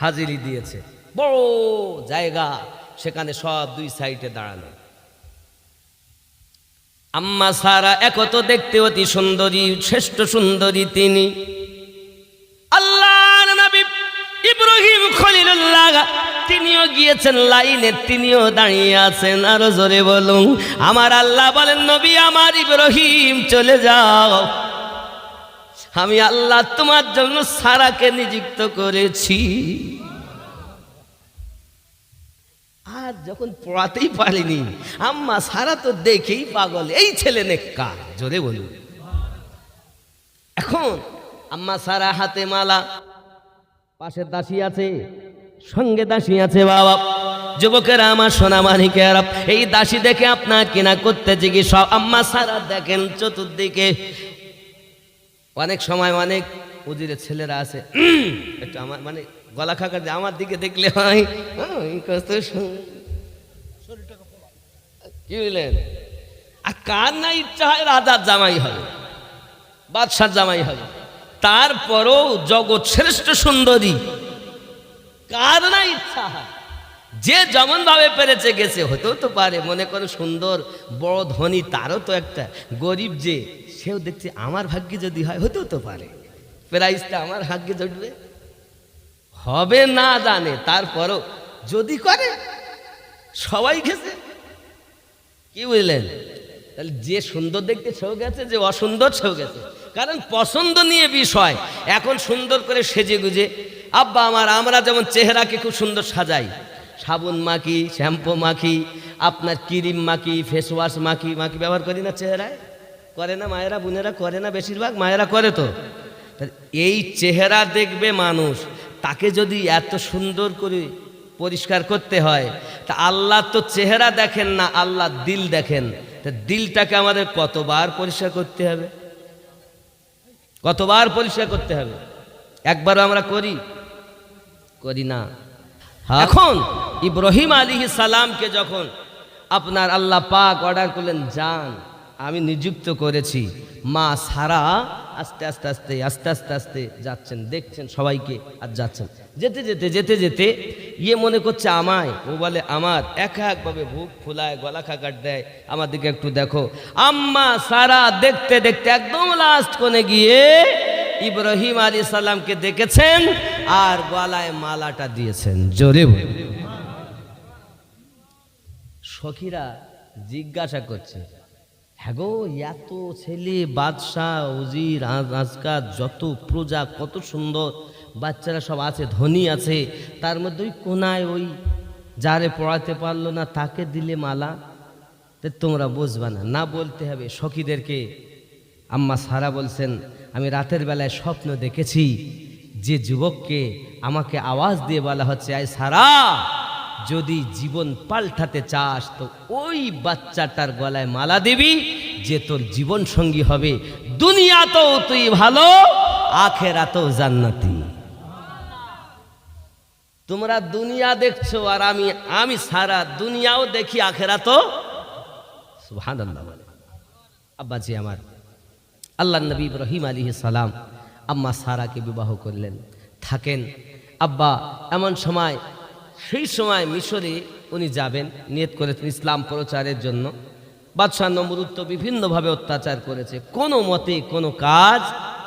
হাজিরি দিয়েছে। বড় জায়গা, সেখানে সব দুই সাইডে দাঁড়ানো। আম্মা সারা একত দেখতে অতি সুন্দরী, শ্রেষ্ঠ সুন্দরী তিনি। আল্লাহর নবী ইব্রাহিম ইব্রাহিম খলিলুল্লাহ তিনিও গিয়েছেন লাইনে, তিনিও দাঁড়িয়ে আছেন। আরো জোরে বলুন, আমার আল্লাহ বলেন, নবী আমার ইব্রাহিম চলে যাও, আমি আল্লাহ তোমার জন্য সারাকে নিযুক্ত করেছি। আর যখন পড়াতেই পারিনি, আম্মা সারা তো দেখেই পাগল, এই ছেলে নেককার, জোরে বলুন। এখন আম্মা সারা হাতে মালা, পাশে দাসী আছে, সঙ্গে দাসী আছে। বাবা যুবকেরা, আমার সোনা মানিকেরা, এই দাসী দেখে আপনার কিনা করতে জিজ্ঞেস সব আম্মা সারা দেখেন চতুর্দিকে। অনেক সময় অনেক উজিরের ছেলেরা আছে, একটু আমার মানে গলা খাকা আমার দিকে দেখলে হয়, কি বুঝলেন? আর কার না ইচ্ছা হয় রাজার জামাই হবে, বাদশার জামাই হবে, তারপরও জগৎ শ্রেষ্ঠ সুন্দরী, কার না ইচ্ছা হয়? যে যেমন ভাবে পেরেছে গেছে, হতেও তো পারে মনে করো সুন্দর বড় ধনী, তারও তো একটা গরিব, যে সেও দেখছে আমার ভাগ্যে যদি হয়, হতেও তো পারে প্রাইজটা আমার ভাগ্যে জুটবে, হবে না জানে, তারপরও যদি করে সবাই গেছে। কি বুঝলেন? তাহলে যে সুন্দর দেখতে সেও গেছে, যে অসুন্দর সেও গেছে, কারণ পছন্দ নিয়ে বিষয়। এখন সুন্দর করে সেজে গুজে আব্বা আমার, আমরা যেমন চেহারাকে খুব সুন্দর সাজাই, সাবুন মাখি, শ্যাম্পু মাখি, আপনার ক্রিম মাখি, ফেস ওয়াশ মাখি ব্যবহার করি না চেহারায়? করে না মায়েরা, বোনেরা করে না? বেশিরভাগ মায়েরা করে। তো এই চেহারা দেখবে মানুষ, তাকে যদি এত সুন্দর করে পরিষ্কার করতে হয়, তা আল্লাহ তো চেহারা দেখেন না, আল্লাহ দিল দেখেন। তা দিলটাকে আমাদের কতবার পরিষ্কার করতে হবে, কতবার পরিষ্কার করতে হবে? একবারও আমরা করি না। এখন ইব্রাহিম আলাইহিস সালামকে যখন আপনার আল্লাহ পাক অর্ডার করলেন, যান, আমি নিযুক্ত করেছি, মা সারা আস্তে আস্তে আস্তে আস্তে আস্তে আস্তে যাচ্ছেন, দেখছেন সবাইকে, আর যাচ্ছেন। যেতে যেতে যেতে যেতে ইয়ে মনে করছে আমায়, ও বলে আমার, এক একভাবে বুক ফুলায়, গলা খাকার দেয়, আমার দিকে একটু দেখো। আম্মা সারা দেখতে দেখতে একদম লাস্ট কোণে গিয়ে ইব্রাহিম আলাইহিস সালামকে দেখেছেন, আর গলায় মালাটা দিয়েছেন। জোরে সখীরা জিজ্ঞাসা করছে, হ্যাঁ গো, এত ছেলে, বাদশাহ, উজির, আজকাল যত প্রজা, কত সুন্দর বাচ্চারা সব আছে, ধনী আছে, তার মধ্যে ওই কোনায় ওই যারে পড়াতে পারলো না তাকে দিলে মালা, তোমরা বুঝবা না? না বলতে হবে সখীদেরকে। আম্মা সারা বলছেন, আমি রাতের বেলায় স্বপ্ন দেখেছি, যে যুবককে আমাকে আওয়াজ দিয়ে বলা হচ্ছে, আয় সারা, যদি জীবন পাল্টাতে চাস তো ওই বাচ্চাটার গলায় মালা দিবি, যে তোর জীবন সঙ্গী হবে, দুনিয়াতেও তুই ভালো, আখেরাতেও জান্নাতি। তোমরা দুনিয়া দেখছো, আর আমি সারা দুনিয়াও দেখি, আখেরাতও। সুবহানাল্লাহ বলে। আব্বাজি আমার, আল্লাহ নবী ইব্রাহিম আলাইহিস সালাম আম্মা সারাকে বিবাহ করলেন, থাকেন। আব্বা এমন সময়, সেই সময় মিশরে উনি যাবেন, নিয়ত করেছেন ইসলাম প্রচারের জন্য। বাদশাহ নমরুদ তো বিভিন্নভাবে অত্যাচার করেছে, কোনো মতে কোনো কাজ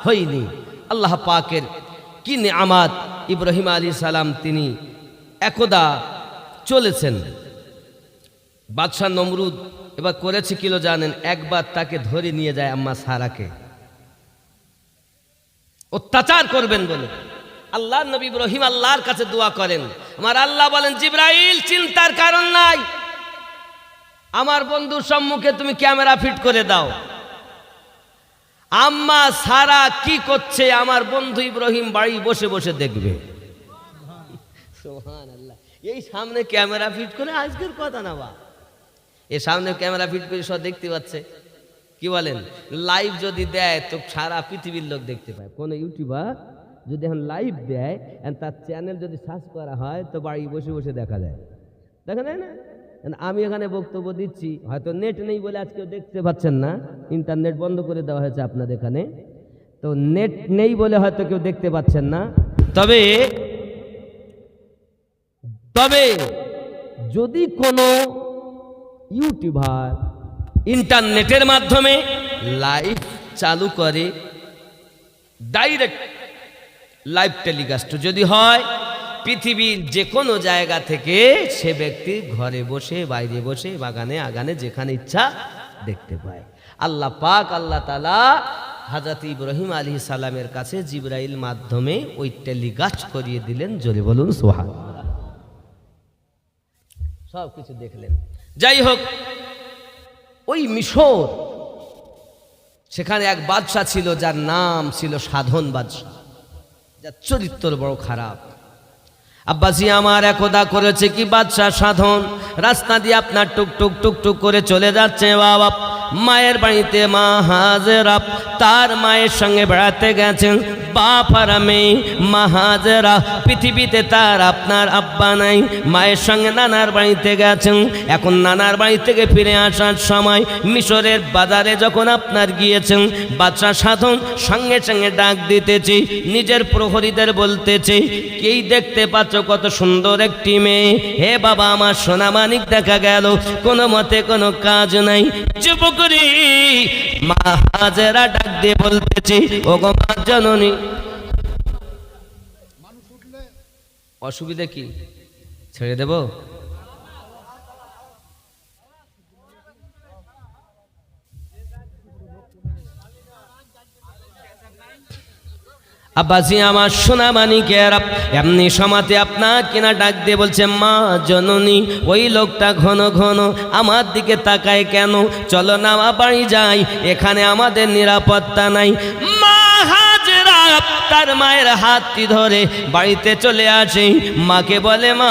হয়নি। আল্লাহ পাকের কি নেয়ামত! ইব্রাহিম আলাইহিস সালাম তিনি একদা চলেছেন, বাদশাহ নমরুদ এবার করেছে কিলো জানেন, একবার তাকে ধরে নিয়ে যায় আম্মা সারাকে, অত্যাচার করবেন বলে। আল্লাহ নবী ইব্রাহিম আল্লাহর কাছে দোয়া করেন, আমার আল্লাহ বলেন, জিবরাইল চিন্তার কারণ নাই, আমার বন্ধুর সম্মুখে তুমি ক্যামেরা ফিট করে দাও, আম্মা সারা কি করছে আমার বন্ধু ইব্রাহিম বাড়ি বসে বসে দেখবে। সুবহানাল্লাহ। এই সামনে ক্যামেরা ফিট করে, আজকের কথা না বা, এর সামনে ক্যামেরা ফিট করে সব দেখতে পাচ্ছে। কি বলেন? লাইভ যদি দেয় তো সারা পৃথিবীর লোক দেখতে পায়। কোন ইউটিউবার যদি এখন লাইভ দেয়, তার চ্যানেল যদি সার্চ করা হয়, তো বাড়ি বসে বসে দেখা যায় না? আমি এখানে বক্তব্য দিচ্ছি, হয়তো নেট নেই বলে আজকে দেখতে পাচ্ছেন না, ইন্টারনেট বন্ধ করে দেওয়া হয়েছে আপনাদের এখানে, তো নেট নেই বলে হয়তো কেউ দেখতে পাচ্ছেন না। তবে যদি কোনো ইউটিউবার ইন্টারনেটের মাধ্যমে লাইভ চালু করে, ডাইরেক্ট লাইভ টেলিকাস্ট যদি হয়, পৃথিবীর যে কোনো জায়গা থেকে সে ব্যক্তি ঘরে বসে, বাইরে বসে, বাগানে আগানে যেখানে ইচ্ছা দেখতে পায়। আল্লাহ পাক আল্লাহ তাআলা হযরত ইব্রাহিম আলাইহিস সালামের কাছে জিবরাইল মাধ্যমে ওই টেলিকাস্ট করিয়ে দিলেন। জোরে বলুন সুবহানাল্লাহ। সব কিছু দেখলেন। যাই হোক, ওই মিশর, সেখানে এক বাদশাহ ছিল যার নাম ছিল সাধন বাদশাহ, যার চরিত্র বড় খারাপ। আব্বাসি আমার একদা করেছে কি, বাদশাহ সাধন রাস্তা দিয়ে আপনার টুকটুক টুকটুক করে চলে যাচ্ছে বাবা, মায়ের বাড়িতে মা হাজেরা তার মায়ের সঙ্গে বেড়াতে গেছেন। বাপ আর মেয়ে, মা হাজেরা পৃথিবীতে তার আপনার আব্বা নাই, মায়ের সঙ্গে নানার বাড়িতে গেছেন। এখন নানার বাড়ি থেকে ফিরে আসার সময় মিশরের বাজারে যখন আপনার গিয়েছেন, বাদশাহ সাধন সঙ্গে সঙ্গে ডাক দিতেছে, নিজের প্রহরীদের বলতেছে, কেই দেখতে পাচ্ছ কত সুন্দর একটি মেয়ে, হে বাবা আমার সোনা মানিক দেখা গেল, কোনো মতে কোনো কাজ নাই। যুবক মা হাজেরা ডাক দিয়ে বলতেছে, ও গো মা জননী, অসুবিধা কি, ছেড়ে দেব? আব্বাসি আমার সোনা মানিকের এমনি সমাতে আপনার কিনা ডাক দিয়ে বলছে, মা জননী, ওই লোকটা ঘন ঘন আমার দিকে তাকায় কেন? চলো না বাড়ি যাই, এখানে আমাদের নিরাপত্তা নাই। মা হাজেরা তার মায়ের হাতটি ধরে বাড়িতে চলে আসে। মাকে বলে, মা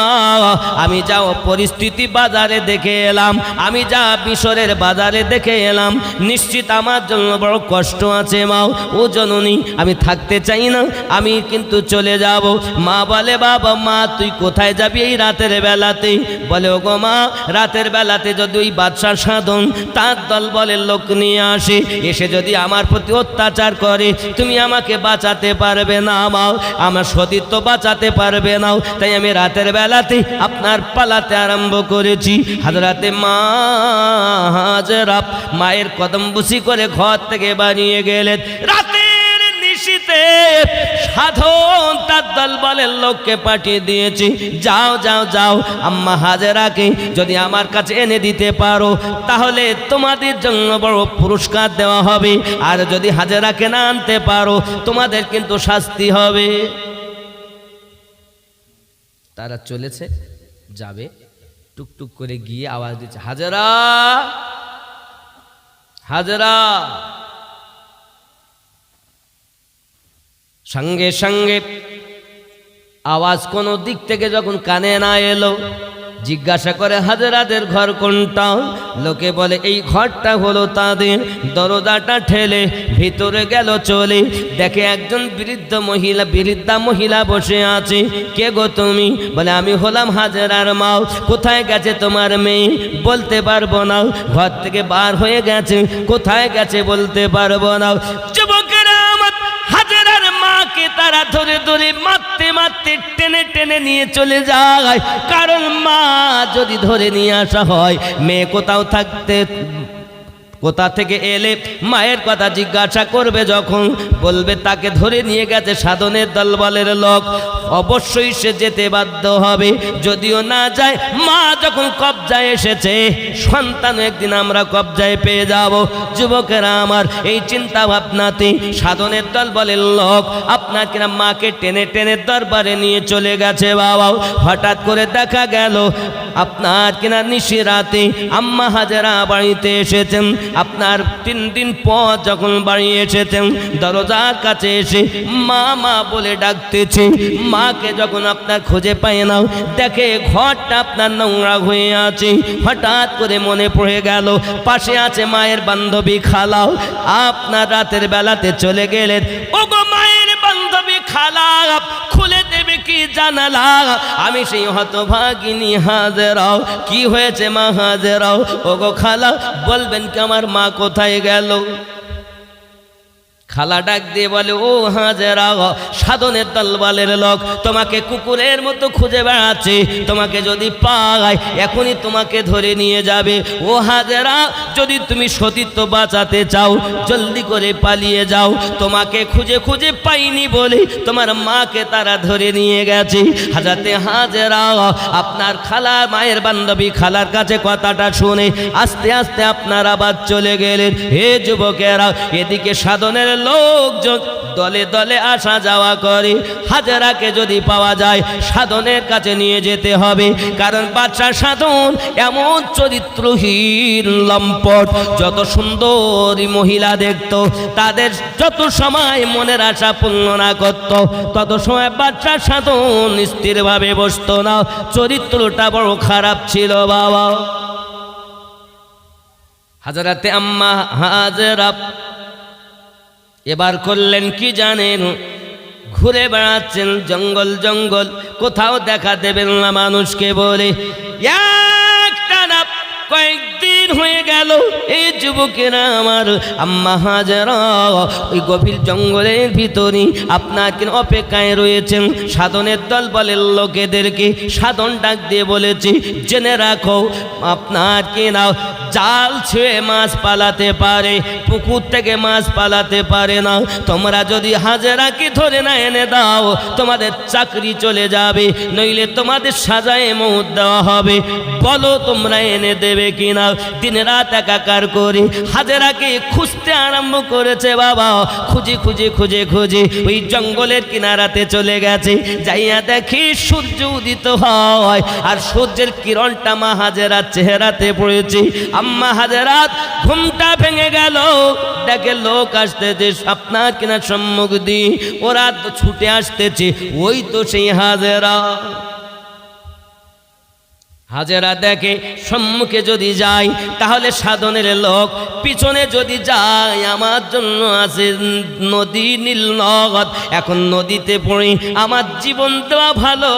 আমি যা পরিস্থিতি বাজারে দেখে এলাম, আমি যা মিশরের বাজারে দেখে এলাম, নিশ্চিত আমার জন্য বড় কষ্ট আছে মা। ও জননী, আমি থাকতে চাই না, আমি কিন্তু চলে যাব। মা বলে, বাবা মা তুই কোথায় যাবি এই রাতের বেলাতে? বলে, ও গো মা, রাতের বেলাতে যদি ওই বাদশাহ সাধন তার দল বলের লোক নিয়ে আসে, এসে যদি আমার প্রতি অত্যাচার করে, তুমি আমাকে বাঁচাতে পারবে না মা, আমার সতীত্ব বাঁচাতে পারবে না। তাই আমি রাতের বেলাতে আপনার পালাতে আরম্ভ করেছি। হযরতে মা হাজেরা মায়ের কদম বুসি করে ঘর থেকে বানিয়ে গেলেন। রাতের নিশীতে সাধন তার দল বলের লোককে পাঠিয়ে দিয়েছি, যাও যাও যাও, আম্মা হাজেরাকে যদি আমার কাছে এনে দিতে পারো তাহলে তোমাদের জন্য বড় পুরস্কার দেওয়া হবে, আর যদি হাজেরাকে না আনতে পারো তোমাদের কিন্তু শাস্তি হবে। তারা চলেছে, যাবে, টুকটুক করে গিয়ে আওয়াজ দিচ্ছে, হাজেরা হাজেরা। সঙ্গে সঙ্গে আওয়াজ কোনো দিক থেকে যখন কানে না এলো, জিজ্ঞাসা করে, হাজেরাদের ঘর কোনটা? লোকে বলে, এই ঘরটা হলো তাদের। দরজাটা ঠেলে ভিতরে গেল চলে, দেখে একজন বৃদ্ধা মহিলা বসে আছে। কে গো তুমি? বলে, আমি হলাম হাজেরার মা। কোথায় গেছে তোমার মেয়ে? বলতে পারবো না, ঘর থেকে বার হয়ে গেছে, কোথায় গেছে বলতে পারবো না। যুবকেরা আমার হাজেরার মাকে তারা ধরে ধরে মারতে মারতে টেনে টেনে নিয়ে চলে যায়, কারণ মা যদি ধরে নিয়ে আসা হয়, মেয়ে কোথাও থাকতে, কোথা থেকে এলে, মায়ের কথা জিজ্ঞাসা করবে, যখন বলবে তাকে ধরে নিয়ে গেছে সাধনের দলবলের লোক, অবশ্যই সে যেতে বাধ্য হবে। যদিও না যায়, মা যখন কবজায় এসেছে, সন্তান একদিন আমরা কবজায় পেয়ে যাব। যুবকেরা আমার এই চিন্তা ভাবনাতে সাধনের দলবলের লোক আপনার কিনা মাকে টেনে টেনে দরবারে নিয়ে চলে গেছে। বাবা, হঠাৎ করে দেখা গেল আপনার কিনা নিশি রাতে আম্মা হাজেরা বাড়িতে এসেছেন। আপনার 3 দিন পর যখন বাড়ি এসেছেন, দরজার কাছে এসে মা মা বলে ডাকতেছে। মাকে যখন আপনার খুঁজে পায় না, দেখে ঘরটা আপনার নোংরা হয়ে আছে। হঠাৎ করে মনে পড়ে গেল পাশে আছে মায়ের বান্ধবী খালাও। আপনার রাতের বেলাতে চলে গেলেন, ওগো মায়ের বান্ধবী খালা, খুলে দেবে কি জানালা? আমি সেই হতভাগিনী হাজেরাও। কি হয়েছে মা হাজেরাও? ওগো খালা, বলবেন কি আমার মা কোথায় গেল? খালা ডাক দিয়ে বলে, ও হাজেরা, সাধনের দলবলের লোক তোমাকে কুকুরের মতো খুঁজে বেড়াচ্ছে, তোমাকে যদি পায় এখনই তোমাকে ধরে নিয়ে যাবে। ও হাজেরা, যদি তুমি সতীত্ব বাঁচাতে চাও জলদি করে পালিয়ে যাও, তোমাকে খুঁজে খুঁজে পাইনি বলে তোমার মাকে তারা ধরে নিয়ে গেছে। হাজরাতে হাজেরা আপনার খালা, মায়ের বান্ধবী খালার কাছে কথাটা শুনে আস্তে আস্তে আপনার আবার চলে গেলেন। হে যুবকেরা, এদিকে সাধনের লোকজন দলে দলে আসা যাওয়া করে। হাজেরাকে যদি পাওয়া যায় সাধনের কাছে নিয়ে যেতে হবে, কারণ বাদশা সাধন এমন চরিত্রহীন লম্পট, যত সুন্দরী মহিলা দেখত তাদের যত সময় মনের আশা পূর্ণ না করত তত সময় বাদশা সাধন স্থিরভাবে বসত না। চরিত্রটা বড় খারাপ ছিল বাবা। হাজরাতে আম্মা হাজেরা এবার করলেন কি জানেন? ঘুরে বেড়াচ্ছেন জঙ্গল জঙ্গল, কোথাও দেখা দেবেন না মানুষকে বলে। একটানা কয়েকদিন হয়ে গেল এই যুবকেরা আমার আম্মা হাজেরা ওই গভীর জঙ্গলের ভিতরে আপনার অপেক্ষায় রয়েছেন। সাধনের দল বলে লোকেদেরকে সাধন ডাক দিয়ে বলেছে, জেনে রাখো আপনার কিনা জাল ছুঁয়ে মাছ পালাতে পারে, পুকুর থেকে মাছ পালাতে পারে না। তোমরা যদি হাজেরাকে ধরে না এনে দাও তোমাদের চাকরি চলে যাবে, নইলে তোমাদের সাজায় মৌত দেওয়া হবে। বলো তোমরা এনে দেবে কিনা? দিন রাত একাকার করে হাজেরাকে খুঁজতে আরম্ভ করেছে বাবা। খুঁজে খুঁজে খুঁজে খুঁজে ওই জঙ্গলের কিনারাতে চলে গেছে। যাইয়া দেখি সূর্য উদিত হয় আর সূর্যের কিরণটা মা হাজেরার চেহারাতে পড়েছে। আম্মা হাজেরাত ঘুমটা ভেঙে গেল, দেখে লোক আসতেছে আপনার কিনা সম্মুখ দিয়ে, ওরা তো ছুটে আসতেছে, ওই তো সেই হাজেরা। হাজেরা দেখে সম্মুখে যদি যাই তাহলে সাধনের লোক, পিছনে যদি যাই আমার জন্য আছে নদী নীল নদ। এখন নদীতে পড়ে আমার জীবন দেওয়া ভালো,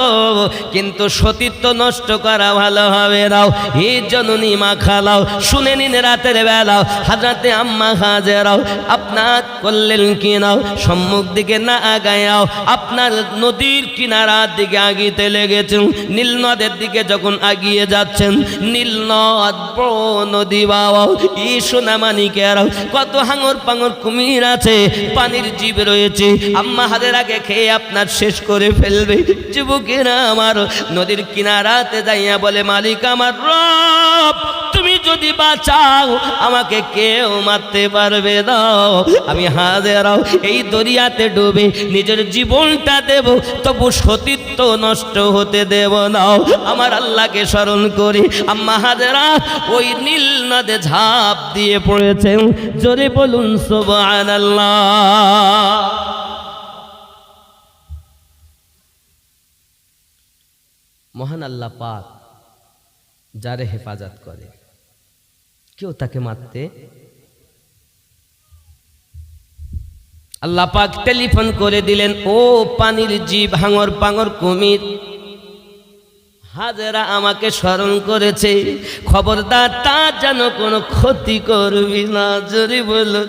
কিন্তু সতীত্ব নষ্ট করা ভালো হবে না। এই জননী মা খালাও শুনে নিন রাতের বেলাও হাজরাতে আম্মা হাজেরাও আপনার করলেন কি নাও, সম্মুখ দিকে না আগায়াও আপনার নদীর কিনারার দিকে আগিতে লেগেছেন। নীল নদের দিকে যখন গিয়ে যাচ্ছেন, নীল নদ বড় নদী বাবা, এই সোনামানিকেরাও কত হাঙর পাঙর কুমির আছে, পানির জীব রয়েছে, আম্মা হাজেরাকে খেয়ে আপনার শেষ করে ফেলবে। যুবকেরা আমার নদীর কিনারাতে যাইয়া বলে, মালিক আমার রব, তুমি যদি বাঁচাও আমাকে কেউ মারতে পারবে না। আমি হাজেরাও এই দরিয়াতে ডুবে নিজের জীবনটা দেব, তবু সতীত্ব নষ্ট হতে দেব না। আমার আল্লাহকে স্মরণ করে আম্মা হাজেরা ওই নীল নদে ঝাঁপ দিয়ে পড়েছেন। জোরে বলুন সুবহানাল্লাহ। মহান আল্লাহ পাক যারে হেফাজত করে কেউ তাকে মারতে। আল্লাহ পাক টেলিফোন করে দিলেন, ও পানির জীব হাঙর পাঙর কুমির, হাজেরা আমাকে স্মরণ করেছে, খবরদার তার যেন কোনো ক্ষতি করবি না। জোরে বলো।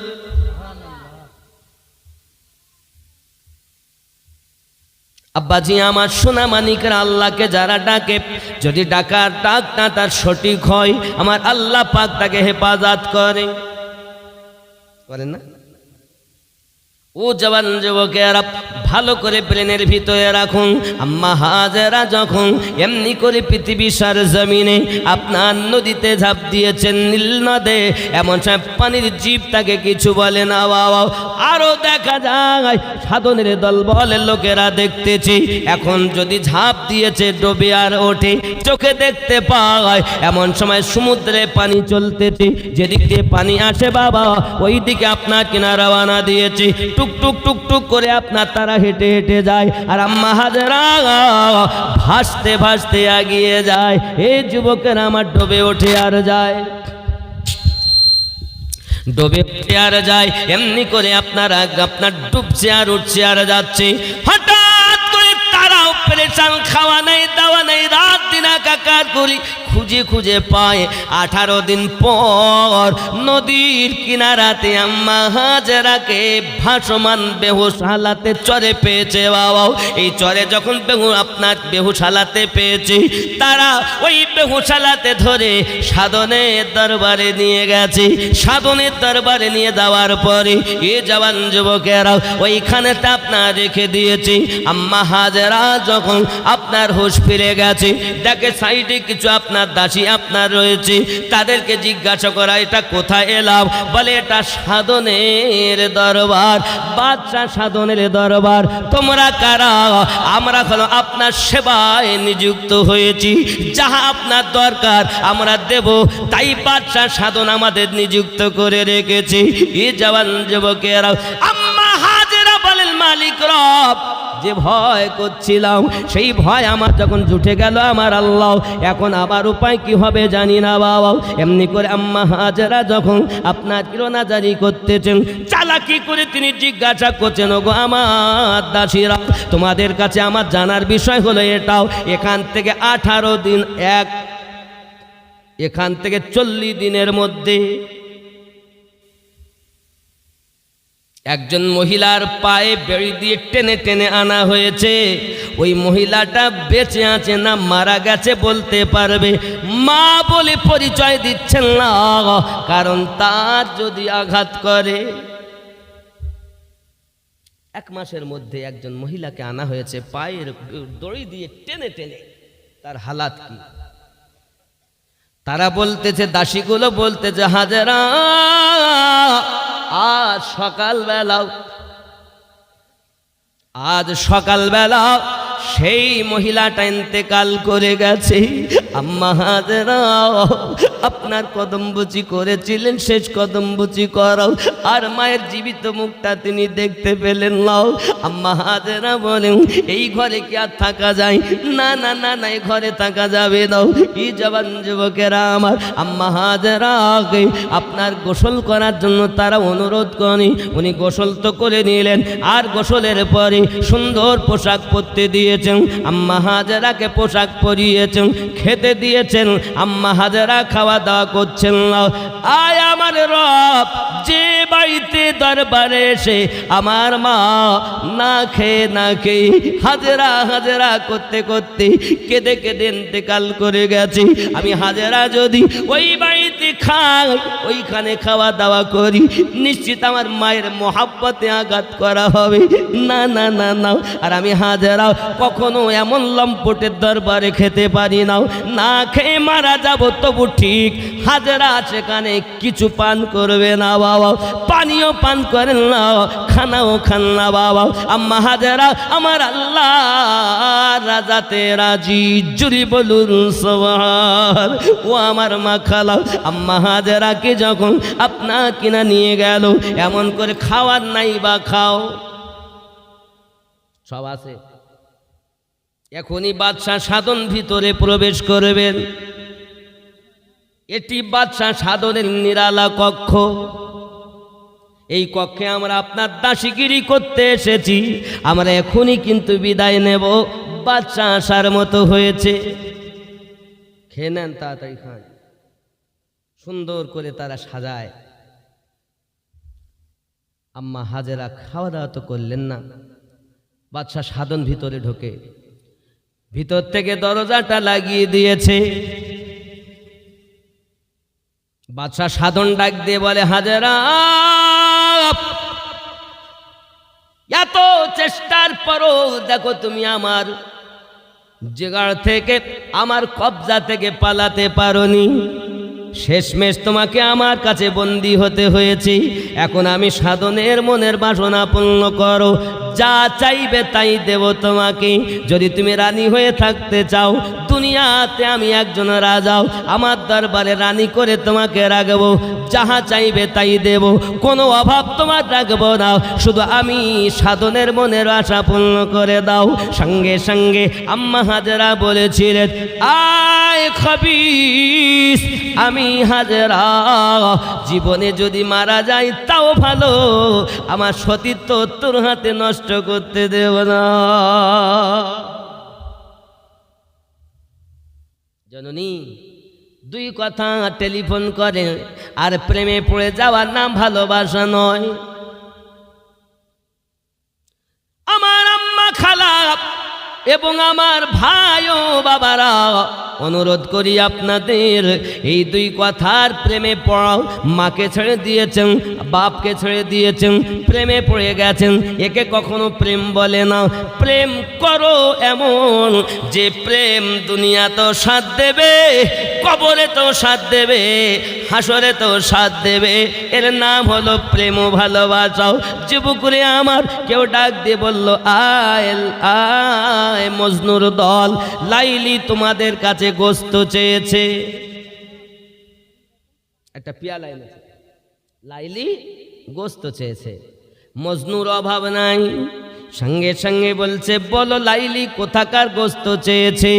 আব্বাজি আমার সোনা মানিকের আল্লাহকে যারা ডাকে, যদি ডাকার ডাকটা তার সঠিক হয় আমার আল্লাহ পাক তাকে হেফাজত করে। বলেন না? ও জওয়ান যুবকেরা ভালো করে ব্রেনের ভিতরে রাখুন, আম্মা হাজেরা যখন এমনি করে পৃথিবী সার জমিনে আপনার নদীতে ঝাঁপ দিয়েছেন নীল নদে, এমন সব পানির জীব তাকে কিছু বলে না বাবা। আরো দেখা যায় সাধনের দল বলে লোকেরা দেখতেছি, এখন যদি ঝাঁপ দিয়েছে ডুবে আর ওঠে, চোখে দেখতে পায়, এমন সময় সমুদ্রে পানি চলতেছে, যেদিক দিয়ে পানি আসে বাবা ওই দিকে আপনার কিনা রওনা দিয়েছে। টুক টুক টুক টুক করে আপনার তারা হেঁটে হেঁটে যায়, আর আম্মা হাজেরা ভাসতে ভাসতে এগিয়ে যায়। এই যুবকের আমার ডুবে ওঠে আর যায়, ডুবে উঠে আর যায়, এমনি করে আপনার ডুবছে আর উঠছে আর যাচ্ছে। হঠাৎ করে তারাও পেরেছান, খাওয়া নাই দাওয়া নাই, রাত দিন একাকার করি খুঁজে খুঁজে পায়। 18 দিন পর নদীর কিনারাতে আম্মা হাজেরাকে ভাসমান বেহুশ হালাতে চরে পেয়েছে। বাবা, এই চরে যখন আপনার বেহুশ হালাতে পেয়েছে, তারা ওই বেহুশ হালাতে ধরে সাধনের দরবারে নিয়ে গেছে। সাধনের দরবারে নিয়ে যাওয়ার পরে এ জওয়ান যুবকেরা ওইখানেতে আপনার রেখে দিয়েছে। আম্মা হাজেরা যখন আপনার হুঁশ ফিরে গেছে, দেখে সাইডে কিছু আপনার দাসী আপনার রয়েছে। তাদেরকে জিজ্ঞাসা করা, এটা কোথায় এলাম? বলে এটা সাধনের দরবার, বাদশাহ সাধনের দরবার। তোমরা কারা? আমরা হলো আপনার সেবায় নিযুক্ত হয়েছি, যাহা আপনার দরকার আমরা দেব, তাই বাদশাহ সাধন আমাদের নিযুক্ত করে রেখেছে। এ জওয়ান যুবকেরা আম্মা হাজেরা বলেন, মালিক রব, যে ভয় করছিলাম সেই ভয় আমার যখন জুটে গেল আমার আল্লাহ, এখন আবার উপায় কি হবে জানি না বাবা। এমনি করে আম্মা হাজেরা যখন আপনার কিরণাজারি করতেছেন, চালাকি করে তিনি জিজ্ঞাসা করছেন, ওগো আমার দাসীরা, তোমাদের কাছে আমার জানার বিষয় হলো এটাও, এখান থেকে 18 দিন এখান থেকে 40 দিনের মধ্যে একজন মহিলার পায়ে বেড়ি দিয়ে টেনে টেনে আনা হয়েছে। ওই মহিলাটা বেঁচে আছে না মারা গেছে বলতে পারবে মা বলে পরিচয় দিচ্ছেন না, কারণ তার যদি আঘাত করে। 1 মাসের মধ্যে একজন মহিলাকে আনা হয়েছে পায়ের দড়ি দিয়ে টেনে টেনে। তার হালাত কি? তারা বলতেছে, দাসীগুলো বলতেছে, হাজেরা আজ সকালবেলা সেই মহিলাটা ইন্তেকাল করে গেছে। আম্মা হাজেরা আপনার কদমবুচি করেছিলেন, শেষ কদমবুচি করাও, আর মায়ের জীবিত মুখটা তিনি দেখতে পেলেন না। আম্মা হাজেরা বলেন, এই ঘরে কি আর থাকা যায়? না না না না, এই ঘরে থাকা যাবে না। এই জওয়ান যুবকেরা আমার আম্মা হাজেরাকে আপনার গোসল করার জন্য তারা অনুরোধ করে। উনি গোসল তো করে নিলেন, আর গোসলের পরে সুন্দর পোশাক পরতে দিয়েছেন। আম্মা হাজেরাকে পোশাক পরিয়েছেন, খেতে দিয়েছেন। আম্মা হাজেরা খাওয়া দাওয়া করছেন না। আয় আমার রব, যে বাড়িতে দরবারে এসে আমার মা না খেয়ে হাজেরা করতে করতে কেঁদে কেঁদে ইন্তেকাল করে গেছে, আমি হাজেরা যদি ওই বাড়িতে খাই, ওইখানে খাওয়া দাওয়া করি, নিশ্চিত আমার মায়ের মহাব্বতে আঘাত করা হবে। না না না না, আর আমি হাজেরা কখনো এমন লম্পটের দরবারে খেতে পারি না, না খেয়ে মারা যাব তবু ঠিক। হাজেরা সেখানে কিছু পান করবে না বাবা, পানিও পান করেন না, খানাও খান না বাবা। আম্মা হাজেরা আমার আল্লাহ রাজাতে রাজি, জুরি বলুন সুবহান। ও আমার মা খালা আম্মা হাজেরাকে যখন আপনা কিনা নিয়ে গেল, এমন করে খাওয়ার নাই বা খাও সব আছে। এখনই বাদশাহ সাধন ভিতরে প্রবেশ করবেন। এটি বাদশাহ সাধনের নিরালা কক্ষ। এই কক্ষে আমরা আপনার দাসীগিরি করতে এসেছি, আমরা এখনই কিন্তু বিদায় নেব। বাদশাহ আসার মতো হয়েছে, খেয়ে নেন, তাড়াতাড়ি খান। সুন্দর করে তারা সাজায়। আম্মা হাজেরা খাওয়া দাওয়া তো করলেন না। বাদশাহ সাধন ভিতরে ঢোকে, ভিতর থেকে দরজাটা লাগিয়ে দিয়েছে। বাদশাহ সাধন ডাক দিয়ে বলে, হাজেরা, এত চেষ্টার পরও দেখো তুমি আমার জেগাড় থেকে, আমার কবজা থেকে পালাতে পারোনি। শেষমেশ তোমাকে আমার কাছে বন্দী হতে হয়েছে। এখন আমি সাধনের মনের বাসনা পূর্ণ করো, যা চাইবে তাই দেব তোমাকে। যদি তুমি রানী হয়ে থাকতে চাও, দুনিয়াতে আমি একজন রাজাও, আমার দরবারে রানী করে তোমাকে রাখবো, যাহা চাইবে তাই দেব, কোনো অভাব তোমার রাখবো না, শুধু আমি সাধনের মনের আশা পূর্ণ করে দাও। সঙ্গে সঙ্গে আম্মা হাজেরা বলেছিলেন, আয় খবিস, আমি হাজেরা জীবনে যদি মারা যাই তাও ভালো, আমার সতীত্ব তোর হাতে নষ্ট করতে দেব না। জননী দুই কথা টেলিফোন করে, আর প্রেমে পড়ে যাওয়ার নাম ভালোবাসা নয়। আমার আম্মা, খালা এবং আমার ভাই ও বাবারা, অনুরোধ করি আপনাদের, এই দুই কথার প্রেমে পড়াও। মাকে ছেড়ে দিয়েছেন, বাপকে ছেড়ে দিয়েছেন, প্রেমে পড়ে গেছেন, একে কখনো প্রেম বলে না। প্রেম করো এমন যে প্রেম দুনিয়া তো সাথ দেবে, কবরে তো সাথ দেবে, হাসরে তো সাথ দেবে। এর নাম হলো প্রেম ও ভালোবাসাও। যুবকরে আমার কেউ ডাক দিয়ে বলল, আয় আয় মজনুর দল, লাইলি তোমাদের কাছে গোস্ত চেয়েছে। একটা পেয়ালা এনেছে, লাইলি গোস্ত চেয়েছে। মজনুর অভাব নাই, সঙ্গে সঙ্গে বলছে, বলো লাইলি কোথাকার গোস্ত চেয়েছে।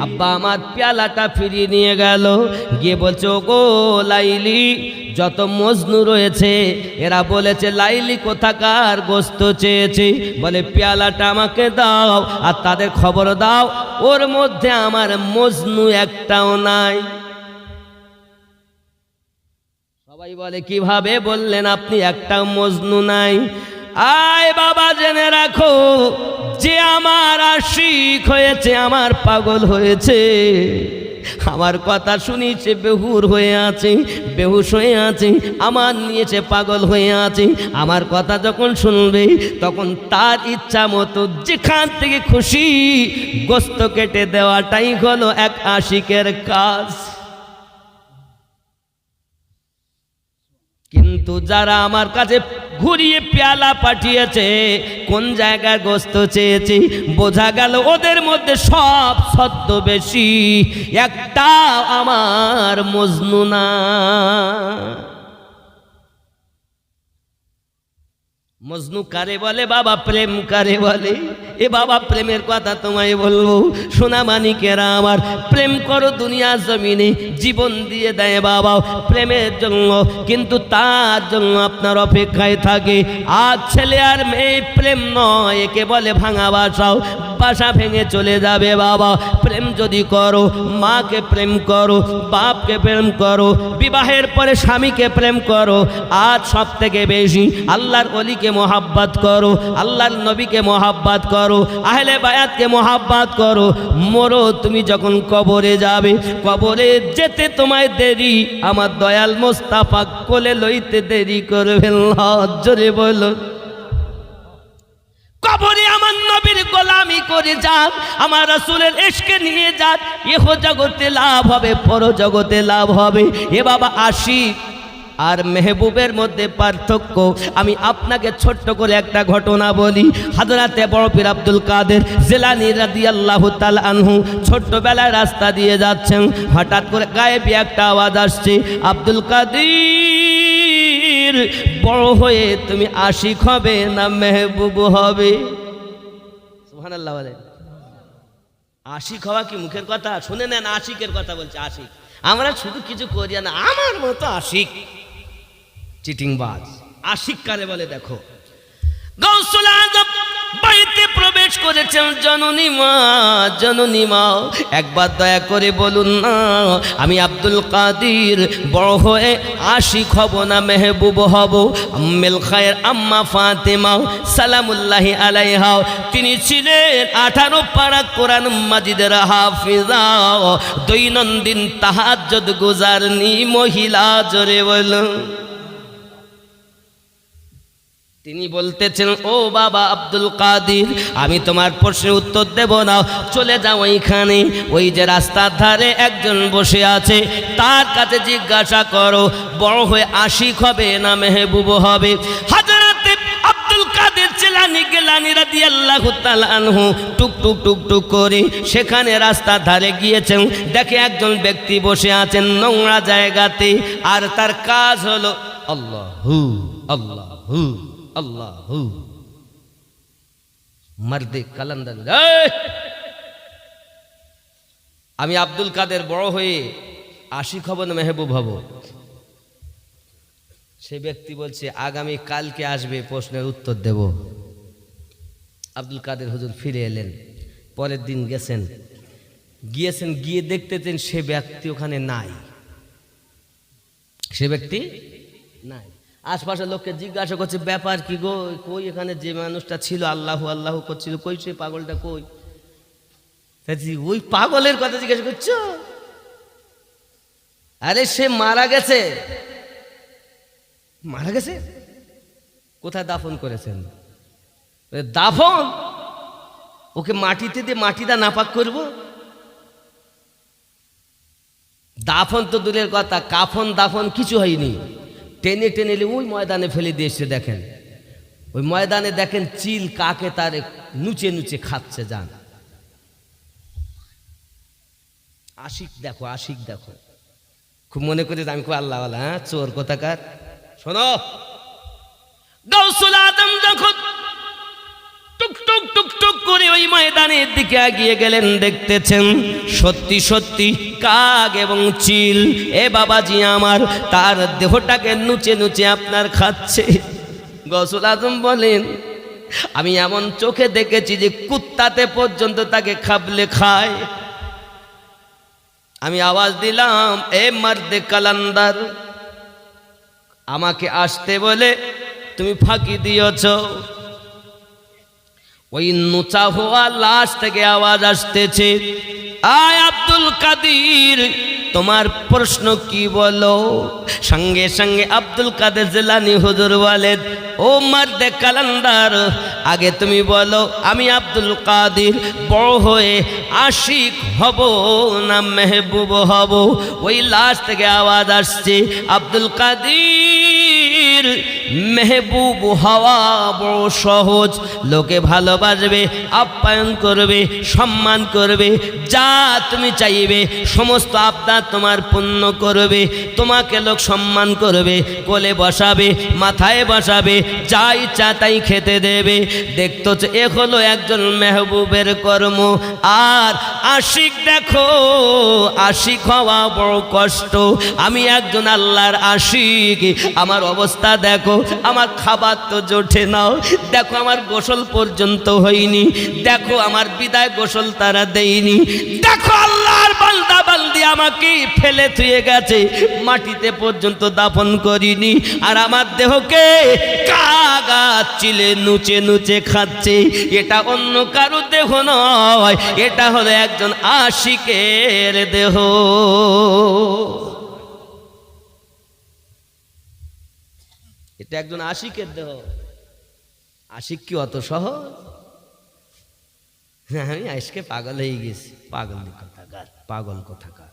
আব্বা আমার পেয়ালাটা ফিরিয়ে নিয়ে গেল, গিয়ে বলছে, ও গো লাইলি, যত মজনু রয়েছে এরা বলেছে লাইলি কোথাকার গোস্ত চেয়েছে। বলে পেয়ালাটা আমাকে দাও, আর তাদের খবর দাও ওর মধ্যে আমার মজনু একটাও নাই। সবাই বলে, কিভাবে বললেন আপনি একটাও মজনু নাই? আয় বাবা, জেনে রাখো, যে আমার আশিক হয়েছে, আমার পাগল হয়েছে, আমার কথা শুনিছে বেহুর হয়ে আছে, বেহুশ হয়ে আছে, আমার নিয়েছে পাগল হয়ে আছে, আমার কথা যখন শুনবে তখন তার ইচ্ছা মতো যেখান থেকে খুশি গোস্ত কেটে দেওয়াটাই হলো এক আশিকের কাজ। কিন্তু যারা আমার কাছে ঘুরিয়ে পেয়ালা পাঠিয়েছে, কোন জায়গায় গোস্ত চেয়েছে, বোঝা গেল ওদের মধ্যে সব ছদ্মবেশী, একটা আমার মজনু না। মজনু কারে বলে বাবা? প্রেম কারে বলে? এ বাবা, প্রেমের কথা তোমায় বলবো, সোনা মানিকেরা আমার, প্রেম করো দুনিয়ার জমিনে, জীবন দিয়ে দেয় বাবা প্রেমের জন্য, কিন্তু তার জন্য আপনার অপেক্ষায় থাকে। আজ ছেলে আর মেয়ে প্রেম নয়, একে বলে ভাঙা বাসাও, বাসা ভেঙে চলে যাবে বাবা। প্রেম যদি করো, মাকে প্রেম করো, বাপকে প্রেম করো, বিবাহের পরে স্বামীকে প্রেম করো, আজ সব থেকে বেশি আল্লাহর ওলিকে মোহাব্বত করো, আল্লাহর নবীকে মোহাব্বত করো, আহলে বায়াতকে মোহাব্বত করো। মরো তুমি যখন কবরে যাবে, কবরে যেতে তোমায় দেরি, আমার দয়াল মোস্তাফা কোলে লইতে দেরি করবেন না। জোরে বলো, কবরে আমার নবীর গোলামি করে যান, আমার রাসূলের ইশকে নিয়ে যান, ইহ জগতে লাভ হবে, পর জগতে লাভ হবে। এ বাবা, আশিক আর মেহবুবের মধ্যে পার্থক্য আমি আপনাকে ছোট্ট করে একটা ঘটনা বলি। হযরতে বড় পীর আব্দুল কাদের জিলানী রাদিয়াল্লাহু তাআলা আনহু ছোট্টবেলায় রাস্তা দিয়ে যাচ্ছেন, হঠাৎ করে গায়েবী একটা আওয়াজ আসছে, আব্দুল কাদের, বড় হয়ে তুমি আশিক হবে না মেহবুব হবে? সুবহানাল্লাহ বলে। আশিক হওয়া কি মুখের কথা? শুনে নেন, আশিকের কথা বলছে। আশিক আমরা শুধু কিছু করি না, আমার মতো আশিক, চিটিংবাজ। আশিক কারে বলে দেখো। গাউসুল আজম বাড়িতে প্রবেশ করেছেন, জননী মা, জননী মা, একবার দয়া করে বলুন না, আমি আব্দুল কাদের বড় হয়ে আশিক হব না মেহবুব হব? আম্মেল খায়ের আম্মা ফাতেমা সালামুল্লাহি আলাইহা, তিনি ছিলেন 18 পারা কোরআন মাজিদের হাফিজা, দৈনন্দিন তাহাজ্জুদ গুজারনি মহিলা। জোরে বলুন। তিনি বলতেছেন, ও বাবা আব্দুল কাদের, আমি তোমার প্রশ্নের উত্তর দেব না, চলে যাও ওইখানে, ওই যে রাস্তার ধারে একজন বসে আছে, তার কাছে জিজ্ঞাসা করো বড় হয়ে আশিক হবে না মেহবুব হবে? হযরতে আব্দুল কাদের জিলানী গিলানী রাদিয়াল্লাহু তাআলা আনহু টুক টুক টুক টুক করে সেখানে রাস্তার ধারে গিয়েছেন, দেখে একজন ব্যক্তি বসে আছেন নোংরা জায়গাতে, আর তার কাজ হলো আল্লাহু আল্লাহু আল্লাহু, মর্দে কালান্দার। আমি আব্দুল কাদের বড় হয়ে আশিক হব না মেহবুব হব? সে ব্যক্তি বলছে, আগামী কালকে আসবে, প্রশ্নের উত্তর দেব। আব্দুল কাদের হুজুর ফিরে এলেন, পরের দিন গিয়েছেন, গিয়ে দেখতেছেন সে ব্যক্তি ওখানে নাই। সে ব্যক্তি নাই। আশপাশের লোককে জিজ্ঞাসা করছে ব্যাপার কি গো, কই এখানে যে মানুষটা ছিল আল্লাহু আল্লাহু করছিল, কই সে পাগলটা কই? ওই পাগলের কথা জিজ্ঞাসা করছো? আরে সে মারা গেছে। মারা গেছে? কোথায় দাফন করেছেন? দাফন? ওকে মাটিতে দিয়ে মাটিটা নাপাক করব? দাফন তো দূরের কথা, কাফন দাফন কিছু হয়নি। টেনে টেনে ওই ময়দানে ফেলে দিয়েছে। দেখেন ওই ময়দানে, দেখেন চিল কাকে তার নুচে নুচে খাচ্ছে। যান আশিক দেখো, আশিক দেখো। খুব মনে করি আমি খুব আল্লাহওয়ালা, হ্যাঁ চোর কোথাকার। শোনো, গাউসুল আজম যখন টুক টুক টুক টুক করে ওই ময়দানের দিকে এগিয়ে গেলেন, দেখতেছেন সত্যি সত্যি কাক এবং চিল এ বাবাজি আমার তার দেহটাকে নুচে নুচে আপনার খাচ্ছে। গাউসুল আজম বলেন, আমি এমন চোখে দেখেছি যে কুত্তাতে পর্যন্ত তাকে খাবলে খায়। আমি আওয়াজ দিলাম, এ মার্দে কালান্দার, আমাকে আসতে বলে তুমি ফাঁকি দিয়েছ। ওই নুচা হওয়া লাশ থেকে আওয়াজ আসতেছে, আয় আব্দুল কাদের, তোমার প্রশ্ন কি বলো? সঙ্গে সঙ্গে আব্দুল কাদের জিলানী হুজুর বলেন, ও মার্দে কালান্দার, আগে তুমি বলো আমি আব্দুল কাদের বড় হয়ে আশিক হব না মেহবুব হব? ওই লাশ থেকে আওয়াজ আসছে, আব্দুল কাদের, মেহবুব হওয়া বড় সহজ। লোকে ভালোবাসবে, আপ্যায়ন করবে, সম্মান করবে, যা তুমি চাইবে সমস্ত আবদার তোমার পূর্ণ করবে। তোমাকে লোক সম্মান করবে, কোলে বসাবে, মাথায় বসাবে, যা ইচ্ছা তাই খেতে দেবে। দেখতো এ হলো একজন মেহবুবের কর্ম। আর আশিক দেখো, আশিক হওয়া বড় কষ্ট। আমি একজন আল্লাহর আশিক, আমার অবস্থা দেখো, আমার খাবার তো জোটে নাও, দেখো আমার গোসল পর্যন্ত হয়নি, দেখো আমার বিদায় গোসল তারা দেয়নি, দেখো আল্লাহর বান্দা বান্দি আমাকে ফেলে থুয়ে গেছে, মাটিতে পর্যন্ত দাফন করিনি, আর আমার দেহকে কাগা চিলে নুচে নুচে খাচ্ছে। এটা অন্য কারো দেহ নয়, এটা হলো একজন আশিকের দেহ। এটা একজন আশিকের দেহ। আশিক কি অত সহজ? আমি আজকে পাগল হয়ে গেছি। পাগল কোথাকার, পাগল কোথাকার।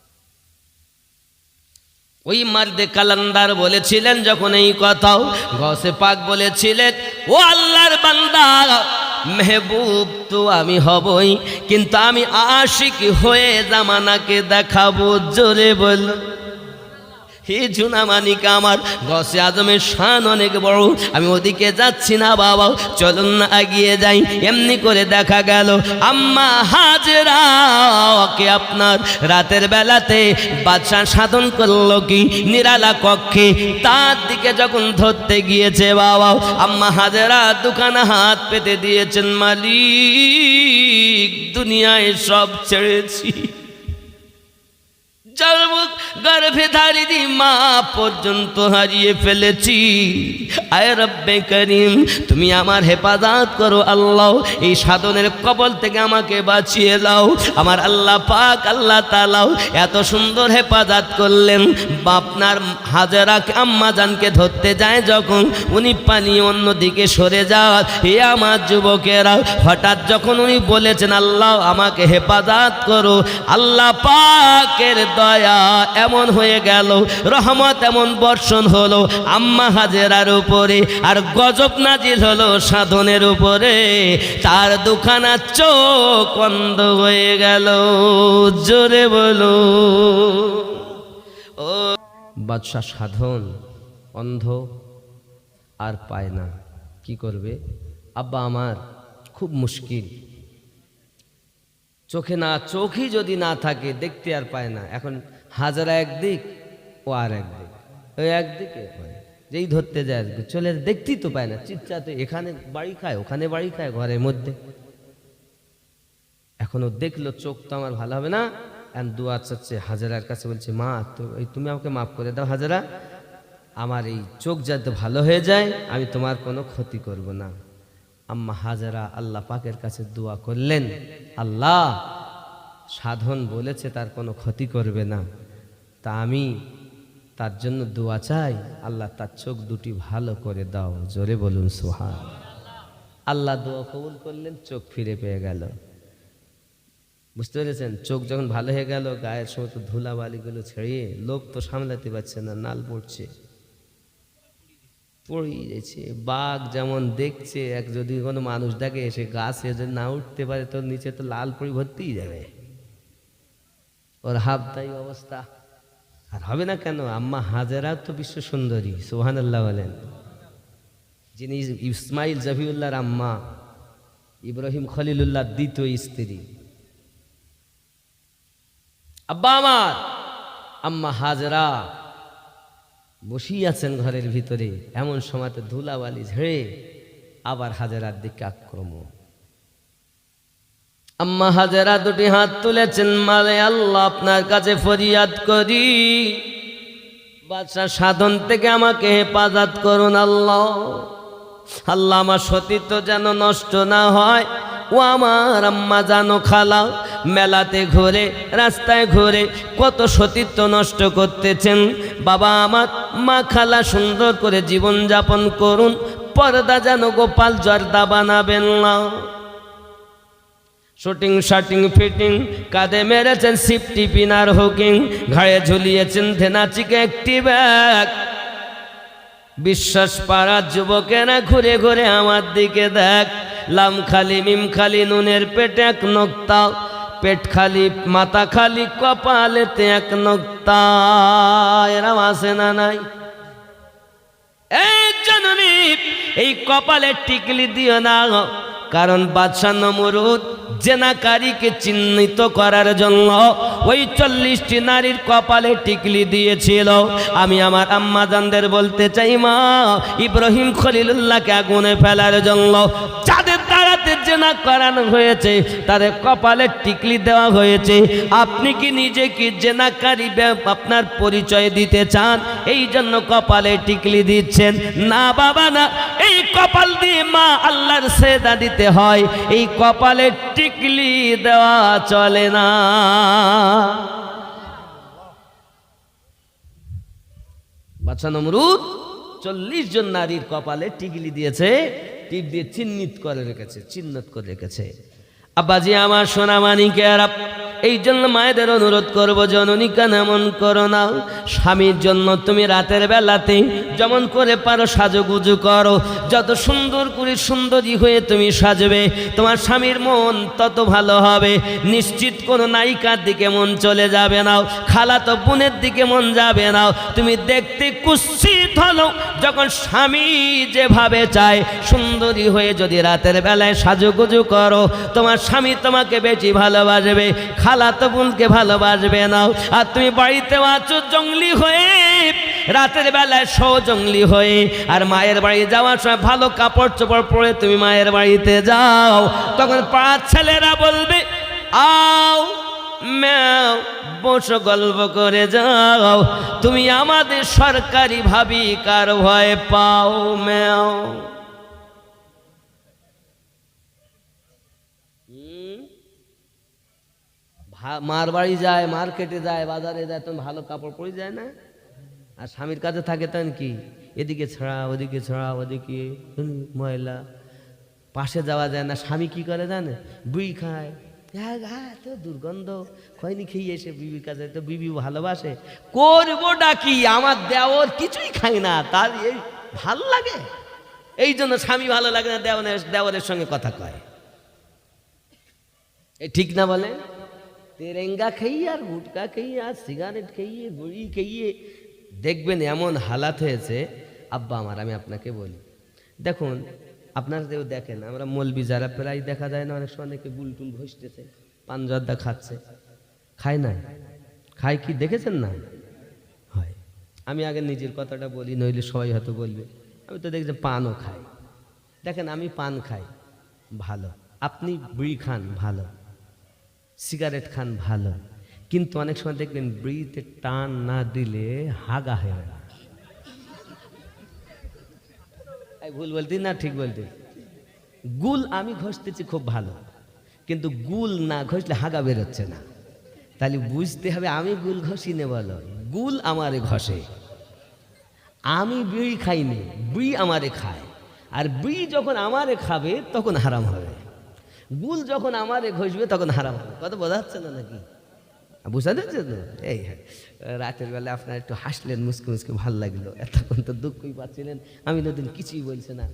ওই মার্দে কালান্দার বলেছিলেন যখন এই কথাও, গৌসে পাক বলেছিলেন, ও আল্লাহর বান্দা, মেহবুব তো আমি হবই, কিন্তু আমি আশিক হয়ে জামানাকে দেখাবো। জোরে বল, হে জুনামানিকা, আমার গসে আজমের শান অনেক বড়, আমি ওদিকে যাচ্ছি না বাবা, চলুন না এগিয়ে যাই। এমনি করে দেখা গেল আম্মা হাজেরা ওকে আপনার রাতের বেলাতে বাদশা সাধন করলো কি নিরালা কক্ষে, তার দিকে যখন ধরতে গিয়েছে বাবা, আম্মা হাজেরা দুখানা হাত পেতে দিয়েছেন, মালিক দুনিয়ায় সব ছেড়েছি, গর্ভে ধারিনি মা পর্যন্ত হারিয়ে ফেলেছি, আয় রব্বে করিম তুমি আমার হেফাজত করো আল্লাহ, এই সাধনের কবল থেকে আমাকে বাঁচিয়ে দাও। আমার আল্লাহ পাক আল্লাহ তাআলা এত সুন্দর হেফাজত করলেন। আপনার হাজেরাকে আম্মা জানকে ধরতে যায় যখন, উনি পানি অন্যদিকে সরে যাওয়ার, হে আমার যুবকেরা, হঠাৎ যখন উনি বলেছেন আল্লাহ আমাকে হেফাজত করো, আল্লাহ পাকের দয়া এমন হয়ে গেল, রহমত এমন বর্ষণ হলো আম্মা হাজেরার উপরে, আর গজব নাজিল হলো সাধনের উপরে, তার দুখানা চোখ অন্ধ হয়ে গেল। জোরে বলো, ও বাদশা সাধন অন্ধ আর পায় না, কি করবে? আব্বা আমার খুব মুশকিল, চোখে না, চোখই যদি না থাকে দেখতে আর পায় না। এখন হাজারা একদিক, ও আর একদিক, ওই একদিকে যেই ধরতে যায় চলে, দেখতেই তো পায় না, চিৎচাতে এখানে বাড়ি খায় ওখানে বাড়ি খায় ঘরের মধ্যে। এখনো দেখলো চোখ তো আমার ভালো হবে না, এখন দুয়া চাচ্ছে হাজারার কাছে, বলছে মা তুমি আমাকে মাফ করে দাও হাজারা, আমার এই চোখ যাতে ভালো হয়ে যায়, আমি তোমার কোনো ক্ষতি করব না। আম্মা হাজেরা আল্লাহ পাকের কাছে দোয়া করলেন, আল্লাহ সাধন বলেছে তার কোনো ক্ষতি করবে না, তা আমি তার জন্য দোয়া চাই, আল্লাহ তার চোখ দুটি ভালো করে দাও। জোরে বলুন সুবহান। আল্লাহ দোয়া কবুল করলেন, চোখ ফিরে পেয়ে গেল। বুঝতে পেরেছেন? চোখ যখন ভালো হয়ে গেল, গায়ের সমস্ত ধুলাবালিগুলো ছেড়িয়ে, লোক তো সামলাতে পারছে না, নাল পড়ছে, পড়িয়ে যাচ্ছে। বাঘ যেমন দেখছে, এক যদি কোনো মানুষ দেখে এসে গাছে যদি না উঠতে পারে, তোর নিচে তো লাল পড়ি ভর্তিই যাবে, ওর হাবতাই অবস্থা। আর হবে না কেন? আম্মা হাজেরা তো বিশ্ব সুন্দরী, সুবহানাল্লাহ বলেন। যিনি ইসমাইল জবিউল্লাহর আম্মা, ইব্রাহিম খলিলুল্লাহ দ্বিতীয় স্ত্রী। আব্বা আমার আম্মা হাজেরা বসেই আছেন ঘরের ভিতরে, এমন সময়তে ধুলাবালি ঝেড়ে আবার হাজেরার দিকে আক্রমণ। আম্মা হাজেরা দুটি হাত তুলেছেন, মারে আল্লাহ আপনার কাছে ফরিয়াদ করি, বাদশা সাধন থেকে আমাকে হেফাজত করুন আল্লাহ। আল্লাহ আমার সতীত্ব যেন নষ্ট না হয়। ও আমার আম্মা জানো খালা, মেলাতে ঘুরে রাস্তায় ঘুরে কত সতীত্ব নষ্ট করতেছেন। বাবা আমার মা খালা সুন্দর করে জীবন যাপন করুন, পর্দা যেন গোপাল জর্দা বানাবেন না। শুটিং শাটিং ফিটিং, কাঁধে মেরেছেন সিফটি পিনার হুকিং, ঘাড়ে ঝুলিয়েছেন ধেনাচিকে একটি ব্যাগ। বিশ্বাস পাড়ার যুবকেরা ঘুরে ঘুরে আমার দিকে দেখ, লাম খালি মিম খালি নুনের পেটে এক নোক্তা, পেট খালি মাথা খালি কপালেতে এক নোক্তা। এরাম আছে না নাই? এই জননী এই কপালে টিকলি দিও না, কারণ বাদশা নমরুদ জেনাকারীকে চিহ্নিত করার জন্য ওই 40টি নারীর কপালে টিকলি দিয়েছিল। আমি আমার আম্মাজানদের বলতে চাই, মা ইব্রাহিম খলিলুল্লাহকে আগুনে ফেলার জন্য যাদের দ্বারাতে জেনা করানো হয়েছে তাদের কপালে টিকলি দেওয়া হয়েছে। আপনি কি নিজে কি জেনাকারী আপনার পরিচয় দিতে চান, এই জন্য কপালে টিকলি দিচ্ছেন? না বাবা না, এই কপাল দিয়ে মা আল্লাহর সেজদা দিতে হয়, এই কপালে টিকলি দেওয়া চলে না। বাদশা নমরুদ 40 জন নারীর কপালে টিকলি দিয়েছে, টিপ দিয়ে চিহ্নিত করে রেখেছে। আব্বাজি আমার সোনামানিকেরা, এই জন্য মায়েদের অনুরোধ করবো, জননী কেন এমন করো না। স্বামীর জন্য তুমি রাতের বেলাতে যেমন করে পারো সাজুগুজু করো, যত সুন্দর করে সুন্দরী হয়ে তুমি সাজবে, তোমার স্বামীর মন তত ভালো হবে। নিশ্চিত কোনো নায়িকার দিকে মন চলে যাবে না, খালাতো বোনের দিকে মন যাবে না। তুমি দেখতে কুৎসিত হলো যখন স্বামী যেভাবে চায়, সুন্দরী হয়ে যদি রাতের বেলায় সাজুগুজু করো, তোমার স্বামী তোমাকে বেশি ভালোবাসবে, খালাতো বোনকে ভালোবাসবে না। আর তুমি বাড়িতে আছো জঙ্গলি হয়ে, রাতের বেলায় জঙ্গলি হয়ে, আর মায়ের বাড়ি যাওয়ার সময় ভালো কাপড় চোপড় পরে তুমি মায়ের বাড়িতে যাও, তখন পাড়ার ছেলেরা বলবে আও ম্যাও বসো গল্প করে যাও, তুমি আমাদের সরকারি ভাবি কার ভয় পাও ম্যাও। মার বাড়ি যায়, মার্কেটে যায়, বাজারে যায়, তখন ভালো কাপড় পরে যায় না? আর স্বামীর কাছে থাকে তখন কি, এদিকে ছড়া ওদিকে ছড়া, ওদিকে ময়লা, পাশে যাওয়া যায় না। স্বামী কি করে জানে? বুই খায়, তো দুর্গন্ধ, খয়নি খেয়ে এসে বিবির কাছে, তো বিবি ভালোবাসে, করবো ডাকি, আমার দেওর কিছুই খাই না, তার এই ভালো লাগে। এই জন্য স্বামী ভালো লাগে না, দেওরের সঙ্গে কথা কয়। এই ঠিক না বলে? তেরেঙ্গা খেয়ে আর গুটকা খেয়ে আর সিগারেট খেয়ে গুড়ি খেয়ে দেখবেন এমন হালাত হয়েছে। আব্বা আমার আমি আপনাকে বলি, দেখুন আপনারাও দেখেন, আমরা মলবি যারা প্রায় দেখা যায় না, অনেক সময় অনেকে বুলটুল ঘষতেছে, পান জর্দা খাচ্ছে, খায় না? খায় কি দেখেছেন না? হয়। আমি আগে নিজের কথাটা বলি, নইলে সবাই হয়তো বলবে। আমি তো দেখছি পানও খাই। দেখেন আমি পান খাই, ভালো। আপনি বিড়ি খান, ভালো। সিগারেট খান, ভালো। কিন্তু অনেক সময় দেখবেন বিড়িতে টান না দিলে হাগা হয় না। ভুল বলতি না ঠিক বলতি? গুল আমি ঘষতেছি খুব ভালো, কিন্তু গুল না ঘষলে হাগা বেরোচ্ছে না। তাহলে বুঝতে হবে আমি গুল ঘষি নে, বলো গুল আমারে ঘষে। আমি বিড়ি খাইনি, বিড়ি আমারে খায়, আর বিড়ি যখন আমারে খাবে তখন হারাম হবে, গুল যখন আমারে ঘষবে তখন হারাম হবে। কত বোঝা যাচ্ছে না নাকি? বুঝা যাচ্ছে তো? এই রাতের বেলা আপনার একটু হাসলেন, মুসকে মুসকে ভাল লাগলো, এতক্ষণ তো দুঃখই পাচ্ছিলেন, আমি নতুন কিছুই বলছি না,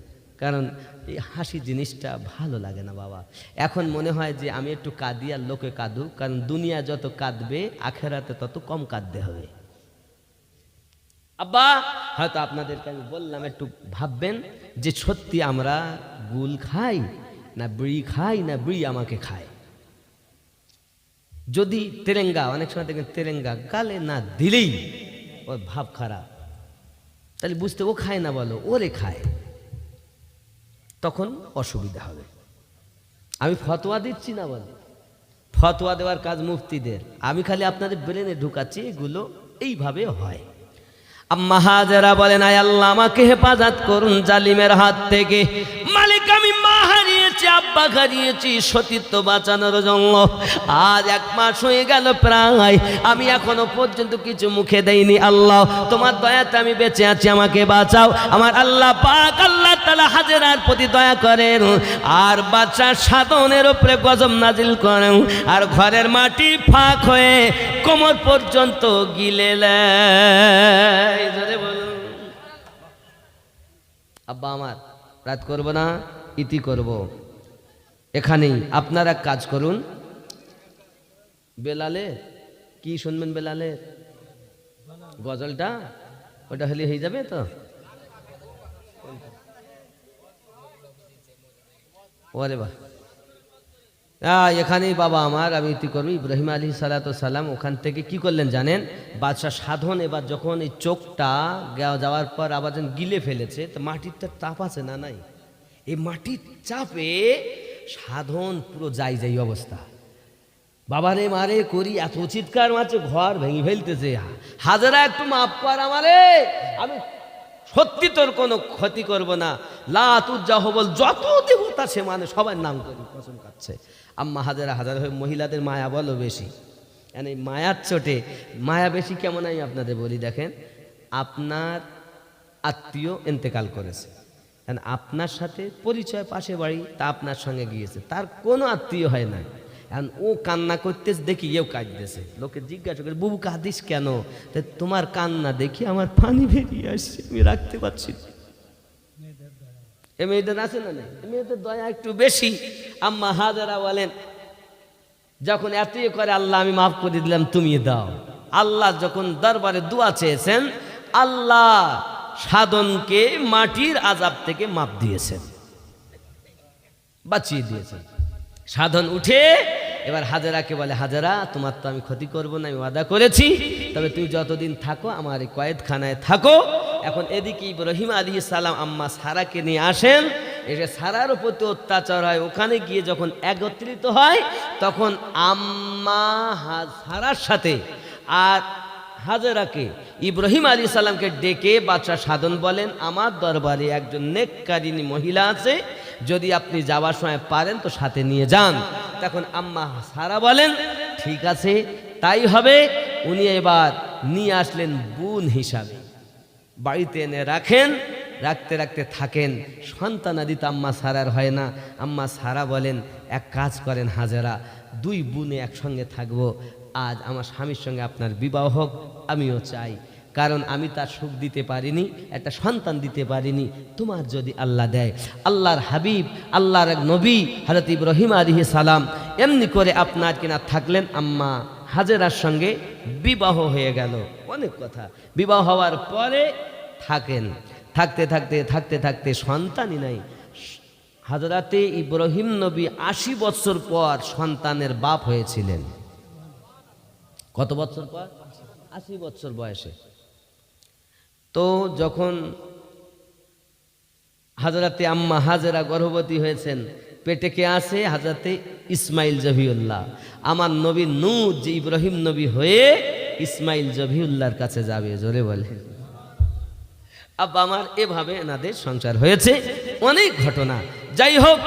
কারণ এই হাসি জিনিসটা ভালো লাগে না বাবা। এখন মনে হয় যে আমি একটু কাঁদি আর লোকে কাঁদুক, কারণ দুনিয়া যত কাঁদবে আখেরাতে তত কম কাঁদতে হবে। আব্বা হয়তো আপনাদেরকে আমি বললাম, একটু ভাববেন যে সত্যি আমরা গুল খাই না বিড়ি খাই, না বিড়ি আমাকে খায়। যদি তেরেঙ্গা, অনেক সময় দেখেন তেরেঙ্গা গালে না দিলেই ওর ভাব খারাপ, তাহলে বুঝতে ও খায় না, বলো ওরে খায়, তখন অসুবিধা হবে। আমি ফতোয়া দিচ্ছি না, বলো ফতোয়া দেওয়ার কাজ মুফতিদের, আমি খালি আপনাদের ব্রেনে ঢুকাচ্ছি এগুলো এইভাবে হয়। আম্মা হাজেরা বলেন, আয় আল্লাহ আমাকে হেফাজত করুন জালিমের হাত থেকে। মালিক আমি মা হারিয়েছি, আব্বা হারিয়েছি, সতীত্ব বাঁচানোর জন্য আজ 1 মাস হয়ে গেল প্রায়, আমি এখনো পর্যন্ত কিছু মুখে দেইনি। আল্লাহ তোমার দয়াতে আমি বেঁচে আছি, আমাকে বাঁচাও। আমার আল্লাহ পাক আল্লাহ তাআলা হাজেরার প্রতি দয়া করেন, আর বাচ্চার সাধনের উপরে গজব নাজিল করেন, আর ঘরের মাটি ফাঁক হয়ে কোমর পর্যন্ত গিলে নেয়। আব্বা আমার রাত করব না, ইতি করব এখানেই। আপনারা কাজ করুন, বেলালে কি শুনবেন, বেলালে গজলটা, ওটা হলে হয়ে যাবে তো। ওরে বাহ, এখানেই বাবা আমার, আমি ইতি করবো। ইব্রাহিম আলাইহিস সালাতু সালাম ওখান থেকে কি করলেন জানেন? বাদশাহ সাধন এবার যখন এই চোখটা যাওয়ার পর আবার যখন গিলে ফেলেছে, তো মাটির তো তাপ আছে না নাই, এই মাটির চাপে সাধন পুরো যাই যাই অবস্থা। বাবারে মারে করি এত চিৎকার মারছে, ঘর ভেঙে ফেলতেছে। হাজারা একটু মাফ কর আমারে, আমি সত্যি তোর কোনো ক্ষতি করব না। লাতুজ্জাহ বল, যত দেবতা সে মানে সবার নাম করি, কসম খাচ্ছে। আম্মা হাজারা হাজার হয়ে মহিলাদের মায়া বলো বেশি, মানে মায়ার চোটে মায়া বেশি কেমন আমি আপনাদের বলি। দেখেন, আপনার আত্মীয় ইন্তেকাল করেছে, আপনার সাথে পরিচয়, পাশে বাড়ি, তা আপনার সঙ্গে গিয়েছে, তার কোনো আত্মীয় হয় না। এখন ও কান্না করতেছে দেখি এও কাঁদতেছে, লোকে জিজ্ঞাসা করে বুবু কাঁদিস কেন? তোমার কান্না দেখি আমার পানি বেরিয়ে আসছে, আমি রাখতে পারছি না। এ মেয়েদের আছে না নাই? মেয়েদের দয়া একটু বেশি। আম্মা হাজারা বলেন, যখন এতই করে আল্লাহ আমি মাফ করে দিলাম, তুমি দাও। আল্লাহ যখন দরবারে দোয়া চেয়েছেন, আল্লাহ সাধনকে মাটির আযাব থেকে মাপ দিয়েছেন, বাঁচিয়ে দিয়েছেন। সাধন উঠে এবার হাজারাকে বলে, হাজারা তোমার তো আমি ক্ষতি করব না, আমি ওয়াদা করেছি, তবে তুই যতদিন থাকো আমার এই কয়েদখানায় থাকো। এখন এদিকে ইব্রাহিম আলাইহিস সালাম আম্মা সারাকে নিয়ে আসেন, এসে সারার প্রতি অত্যাচার হয়। ওখানে গিয়ে যখন একত্রিত হয়, তখন আম্মা সারার সাথে আর হাজেরাকে ইব্রাহিম আলাইহিস সালামকে ডেকে বাদশাহ সাধন বলেন, আমার দরবারে একজন নেককারিনী মহিলা আছে, যদি আপনি যাওয়ার সময় পারেন তো সাথে নিয়ে যান। তখন আম্মা সারা বলেন, ঠিক আছে তাই হবে। উনি এবার নিয়ে আসলেন বোন হিসাবে, বাড়িতে এনে রাখেন, রাখতে রাখতে থাকেন। সন্তানাদি তো আম্মা সারার হয় না। আম্মা সারা বলেন, এক কাজ করেন হাজেরা, 2 বোনে একসঙ্গে থাকবো, আজ আমার স্বামীর সঙ্গে আপনার বিবাহ হোক, আমিও চাই, কারণ আমি তার সুখ দিতে পারিনি, একটা সন্তান দিতে পারিনি, তোমার যদি আল্লাহ দেয়। আল্লাহর হাবিব, আল্লাহর এক নবী হযরত ইব্রাহিম আলাইহিস সালাম এমনি করে আপনার কিনা থাকলেন, আম্মা হাজেরার সঙ্গে বিবাহ হয়ে গেল। অনেক কথা, বিবাহ হওয়ার পরে থাকেন, থাকতে থাকতে থাকতে থাকতে সন্তানই নাই। হযরতে ইব্রাহিম নবী 80 বছর পর সন্তানের বাপ হয়েছিলেন। কত বছর পর? 80 বছর বয়সে। তো যখন হযরতে আম্মা হাজেরা গর্ভবতী হয়েছেন, পেটে কে আছে? হযরতে ইসমাইল জবিউল্লাহ। আমার নবী নূহ যে ইব্রাহিম নবী হয়ে ইসমাইল জবিউল্লাহর কাছে যাবে, জোরে বলে। আব্বা আমার এভাবে এনাদের সংসার হয়েছে। অনেক ঘটনা। যাই হোক,